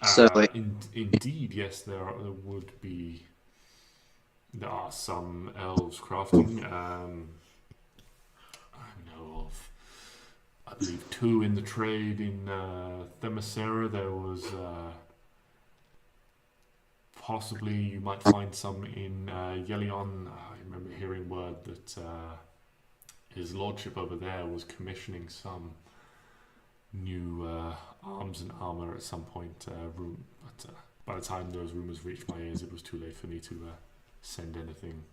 Speaker 3: So
Speaker 1: Indeed, yes, there are some elves crafting. I know of, I believe, 2 in the trade in Themyscira. There was possibly you might find some in Yelion. I remember hearing word that his lordship over there was commissioning some new arms and armor at some point. But by the time those rumors reached my ears, it was too late for me to send anything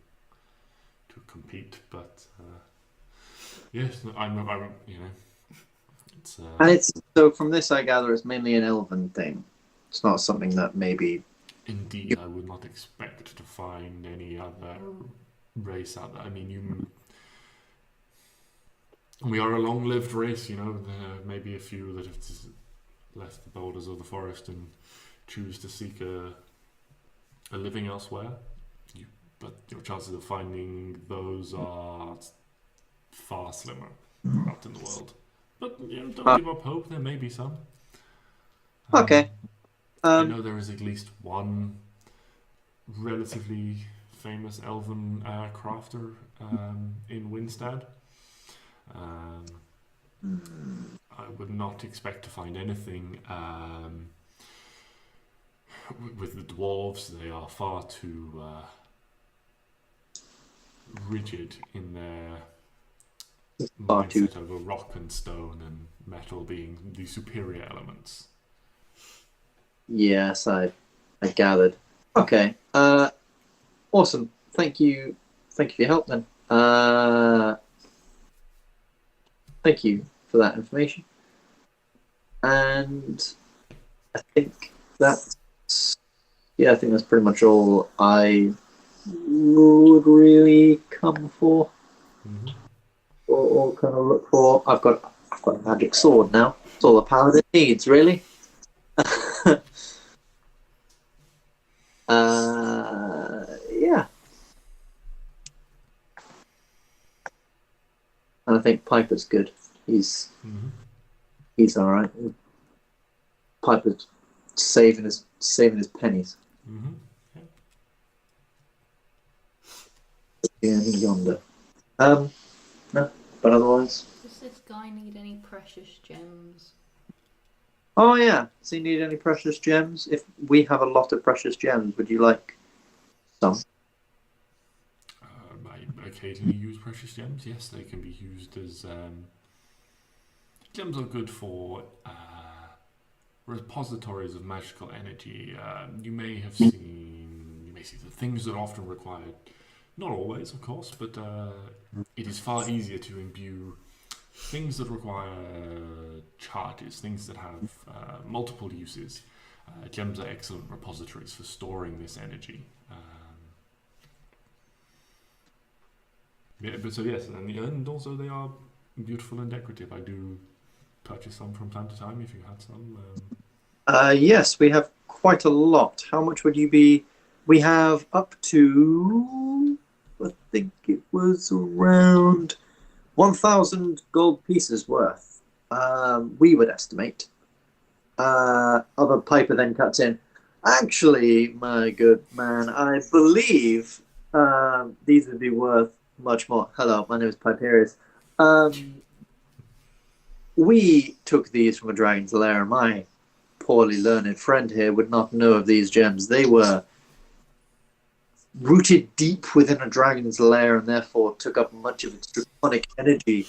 Speaker 1: to compete. But yes, I'm it's.
Speaker 3: And it's so from this, I gather, it's mainly an elven thing. It's not something that maybe.
Speaker 1: Indeed, I would not expect to find any other race out there. I mean, we are a long-lived race, There may be a few that have left the borders of the forest and choose to seek a living elsewhere. But your chances of finding those are far slimmer out in the world. But don't give up hope. There may be some.
Speaker 3: Okay.
Speaker 1: I know there is at least one relatively famous elven crafter in Winstad. I would not expect to find anything with the dwarves. They are far too rigid in their mindset over rock and stone and metal being the superior elements.
Speaker 3: Yes, I gathered. Okay. Awesome. Thank you for your help then. Thank you for that information. And I think that's pretty much all I would really come for.
Speaker 1: Mm-hmm.
Speaker 3: Or kind of look for. I've got a magic sword now. It's all a paladin needs, really. Yeah. And I think Piper's good. He's all right. Piper's saving his pennies.
Speaker 1: Mm-hmm.
Speaker 3: Yeah, he's yonder. No, but otherwise.
Speaker 2: Does this guy need any precious gems?
Speaker 3: Oh yeah. Does he need any precious gems? If we have a lot of precious gems, would you like some?
Speaker 1: I occasionally use precious gems. Yes, they can be used as gems are good for repositories of magical energy. You may see the things that often require, not always, of course, but it is far easier to imbue things that require charges, things that have multiple uses. Gems are excellent repositories for storing this energy. But so yes, and also they are beautiful and decorative. I do purchase some from time to time if you had some.
Speaker 3: Yes, we have quite a lot. How much would you be? We have up to, I think it was around 1,000 gold pieces worth. We would estimate. Other Piper then cuts in. Actually, my good man, I believe these would be worth much more. Hello, my name is Piperius. We took these from a dragon's lair, and my poorly learned friend here would not know of these gems. They were rooted deep within a dragon's lair and therefore took up much of its draconic energy,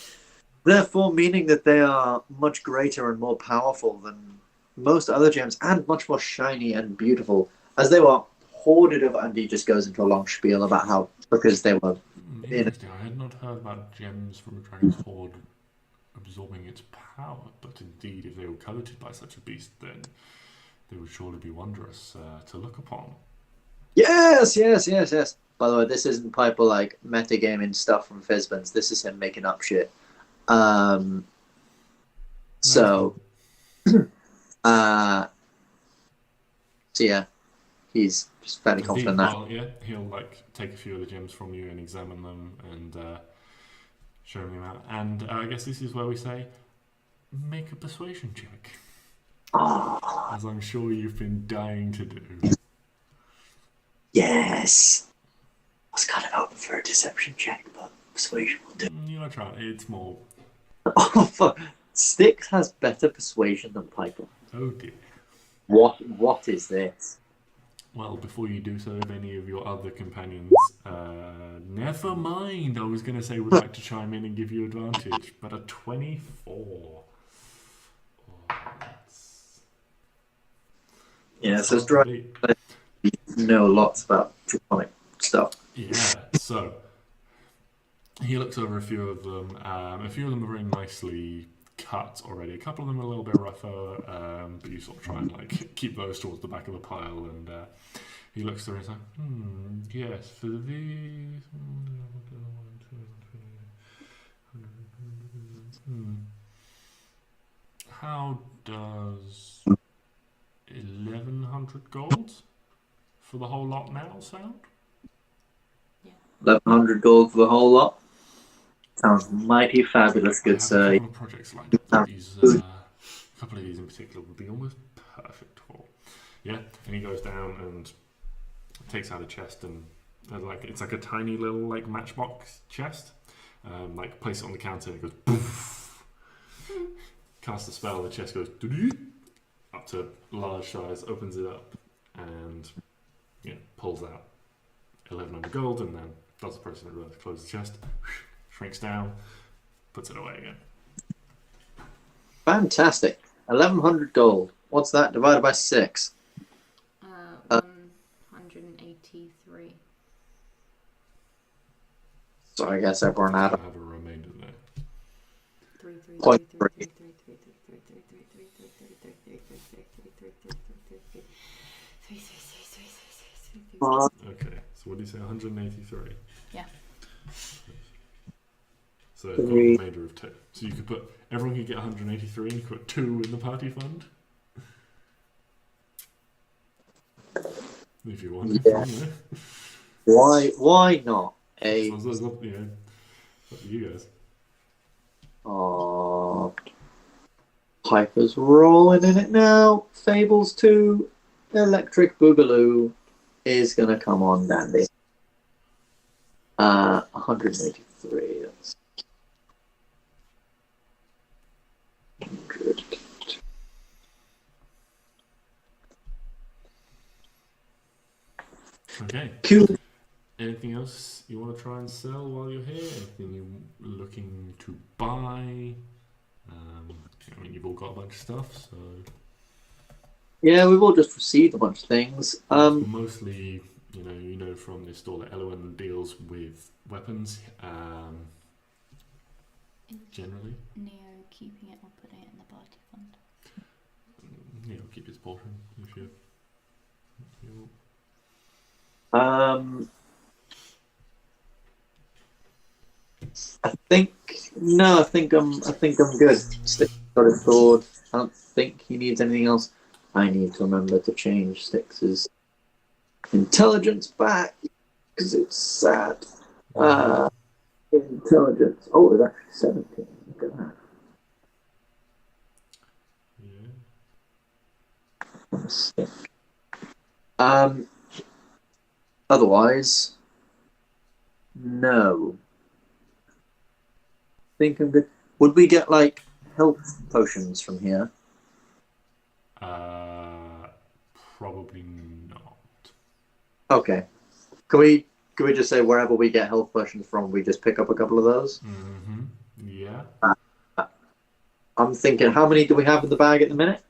Speaker 3: therefore meaning that they are much greater and more powerful than most other gems and much more shiny and beautiful, as they were hoarded of. And he just goes into a long spiel about how, because they were
Speaker 1: Interesting. I had not heard about gems from a dragon's hoard absorbing its power. But indeed, if they were coveted by such a beast, then they would surely be wondrous to look upon.
Speaker 3: Yes. By the way, this isn't Piper like metagaming stuff from Fizbans. This is him making up shit. So yeah, he's just fairly confident that.
Speaker 1: Well, yeah, he'll like take a few of the gems from you and examine them and show them out. And I guess this is where we say, make a persuasion check, as I'm sure you've been dying to do.
Speaker 3: Yes. I was kind of hoping for a deception check, but persuasion will do.
Speaker 1: You want to try it? It's more.
Speaker 3: Oh fuck! Stix has better persuasion than Piper.
Speaker 1: Oh dear.
Speaker 3: What is this?
Speaker 1: Well, before you do so, if any of your other companions, never mind. I was going to say would like to chime in and give you advantage, but a 24. Oh,
Speaker 3: Yeah, so Strike know lots about draconic stuff.
Speaker 1: Yeah, so he looks over a few of them. A few of them are very nicely cut already. A couple of them are a little bit rougher, but you sort of try and like keep those towards the back of the pile. And he looks through and he's like, yes, for these. How does 1,100 gold for the whole lot now sound?
Speaker 3: 1,100 gold for the whole lot. Sounds mighty fabulous, good sir.
Speaker 1: A couple of projects like these, a couple of these in particular would be almost perfect for. Yeah, and he goes down and takes out a chest and like it's like a tiny little like matchbox chest. Like place it on the counter and it goes poof. Cast a spell, the chest goes up to large size, opens it up, and pulls out 1,100 gold, and then does the process of close the chest, shrinks down, puts it away again.
Speaker 3: Fantastic. 1,100 gold. What's that divided by 6?
Speaker 2: 183.
Speaker 3: So I guess everyone
Speaker 1: I
Speaker 3: had
Speaker 1: have a remainder there.
Speaker 3: 0.3.
Speaker 1: Okay, so what do you say, 183?
Speaker 2: Yeah.
Speaker 1: So a remainder of 2. So you could put, everyone could get 183 and you could put 2 in the party fund? If you want.
Speaker 3: Yeah. Why not?
Speaker 1: Up to you guys.
Speaker 3: Oh, Piper's rolling in it now. Fables 2, Electric Boogaloo is going to come on dandy. 183. That's 100.
Speaker 1: Okay.
Speaker 3: Cool.
Speaker 1: Anything else you want to try and sell while you're here? Anything you're looking to buy? I mean, you've all got a bunch of stuff, so...
Speaker 3: Yeah, we've all just received a bunch of things.
Speaker 1: Mostly, you know from this store that Arwen deals with weapons, generally.
Speaker 2: Neo keeping it or putting it in the party fund?
Speaker 1: Neo keep his portion, if you
Speaker 3: I think I'm good. Stix got a sword. I don't think he needs anything else. I need to remember to change Stix's intelligence back because it's sad. Intelligence. Oh, it's actually 17. Look at that.
Speaker 1: Yeah.
Speaker 3: Mistake. Otherwise, no. I think I'm good. Would we get like health potions from here?
Speaker 1: Probably not.
Speaker 3: Okay. Can we just say wherever we get health potions from, we just pick up a couple of those?
Speaker 1: Mm-hmm. Yeah.
Speaker 3: I'm thinking, how many do we have in the bag at the minute?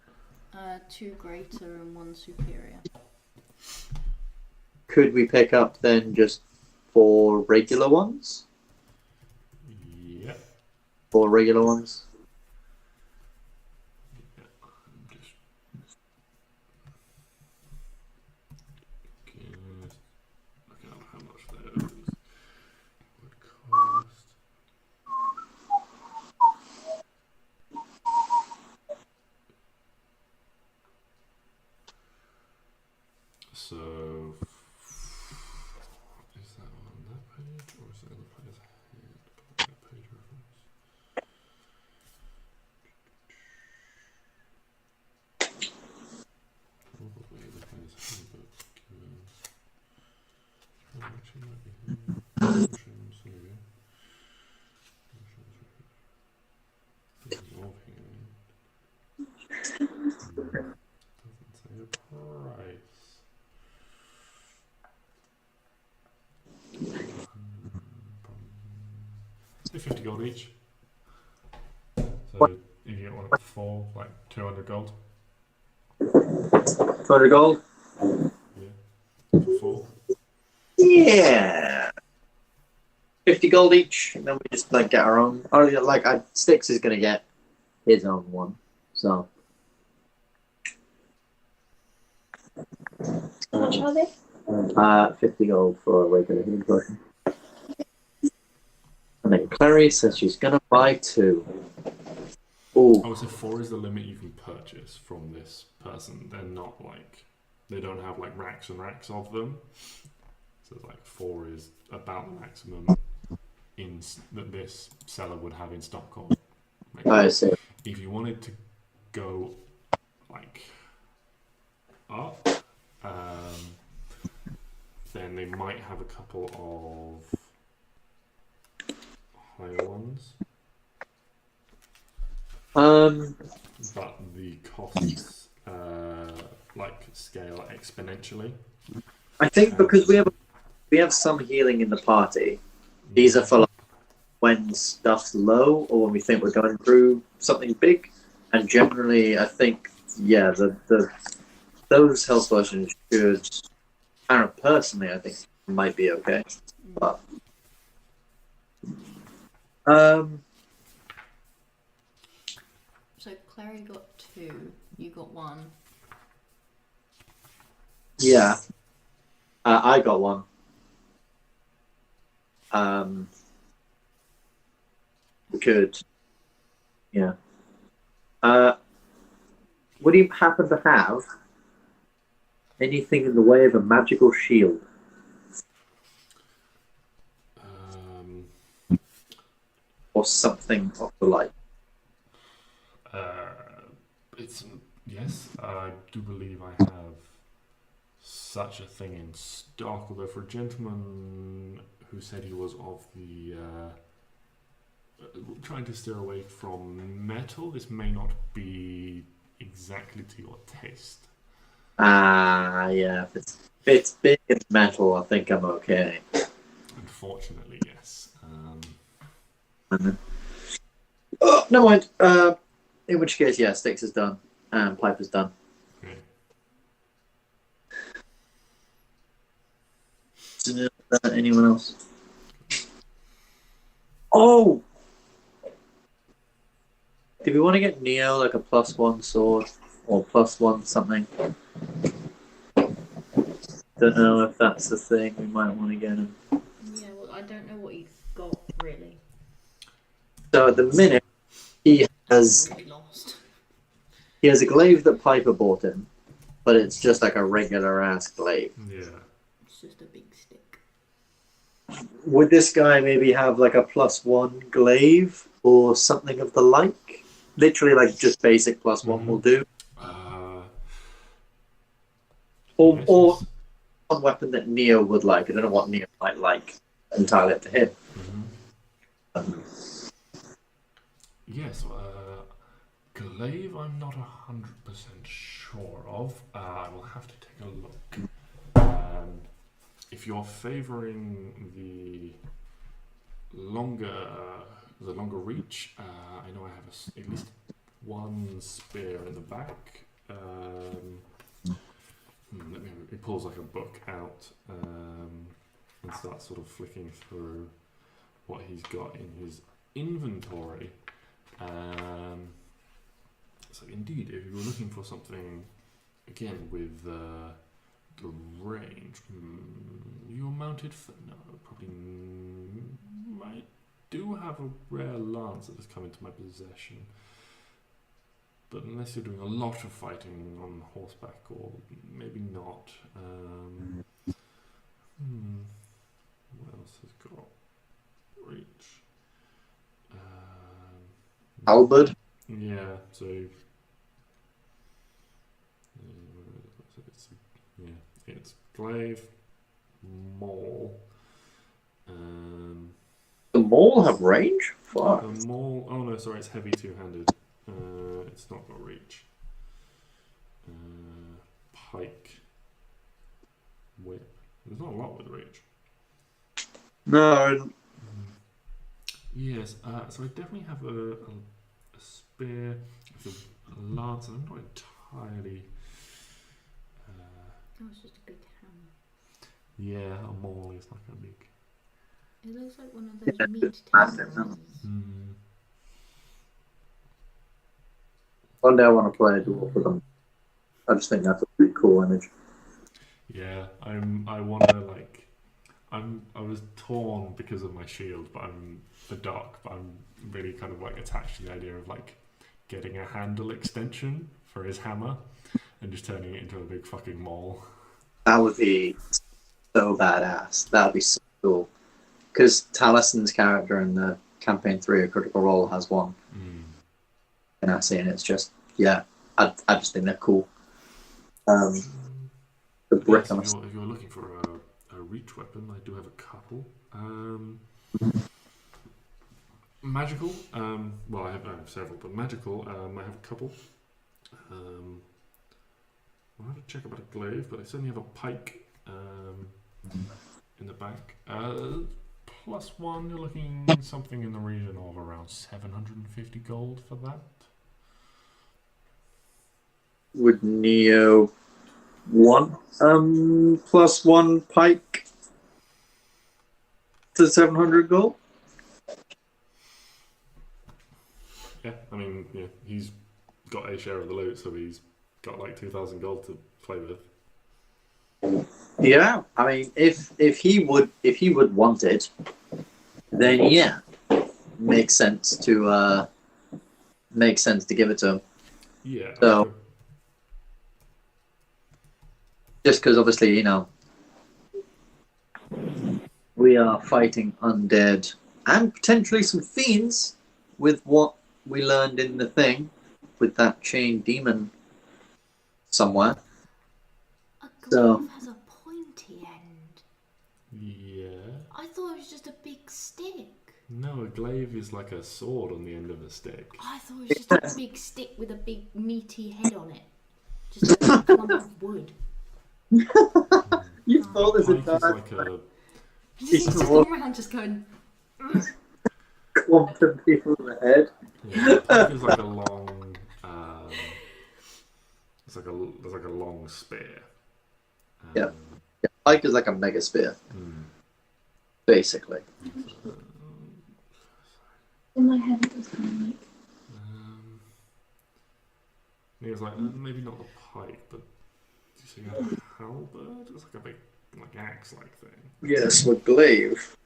Speaker 2: 2 greater and 1 superior.
Speaker 3: Could we pick up then just 4 regular ones?
Speaker 1: Yeah.
Speaker 3: 4 regular ones?
Speaker 1: each. So if you get one at 4, like 200 gold.
Speaker 3: 200 gold?
Speaker 1: Yeah. For 4.
Speaker 3: Yeah. 50 gold each, and then we just like get our own. Or like, Stix is gonna get his own one. So.
Speaker 4: How much are they?
Speaker 3: 50 gold for a regular healing potion. And then Klari says she's gonna buy 2. Ooh.
Speaker 1: Oh, so 4 is the limit you can purchase from this person. They're not like, they don't have like racks and racks of them. So like 4 is about the maximum that this seller would have in Stockholm. Like,
Speaker 3: I see.
Speaker 1: if you wanted to go like up, then they might have a couple of higher ones. But the costs like scale exponentially.
Speaker 3: I think because we have some healing in the party. These are for like, when stuff's low or when we think we're going through something big. And generally, I think those health potions should. Personally, I think might be okay. But
Speaker 2: So Clary got 2, you got 1.
Speaker 3: yeah, I got 1. Good. Yeah. Would you happen to have anything in the way of a magical shield? Or something of the like?
Speaker 1: Yes, I do believe I have such a thing in stock, although for a gentleman who said he was of the trying to steer away from metal, this may not be exactly to your taste.
Speaker 3: Yeah. If it's big and metal, I think I'm okay.
Speaker 1: Unfortunately, yes.
Speaker 3: Oh, never mind. In which case, yeah, Stix is done. And Piper's done.
Speaker 1: Okay.
Speaker 3: Anyone else? Oh! Do we want to get Neo like a +1 sword? Or +1 something? Don't know if that's the thing we might want to get him.
Speaker 2: Yeah, well, I don't know what he's got, really.
Speaker 3: So at the minute, he has
Speaker 2: Really lost.
Speaker 3: a glaive that Piper bought him, but it's just like a regular ass glaive.
Speaker 1: Yeah.
Speaker 2: It's just a big stick.
Speaker 3: Would this guy maybe have like a +1 glaive or something of the like? Literally, like just basic +1 will do. Or one weapon that Neo would like. I don't know what Neo might like. Entirely up to him.
Speaker 1: Yes, glaive I'm not 100% sure of. I will have to take a look. If you're favouring the longer reach, I know I have at least one spear in the back. He pulls like a book out and starts sort of flicking through what he's got in his inventory. So indeed, if you were looking for something, again, with the range, you're mounted for... No, probably... I do have a rare lance that has come into my possession. But unless you're doing a lot of fighting on horseback, or maybe not. What else has got reach?
Speaker 3: Halberd?
Speaker 1: Yeah, so... it's glaive, maul.
Speaker 3: The maul have range? Fuck.
Speaker 1: The maul... Oh no, sorry, it's heavy two-handed. It's not got reach. Pike. Whip. There's not a lot with reach.
Speaker 3: No.
Speaker 1: Yes, so I definitely have a spear, a lance, and I'm not entirely...
Speaker 2: Oh, it's just a big hammer.
Speaker 1: yeah, a maul is like a big...
Speaker 2: It looks like one of those
Speaker 3: Yeah,
Speaker 2: meat
Speaker 3: it's massive,
Speaker 2: tenderizers.
Speaker 3: One day I want to play a dwarf with them. I just think that's a pretty cool image.
Speaker 1: Yeah, I wanna like... I was torn because of my shield, but I'm the dark, but I'm really kind of like attached to the idea of like getting a handle extension for his hammer and just turning it into a big fucking maul.
Speaker 3: That would be so badass. That would be so cool. Because Talison's character in the Campaign 3 of Critical Role has one. And I see, and it's just, yeah, I just think they're cool. The brick
Speaker 1: Yes,
Speaker 3: on
Speaker 1: if you're looking for a reach weapon, I do have a couple. Magical, well, I have several, but magical, I have a couple. I'll have to check about a glaive, but I certainly have a pike in the back. +1, you're looking something in the region of around 750 gold for that.
Speaker 3: Would Neo want +1 pike to 700 gold?
Speaker 1: Yeah, I mean, yeah, he's got a share of the loot, so he's got like 2,000 gold to play with.
Speaker 3: Yeah, I mean, if he would want it, then yeah, makes sense to give it to him.
Speaker 1: Yeah.
Speaker 3: So, just because obviously, you know, we are fighting undead and potentially some fiends with what we learned in the thing with that chained demon somewhere.
Speaker 2: A glaive
Speaker 3: So-
Speaker 2: has a pointy end.
Speaker 1: Yeah.
Speaker 2: I thought it was just a big stick.
Speaker 1: No, a glaive is like a sword on the end of a stick.
Speaker 2: I thought it was just a big stick with a big meaty head on it. Just a big clump of wood.
Speaker 3: You thought this
Speaker 1: Pike is
Speaker 3: entire
Speaker 1: like a...
Speaker 2: He's just going around just going...
Speaker 3: clump of people in the head.
Speaker 1: Yeah, pike is like a long... there's like a long spear.
Speaker 3: Yeah. Yeah, pike is like a mega spear,
Speaker 1: Hmm.
Speaker 3: basically.
Speaker 4: In my head, it was kind of like.
Speaker 1: He was like, maybe not the pike, but do you see a halberd? It's like a big, like axe-like thing.
Speaker 3: Yes, with glaive.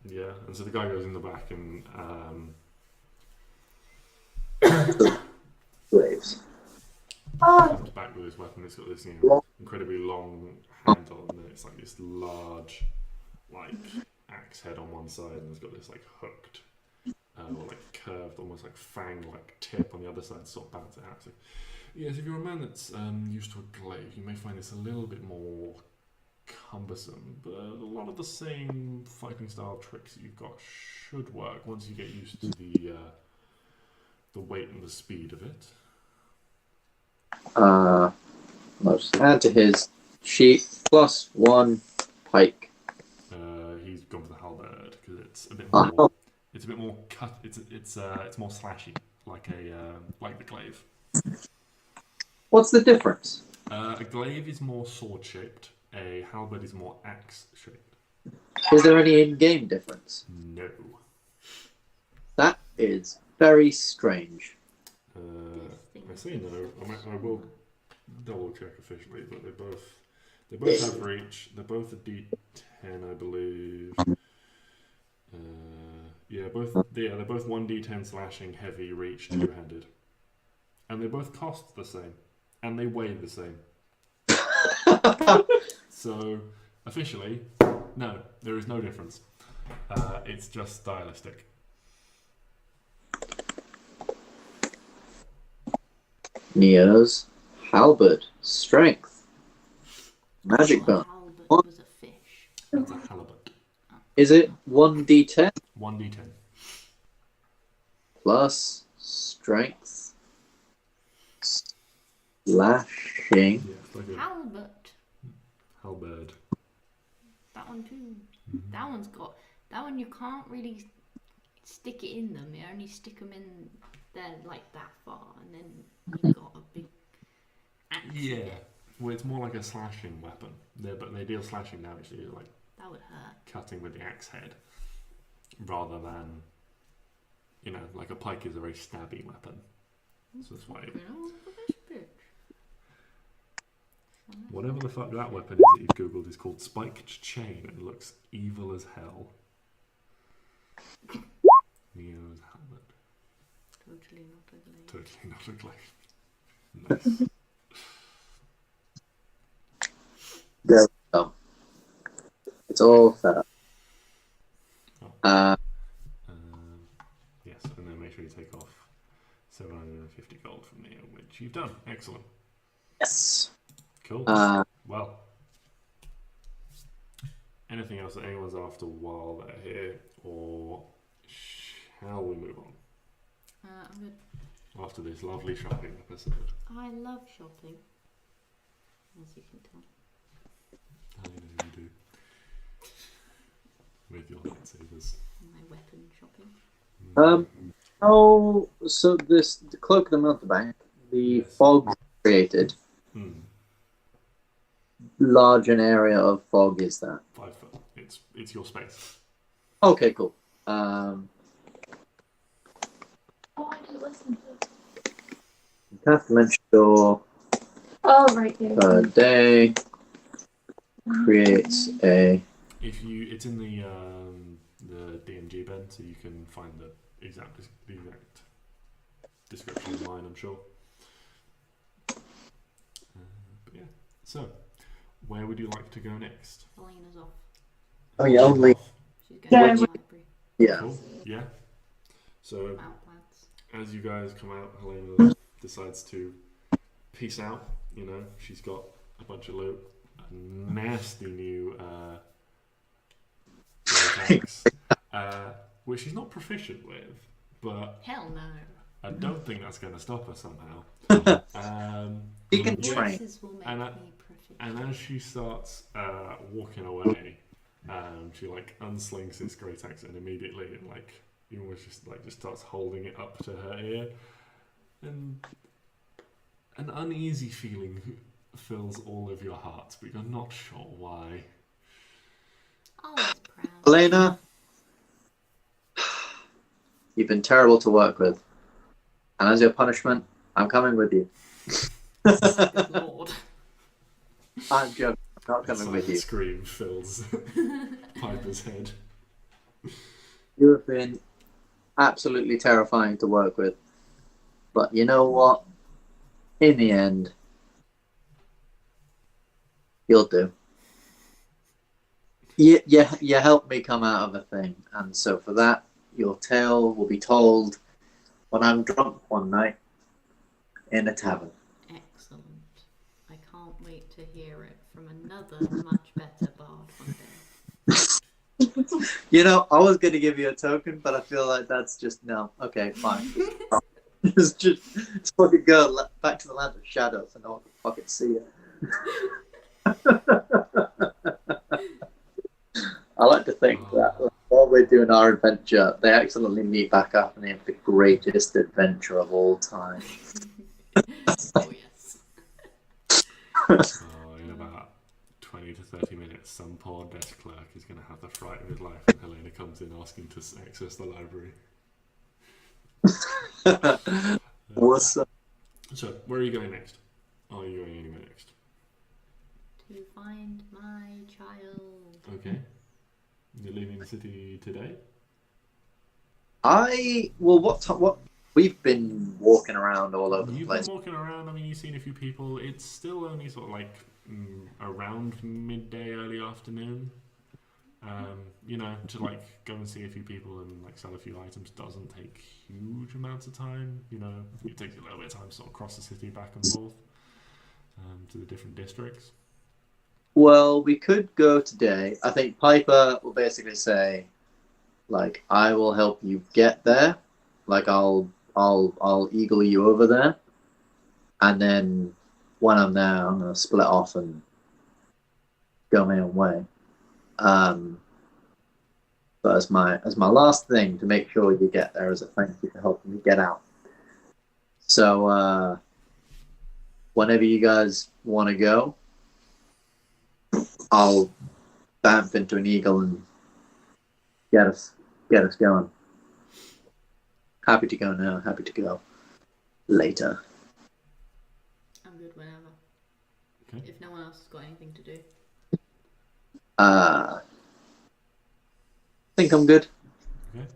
Speaker 1: Yeah, and so the guy goes in the back and
Speaker 3: Glaives.
Speaker 1: comes back with his weapon. It's got this incredibly long handle, and then it's like this large, like axe head on one side, and it's got this like hooked, or like curved, almost like fang-like tip on the other side, to sort of balance it out. So, yes, if you're a man that's used to a glaive, you may find this a little bit more cumbersome, but a lot of the same fighting style tricks that you've got should work once you get used to the weight and the speed of it.
Speaker 3: I'll just add to his sheet +1 pike.
Speaker 1: He's gone for the halberd because it's a bit more. It's a bit more cut. It's more slashy, like the glaive.
Speaker 3: What's the difference?
Speaker 1: A glaive is more sword shaped. A halberd is more axe shaped.
Speaker 3: Is there any in-game difference?
Speaker 1: No.
Speaker 3: That is very strange.
Speaker 1: I say no. I will double check officially, but they both have reach. They're both a D10, I believe. They're both 1d10 slashing, heavy, reach, two-handed, and they both cost the same, and they weigh the same. So officially, no, there is no difference. It's just stylistic.
Speaker 3: Neo's halberd, strength, magic bone.
Speaker 2: Halberd was a fish.
Speaker 1: That's a halberd.
Speaker 3: Is it 1d10
Speaker 1: 1d10.
Speaker 3: plus strength, slashing?
Speaker 1: Yeah, it's like a
Speaker 2: Halberd.
Speaker 1: halberd.
Speaker 2: That one too. That one's got That one you can't really stick it in them. You only stick them in there like that far, and then you've got a big axe.
Speaker 1: Yeah. Well, it's more like a slashing weapon. But they deal slashing damage to you, like
Speaker 2: That would hurt.
Speaker 1: cutting with the axe head, rather than, you know, like a pike is a very stabby weapon. So that's why.
Speaker 2: You know, this bitch.
Speaker 1: Whatever the fuck that weapon is that you've googled is called spiked chain and looks evil as hell. Neo's helmet.
Speaker 2: Totally not ugly.
Speaker 1: Totally not ugly. Nice.
Speaker 3: There we go. It's all set up.
Speaker 1: Oh. Yes, and then make sure you take off 750 gold from Neo, which you've done. Excellent.
Speaker 3: Yes.
Speaker 1: Cool. Well, anything else that anyone's after while they're here, or shall we move on
Speaker 2: I'm good.
Speaker 1: after this lovely shopping episode?
Speaker 2: I love shopping, as you can tell.
Speaker 1: How do you do with your lightsabers?
Speaker 2: My weapon shopping.
Speaker 3: Oh, so the cloak of the mountebank, the
Speaker 1: Yes.
Speaker 3: fog created.
Speaker 1: Hmm.
Speaker 3: Large an area of fog is that?
Speaker 1: 5 foot. It's your space.
Speaker 3: Okay, cool.
Speaker 4: Oh, I didn't listen to it.
Speaker 3: Cast dimension door
Speaker 4: Oh, right, yeah.
Speaker 3: per day creates a.
Speaker 1: It's in the DMG Ben, so you can find the exact description online, I'm sure. But yeah. So, where would you like to go next?
Speaker 2: Helena's off.
Speaker 3: Oh yeah, only.
Speaker 2: She's going
Speaker 4: Yeah,
Speaker 2: to the library.
Speaker 3: Yeah.
Speaker 1: Cool. Yeah. So,
Speaker 2: Out, lads.
Speaker 1: as you guys come out, Helena decides to peace out. You know, she's got a bunch of loot, a nasty new axe, which she's not proficient with, but
Speaker 2: Hell no.
Speaker 1: I don't think that's going to stop her somehow.
Speaker 3: You can
Speaker 1: yeah,
Speaker 3: train.
Speaker 2: This will make
Speaker 1: And
Speaker 2: me proficient.
Speaker 1: And as she starts walking away, she like unslings this great axe and immediately you almost just starts holding it up to her ear, and an uneasy feeling fills all of your hearts, but you're not sure why.
Speaker 2: Always proud.
Speaker 3: Elena, you've been terrible to work with, and as your punishment, I'm coming with you.
Speaker 2: Good lord.
Speaker 3: I'm joking. I'm not
Speaker 1: A
Speaker 3: coming with
Speaker 1: silent
Speaker 3: you.
Speaker 1: scream fills Piper's head.
Speaker 3: You have been absolutely terrifying to work with, but you know what? In the end, you'll do. You helped me come out of a thing, and so for that, your tale will be told when I'm drunk one night in a tavern.
Speaker 2: Excellent. I can't wait to hear it from another much better bard one day.
Speaker 3: You know, I was going to give you a token, but I feel like that's just no. Okay, fine. just fucking go back to the land of shadows and no one can fucking see it. I like to think that while we're doing our adventure, they accidentally meet back up and they have the greatest adventure of all time.
Speaker 2: Oh yes.
Speaker 1: In about 20 to 30 minutes, some poor desk clerk is going to have the fright of his life when Helena comes in asking to access the library.
Speaker 3: What's up?
Speaker 1: So, where are you going next? Are you going anywhere next?
Speaker 2: To find my child.
Speaker 1: Okay. You're leaving the city today?
Speaker 3: What we've been walking around all over the
Speaker 1: You've
Speaker 3: place.
Speaker 1: been walking around, I mean, you've seen a few people. It's still only sort of like around midday, early afternoon. You know, to like go and see a few people and like sell a few items doesn't take huge amounts of time. You know, it takes a little bit of time to sort of cross the city back and forth to the different districts.
Speaker 3: Well, we could go today. I think Piper will basically say, like, I will help you get there. Like, I'll eagle you over there, and then when I'm there, I'm gonna split off and go my own way. But as my last thing to make sure you get there as a thank you for helping me get out. So whenever you guys want to go, I'll bamf into an eagle and get us going. Happy to go now. Happy to go later.
Speaker 2: I'm good whenever.
Speaker 1: Okay.
Speaker 2: If no one else has got anything to do.
Speaker 3: I think I'm good.
Speaker 1: Okay.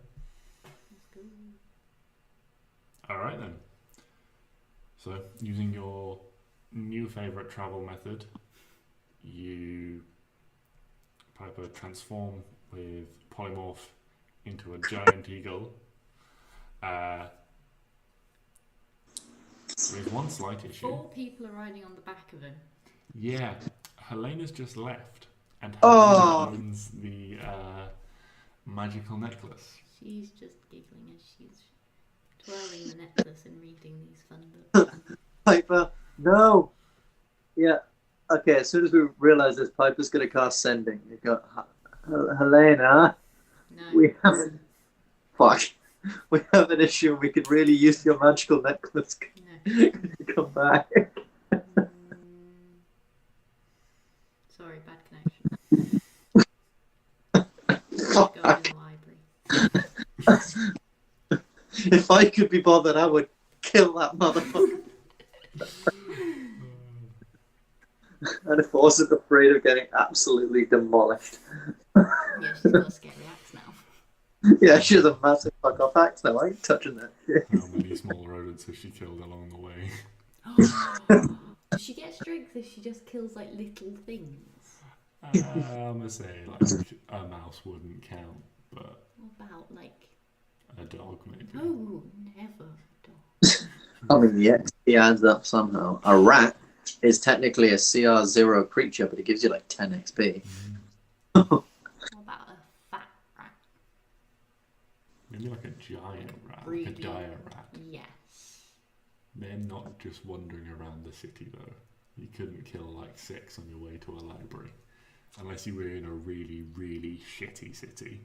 Speaker 2: That's good.
Speaker 1: Alright then. So, using your new favourite travel method, you Piper transform with polymorph into a giant eagle. With one slight issue.
Speaker 2: 4 people are riding on the back of him.
Speaker 1: Yeah, Helena's just left, and
Speaker 3: Oh.
Speaker 1: Helena owns the magical necklace.
Speaker 2: She's just giggling as she's twirling the necklace and reading these fun books.
Speaker 3: Piper, no. Yeah. Okay. As soon as we realize this, Piper's gonna cast sending. You go, Helena.
Speaker 2: No.
Speaker 3: We have. Fuck. We have an issue. We could really use your magical necklace.
Speaker 2: No.
Speaker 3: Could you come back?
Speaker 2: Sorry, bad connection. Go to the library.
Speaker 3: If I could be bothered, I would kill that motherfucker. And if Orsa's afraid of getting absolutely demolished.
Speaker 2: Yeah, she's got a scary axe now.
Speaker 3: Yeah, she has a massive fuck off axe now. I ain't touching that shit.
Speaker 1: How many small rodents has she killed along the way?
Speaker 2: Does she get strength if she just kills like little things?
Speaker 1: I'm gonna say like a mouse wouldn't count, but
Speaker 2: What about like?
Speaker 1: a dog maybe.
Speaker 2: No, never. Dog.
Speaker 3: I mean, the XP adds up somehow. A rat is technically a CR0 creature, but it gives you like 10 XP.
Speaker 2: What about a fat rat?
Speaker 1: Maybe like a giant rat, like a
Speaker 2: Breeding.
Speaker 1: dire rat.
Speaker 2: Yes.
Speaker 1: They're not just wandering around the city though. You couldn't kill like 6 on your way to a library. Unless you were in a really, really shitty city.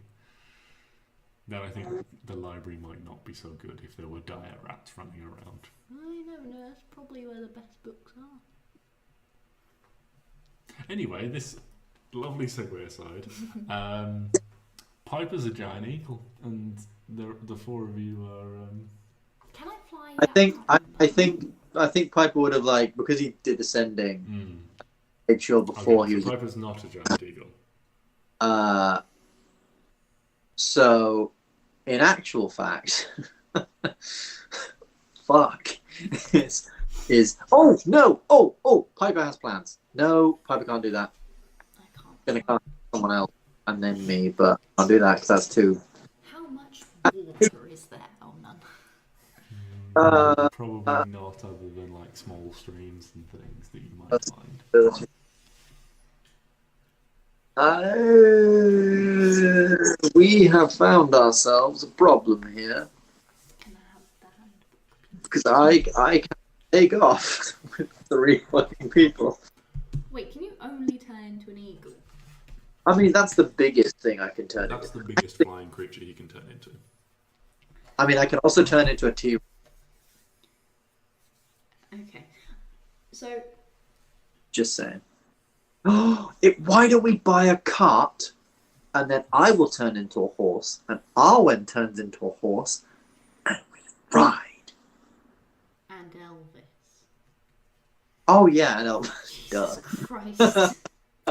Speaker 1: Then I think the library might not be so good if there were dire rats running around.
Speaker 2: I don't know. That's probably where the best books are.
Speaker 1: Anyway, this lovely segue aside, Piper's a giant eagle, and the 4 of you are.
Speaker 2: Can I fly?
Speaker 3: I think Piper would have like, because he did the sending, made sure before
Speaker 1: Okay,
Speaker 3: he was.
Speaker 1: so Piper's not a giant eagle.
Speaker 3: So, in actual fact, fuck, is oh no, oh Piper has plans. No, Piper can't do that.
Speaker 2: I can't.
Speaker 3: Gonna cast someone else and then me, but I'll do that because that's 2.
Speaker 2: How much water is there? Oh, none.
Speaker 1: Probably not, other than like small streams and things that you might find.
Speaker 3: We have found ourselves a problem here
Speaker 2: Can I have the handbook?
Speaker 3: because I can take off with 3 fucking people.
Speaker 2: Wait, can you only turn into an eagle?
Speaker 3: I mean, that's the biggest thing I can turn
Speaker 1: That's
Speaker 3: into.
Speaker 1: the biggest flying creature you can turn into.
Speaker 3: I mean, I can also turn into a T.
Speaker 2: Okay. So,
Speaker 3: Just saying. Why don't we buy a cart and then I will turn into a horse and Arwen turns into a horse and we ride.
Speaker 2: and Elvis.
Speaker 3: Oh yeah, I know. Duh.
Speaker 2: Jesus Christ.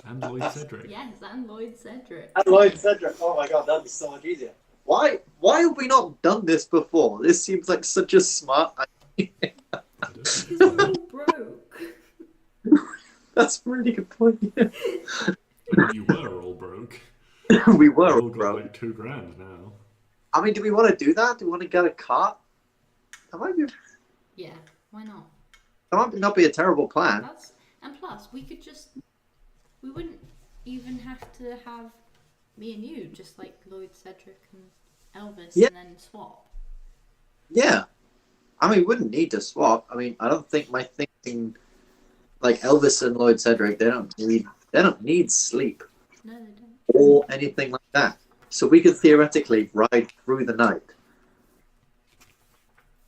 Speaker 1: And Lloyd Cedric.
Speaker 2: Yes, and Lloyd Cedric.
Speaker 3: And Lloyd Cedric. Oh my god, that'd be so much easier. Why have we not done this before? This seems like such a smart idea.
Speaker 2: Because we're all broke.
Speaker 3: That's a really good point.
Speaker 1: You were all broke.
Speaker 3: We were
Speaker 1: All
Speaker 3: all
Speaker 1: got
Speaker 3: broke.
Speaker 1: like $2,000 now.
Speaker 3: I mean, do we want to do that? Do we want to get a cart? That might
Speaker 2: Yeah, why not?
Speaker 3: not be a terrible plan.
Speaker 2: And plus, we wouldn't even have to have me and you, just like Lloyd Cedric and Elvis,
Speaker 3: Yeah.
Speaker 2: and then swap.
Speaker 3: Yeah. I mean, we wouldn't need to swap. I mean, I don't think my thinking, like Elvis and Lloyd Cedric, they don't need sleep
Speaker 2: No, they don't.
Speaker 3: or anything like that. So we could theoretically ride through the night.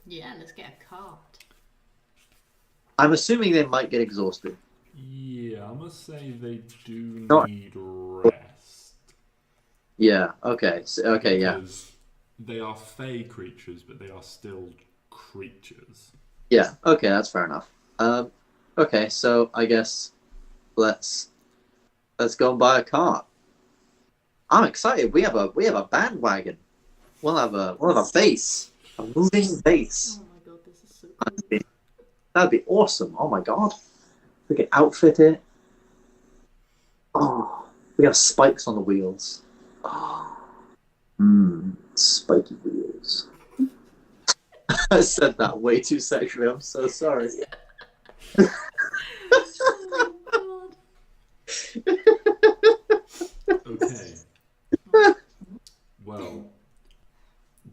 Speaker 2: Yeah, let's get a cart.
Speaker 3: I'm assuming they might get exhausted.
Speaker 1: Yeah, I must say they do
Speaker 3: No.
Speaker 1: need rest.
Speaker 3: Yeah. Okay. So, okay. Yeah.
Speaker 1: Because they are fey creatures, but they are still creatures.
Speaker 3: Yeah. Okay. That's fair enough. Okay. So I guess let's go and buy a cart. I'm excited. We have a bandwagon. We'll have a base, a moving base.
Speaker 2: Oh my god, this is so cool.
Speaker 3: That'd be awesome. Oh my god. We could outfit it. Oh, we have spikes on the wheels. Oh, spiky wheels. I said that way too sexually. I'm so sorry.
Speaker 2: Oh my god.
Speaker 1: Okay. Well,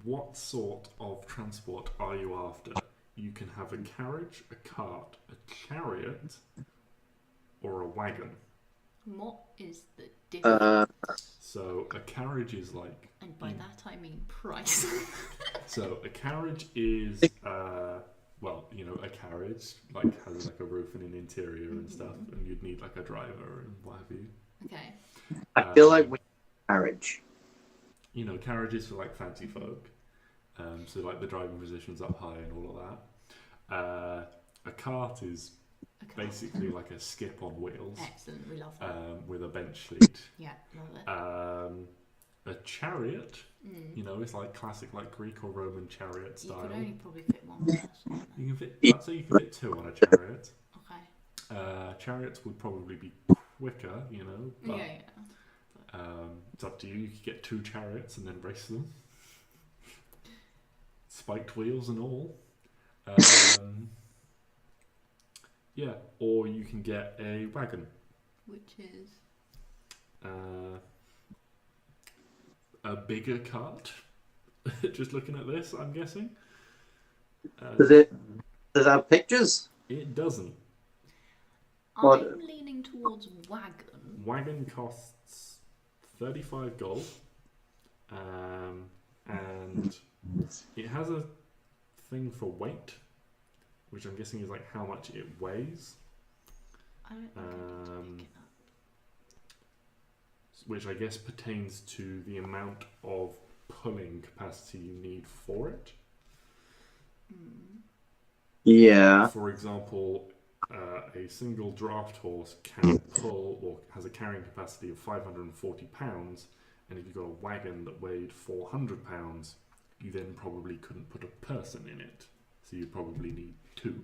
Speaker 1: what sort of transport are you after? You can have a carriage, a cart, a chariot, or a wagon.
Speaker 2: What is the difference?
Speaker 1: So a carriage is like...
Speaker 2: And by that I mean price.
Speaker 1: So a carriage is, well, you know, a carriage like has like a roof and an interior and stuff, and you'd need like a driver and what have you.
Speaker 2: Okay.
Speaker 3: I feel like we need a carriage.
Speaker 1: You know, carriages for like fancy folk. So like the driving position's up high and all of that. A cart is basically like a skip on wheels.
Speaker 2: Excellent, we love that.
Speaker 1: With a bench seat.
Speaker 2: Yeah, love it.
Speaker 1: A chariot, you know, it's like classic like Greek or Roman chariot
Speaker 2: You
Speaker 1: style.
Speaker 2: could only probably fit one person.
Speaker 1: You can fit, I'd say you can fit two on a chariot.
Speaker 2: Okay.
Speaker 1: Chariots would probably be quicker, you know, but it's up to you. You could get two chariots and then race them. Spiked wheels and all. Yeah, or you can get a wagon.
Speaker 2: Which is?
Speaker 1: A bigger cart. Just looking at this, I'm guessing.
Speaker 3: Does it have pictures?
Speaker 1: It doesn't.
Speaker 3: What?
Speaker 2: I'm leaning towards wagon.
Speaker 1: Wagon costs 35 gold. And it has a thing for weight, which I'm guessing is like how much it weighs.
Speaker 2: I don't think I need to pick it up.
Speaker 1: Which I guess pertains to the amount of pulling capacity you need for it.
Speaker 3: Yeah.
Speaker 1: For example, a single draft horse can pull or has a carrying capacity of 540 pounds, and if you've got a wagon that weighed 400 pounds, you then probably couldn't put a person in it. So you'd probably need two,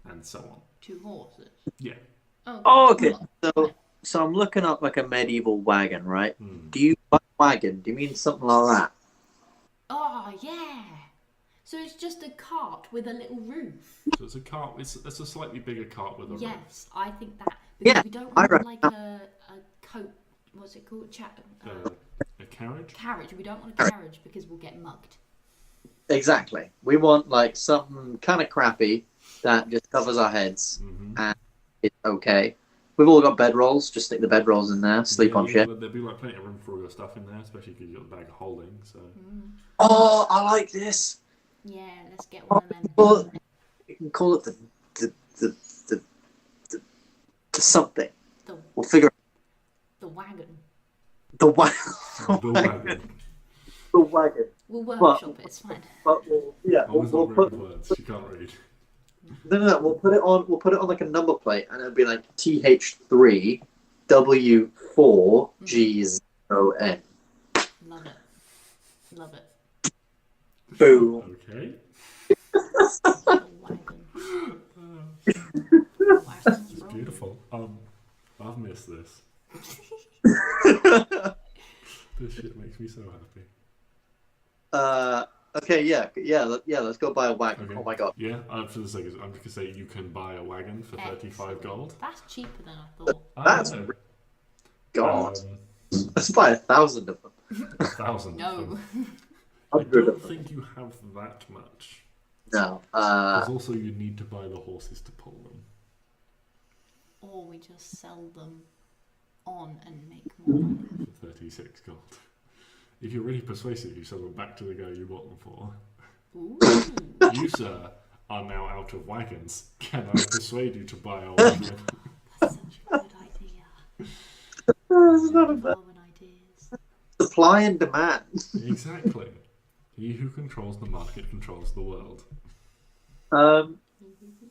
Speaker 1: and so on.
Speaker 2: 2 horses.
Speaker 1: Yeah.
Speaker 3: Oh, okay. So I'm looking up like a medieval wagon, right? Do you buy a wagon? Do you mean something like that?
Speaker 2: Oh, yeah. So it's just a cart with a little roof.
Speaker 1: So it's a cart. It's a slightly bigger cart with a roof.
Speaker 2: Yes, I think that. Because
Speaker 3: Yeah,
Speaker 2: we don't
Speaker 3: I
Speaker 2: want like a coat. What's it called?
Speaker 1: A carriage.
Speaker 2: Carriage. We don't want a carriage because we'll get mugged.
Speaker 3: Exactly. We want like something kind of crappy that just covers our heads and it's okay. We've all got bedrolls. Just stick the bedrolls in there. Sleep on shit.
Speaker 1: There'd be like plenty of room for all your stuff in there, especially because you've got the bag of holding. So.
Speaker 3: Oh, I like this.
Speaker 2: Yeah, let's get one of them.
Speaker 3: Well, you can call it the something. We'll figure it
Speaker 2: The wagon.
Speaker 3: The wagon.
Speaker 1: The wagon.
Speaker 3: The wagon.
Speaker 2: We'll workshop it. It's fine.
Speaker 3: But we'll
Speaker 1: put words. She can't read.
Speaker 3: No. We'll put it on like a number plate, and it'll be like TH3 W4 G0N.
Speaker 2: Love it. Love it.
Speaker 3: Boom.
Speaker 1: Okay.
Speaker 2: The wagon.
Speaker 1: It's beautiful. I've missed this. This shit makes me so happy.
Speaker 3: Okay, yeah. Let's go buy a wagon.
Speaker 1: Okay.
Speaker 3: Oh my god.
Speaker 1: Yeah, for the sake of I'm just gonna say you can buy a wagon for 35 gold.
Speaker 2: That's cheaper than I thought.
Speaker 3: That's God. Let's buy 1,000 of them.
Speaker 1: 1,000.
Speaker 2: No.
Speaker 1: I don't think you have that much.
Speaker 3: No.
Speaker 1: Because also you need to buy the horses to pull them.
Speaker 2: Or we just sell them on and make more money.
Speaker 1: For 36 gold. If you're really persuasive, you sell them back to the guy you bought them for.
Speaker 2: Ooh.
Speaker 1: You, sir, are now out of wagons. Can I persuade you to buy a wagon?
Speaker 2: Such a good idea.
Speaker 3: It's not a bad
Speaker 2: Darwin ideas.
Speaker 3: supply and demand.
Speaker 1: Exactly. He who controls the market controls the world.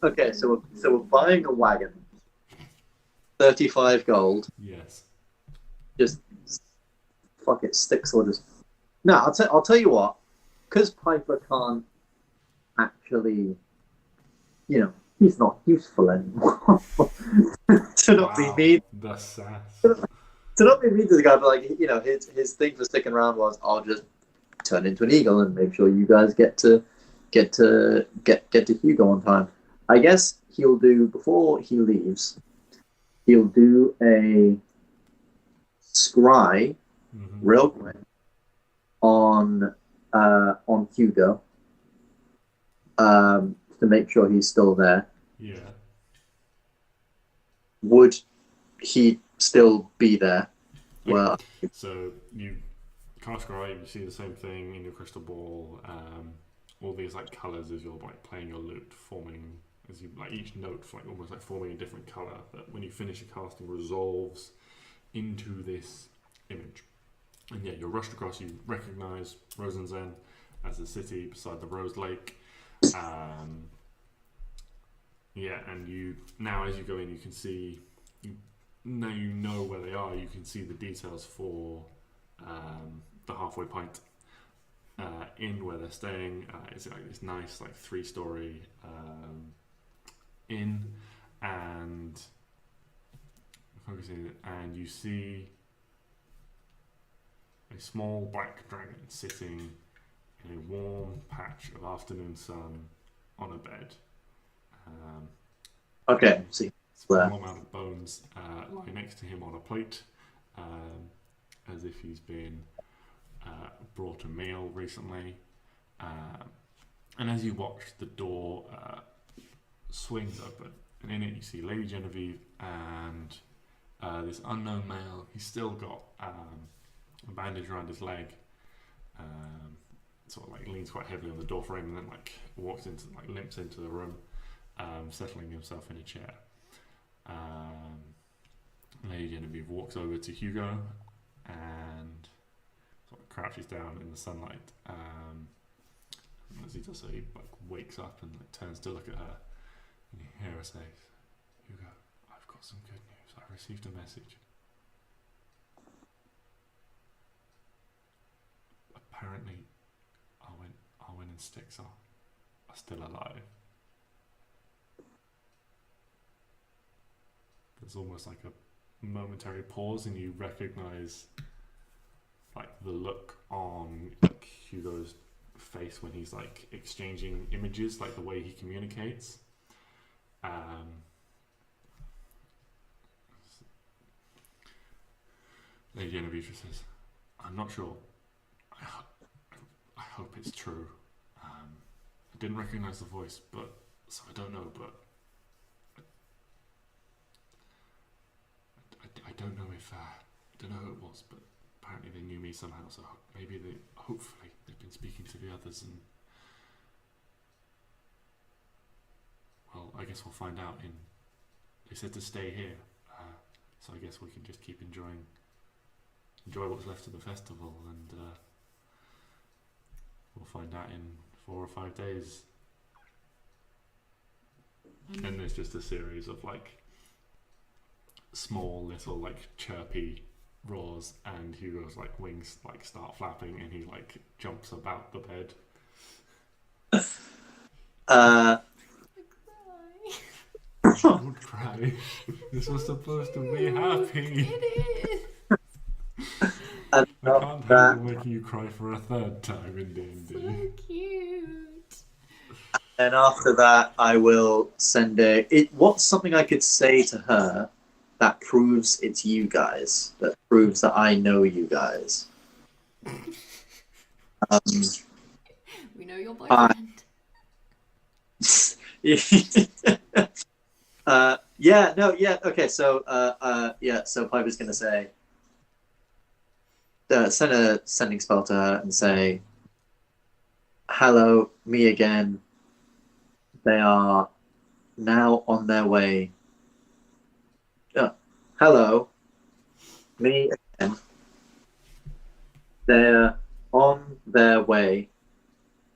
Speaker 3: Okay, so we're buying a wagon. 35 gold.
Speaker 1: Yes.
Speaker 3: Just fuck it, Stix or just. No, I'll tell you what. Because Piper can't actually, he's not useful anymore. to not be mean.
Speaker 1: The sass.
Speaker 3: To not be mean to the guy, but like his thing for sticking around was I'll just turn into an eagle and make sure you guys get to Hugo on time. I guess he'll do before he leaves. He'll do a scry real quick on Hugo to make sure he's still there.
Speaker 1: Yeah.
Speaker 3: Would he still be there?
Speaker 1: Okay.
Speaker 3: Well,
Speaker 1: So you cast right, you see the same thing in your crystal ball. All these like colors as you're like playing your lute, forming as you like each note like almost like forming a different color that when you finish your casting resolves into this image. And yeah, you're rushed across. You recognize Rosenzen as a city beside the Rose Lake. Yeah, and you now as you go in, you can see. Now you know where they are. You can see the details for the Halfway Pint inn where they're staying. It's like this nice, like 3-story inn, and focusing, and you see a small black dragon sitting in a warm patch of afternoon sun on a bed.
Speaker 3: okay. See,
Speaker 1: Small amount of bones lie next to him on a plate, as if he's been brought a meal recently. And as you watch, the door swings open, and in it you see Lady Genevieve and this unknown male. He's still got a bandage around his leg. Sort of like leans quite heavily on the door frame, and then like walks into, like limps into the room, settling himself in a chair. Lady Genevieve walks over to Hugo and sort of crouches down in the sunlight. And as he does so, he like wakes up and like, turns to look at her, and you hear her say, "Hugo, I've got some good news. I received a message. Apparently, Arwen and Stix are still alive." There's almost like a momentary pause, and you recognize like the look on like Hugo's face when he's like exchanging images, like the way he communicates. Lady Genevieve just says, "I'm not sure. I hope it's true. I didn't recognize the voice, but so I don't know, but I don't know if I don't know who it was, but apparently they knew me somehow, so maybe hopefully they've been speaking to the others, and well, I guess we'll find out they said to stay here, so I guess we can just keep enjoy what's left of the festival, and we'll find out in 4 or 5 days." And there's just a series of like small little like chirpy roars, and Hugo's like wings like start flapping, and he like jumps about the bed. Don't cry. This was supposed to be happy.
Speaker 2: It is.
Speaker 3: and
Speaker 1: I can't handle making you cry for a 3rd time in D&D.
Speaker 2: So cute.
Speaker 3: and after that, I will send what's something I could say to her that proves it's you guys, that proves that I know you guys.
Speaker 2: We know your boyfriend. Okay, so so Piper's gonna say,
Speaker 3: send a sending spell to her and say, "Hello, me again. They are now on their way." Hello, me again. They're on their way.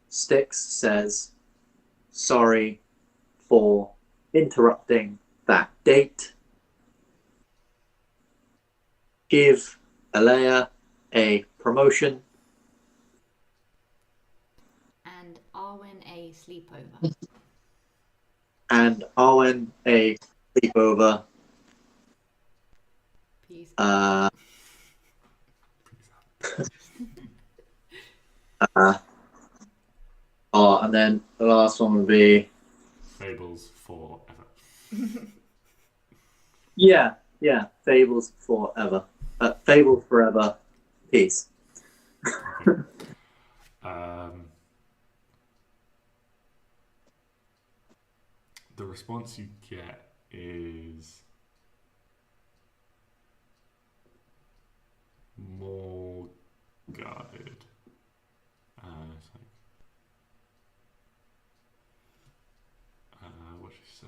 Speaker 3: Stix says, "Sorry for interrupting that date. Give Alea a promotion
Speaker 2: And Arwen a sleepover.
Speaker 3: and Arwen a sleepover."
Speaker 2: Peace.
Speaker 3: And then the last one would be
Speaker 1: Fables forever.
Speaker 3: yeah, Fables forever. Fables forever. Peace.
Speaker 1: Okay. The response you get is more guarded. It's like, what should you say?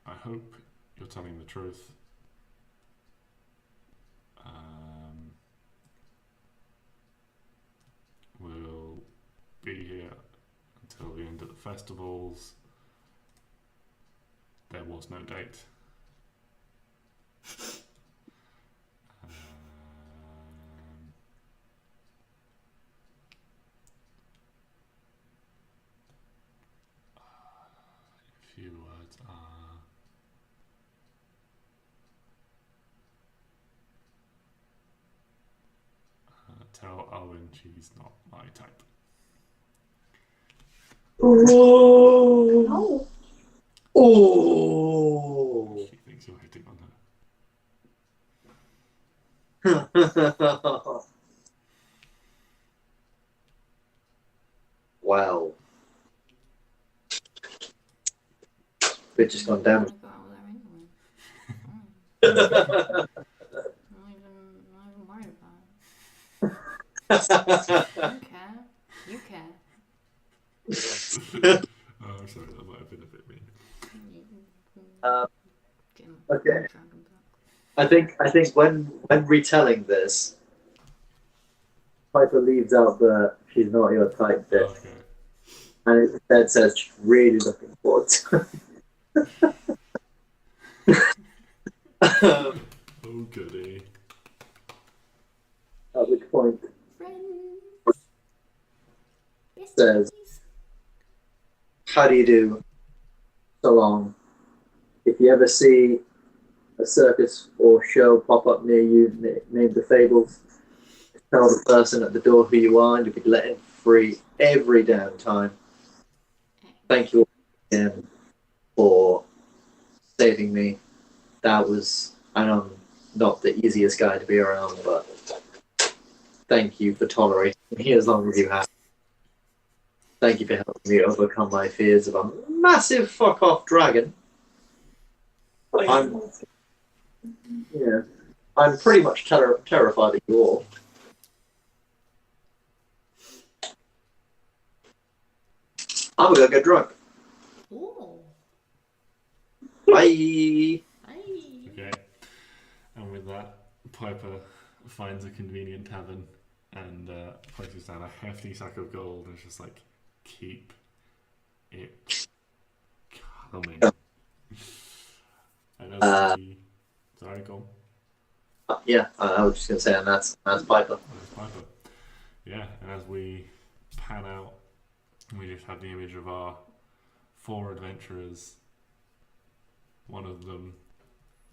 Speaker 1: I hope you're telling the truth. We'll be here until the end of the festivals. There was no date. A few words are tell Owen she's not my type.
Speaker 3: Oh. Oh.
Speaker 1: She thinks you're hitting on her.
Speaker 3: Wow. Bitch just gone down.
Speaker 2: I got out there anyway. Not even worried about it. I don't care. You care.
Speaker 1: Oh, I'm sorry, that might have been a bit mean.
Speaker 3: Okay. I think when retelling this, Piper leaves out the "she's not your type" bit,
Speaker 1: Okay.
Speaker 3: and it instead says she's really looking forward to it.
Speaker 1: Oh, goody.
Speaker 3: At which point
Speaker 2: Friends.
Speaker 3: says, "How do you do? So long. If you ever see a circus or show pop up near you named the Fables, tell the person at the door who you are, and you'll be letting free every damn time. Thank you again for saving me. That was, I know I'm not the easiest guy to be around, but thank you for tolerating me as long as you have. Thank you for helping me overcome my fears of a massive fuck off dragon. I'm pretty much terrified of you all. I'm gonna go get drunk.
Speaker 2: Oh.
Speaker 3: Bye."
Speaker 2: Hey.
Speaker 1: Okay. And with that, Piper finds a convenient tavern and places down a hefty sack of gold and is just like, keep it coming. And as sorry, go on.
Speaker 3: Yeah, I was just gonna say, and that's Piper.
Speaker 1: That's Piper. Yeah, and as we pan out, we just have the image of our 4 adventurers, one of them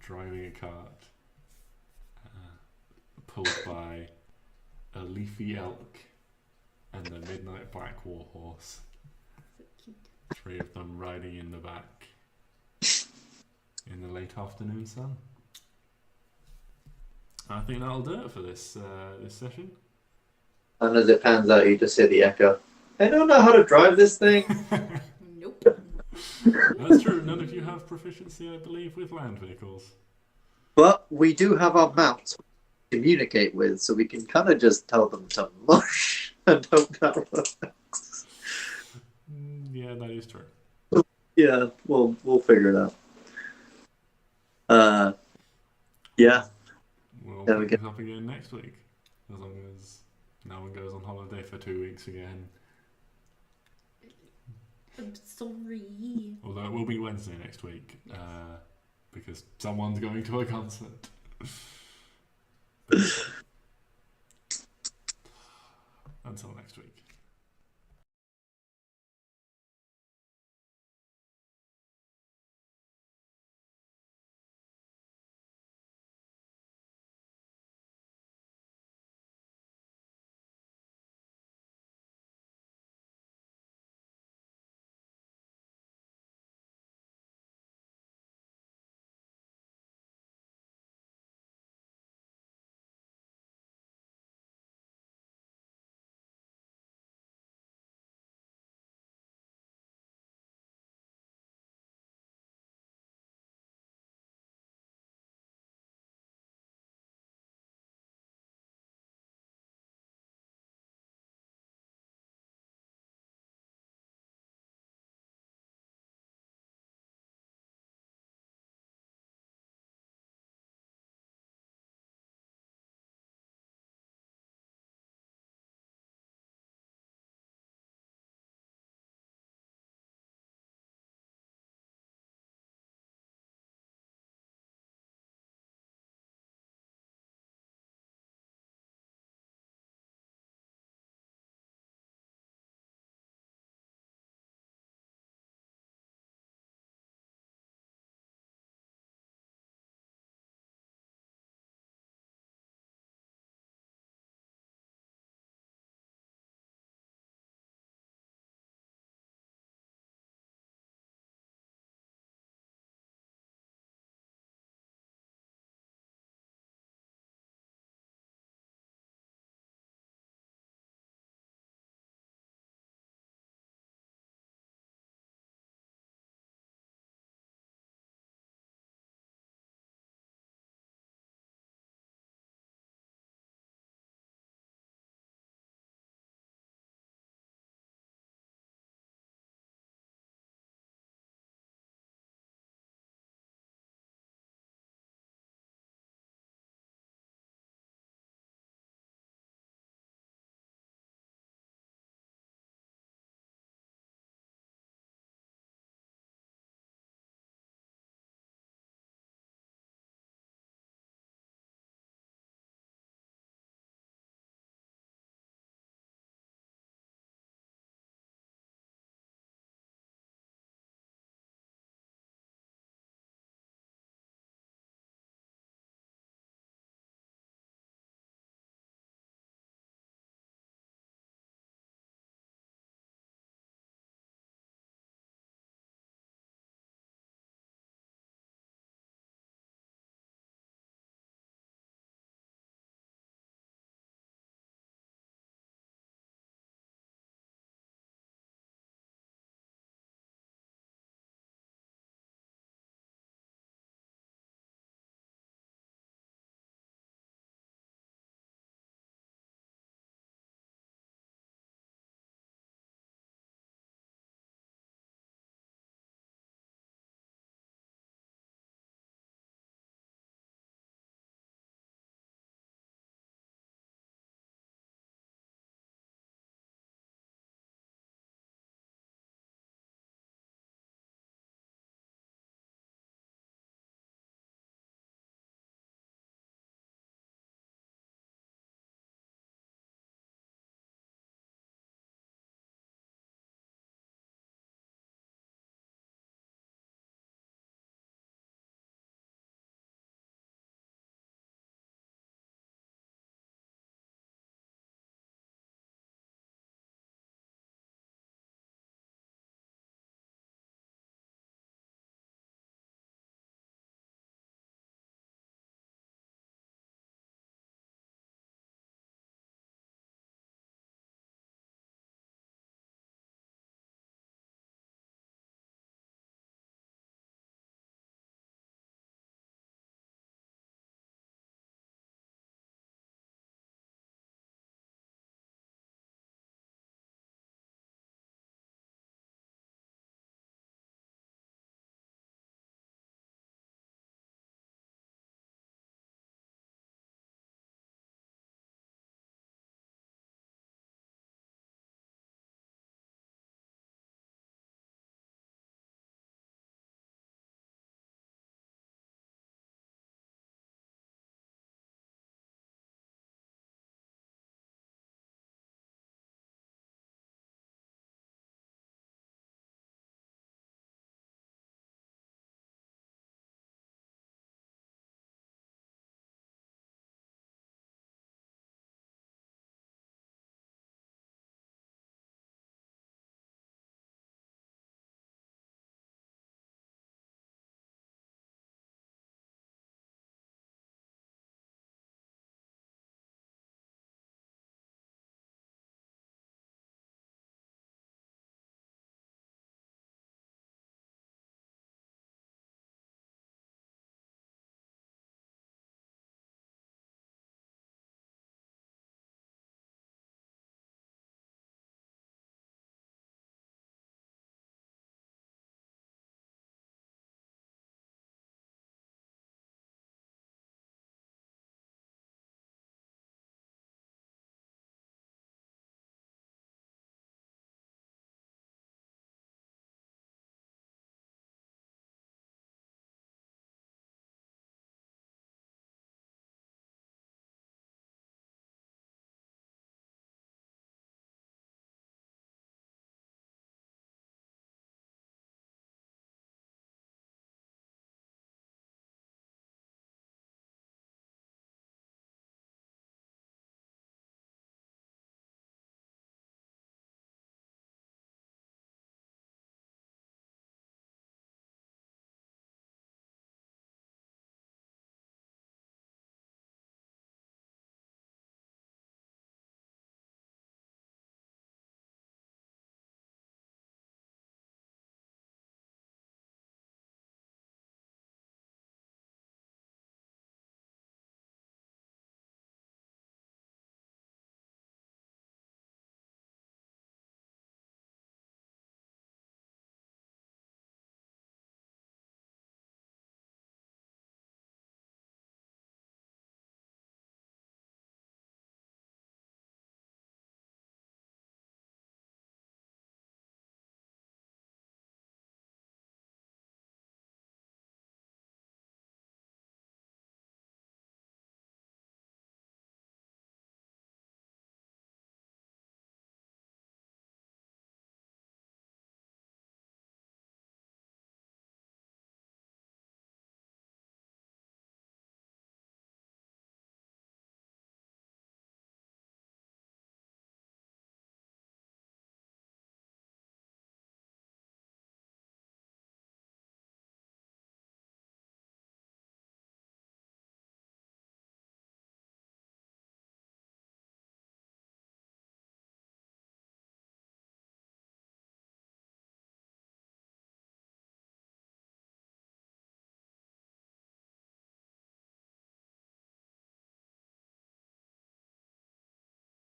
Speaker 1: driving a cart, pulled by a leafy elk and a midnight black warhorse.
Speaker 2: So cute.
Speaker 1: 3 of them riding in the back in the late afternoon sun. I think that'll do it for this this session.
Speaker 3: And as it pans out, you just hear the echo. I don't know how to drive this thing.
Speaker 2: Nope.
Speaker 1: That's true. None of you have proficiency, I believe, with land vehicles.
Speaker 3: But we do have our mounts to communicate with, so we can kind of just tell them to mush and hope that works.
Speaker 1: Yeah, that is true.
Speaker 3: Yeah, we'll figure it out. Yeah.
Speaker 1: We'll
Speaker 3: There we
Speaker 1: pick
Speaker 3: go.
Speaker 1: this up again next week, as long as no one goes on holiday for 2 weeks again.
Speaker 2: I'm sorry.
Speaker 1: Although it will be Wednesday next week, because someone's going to a concert. Until next week.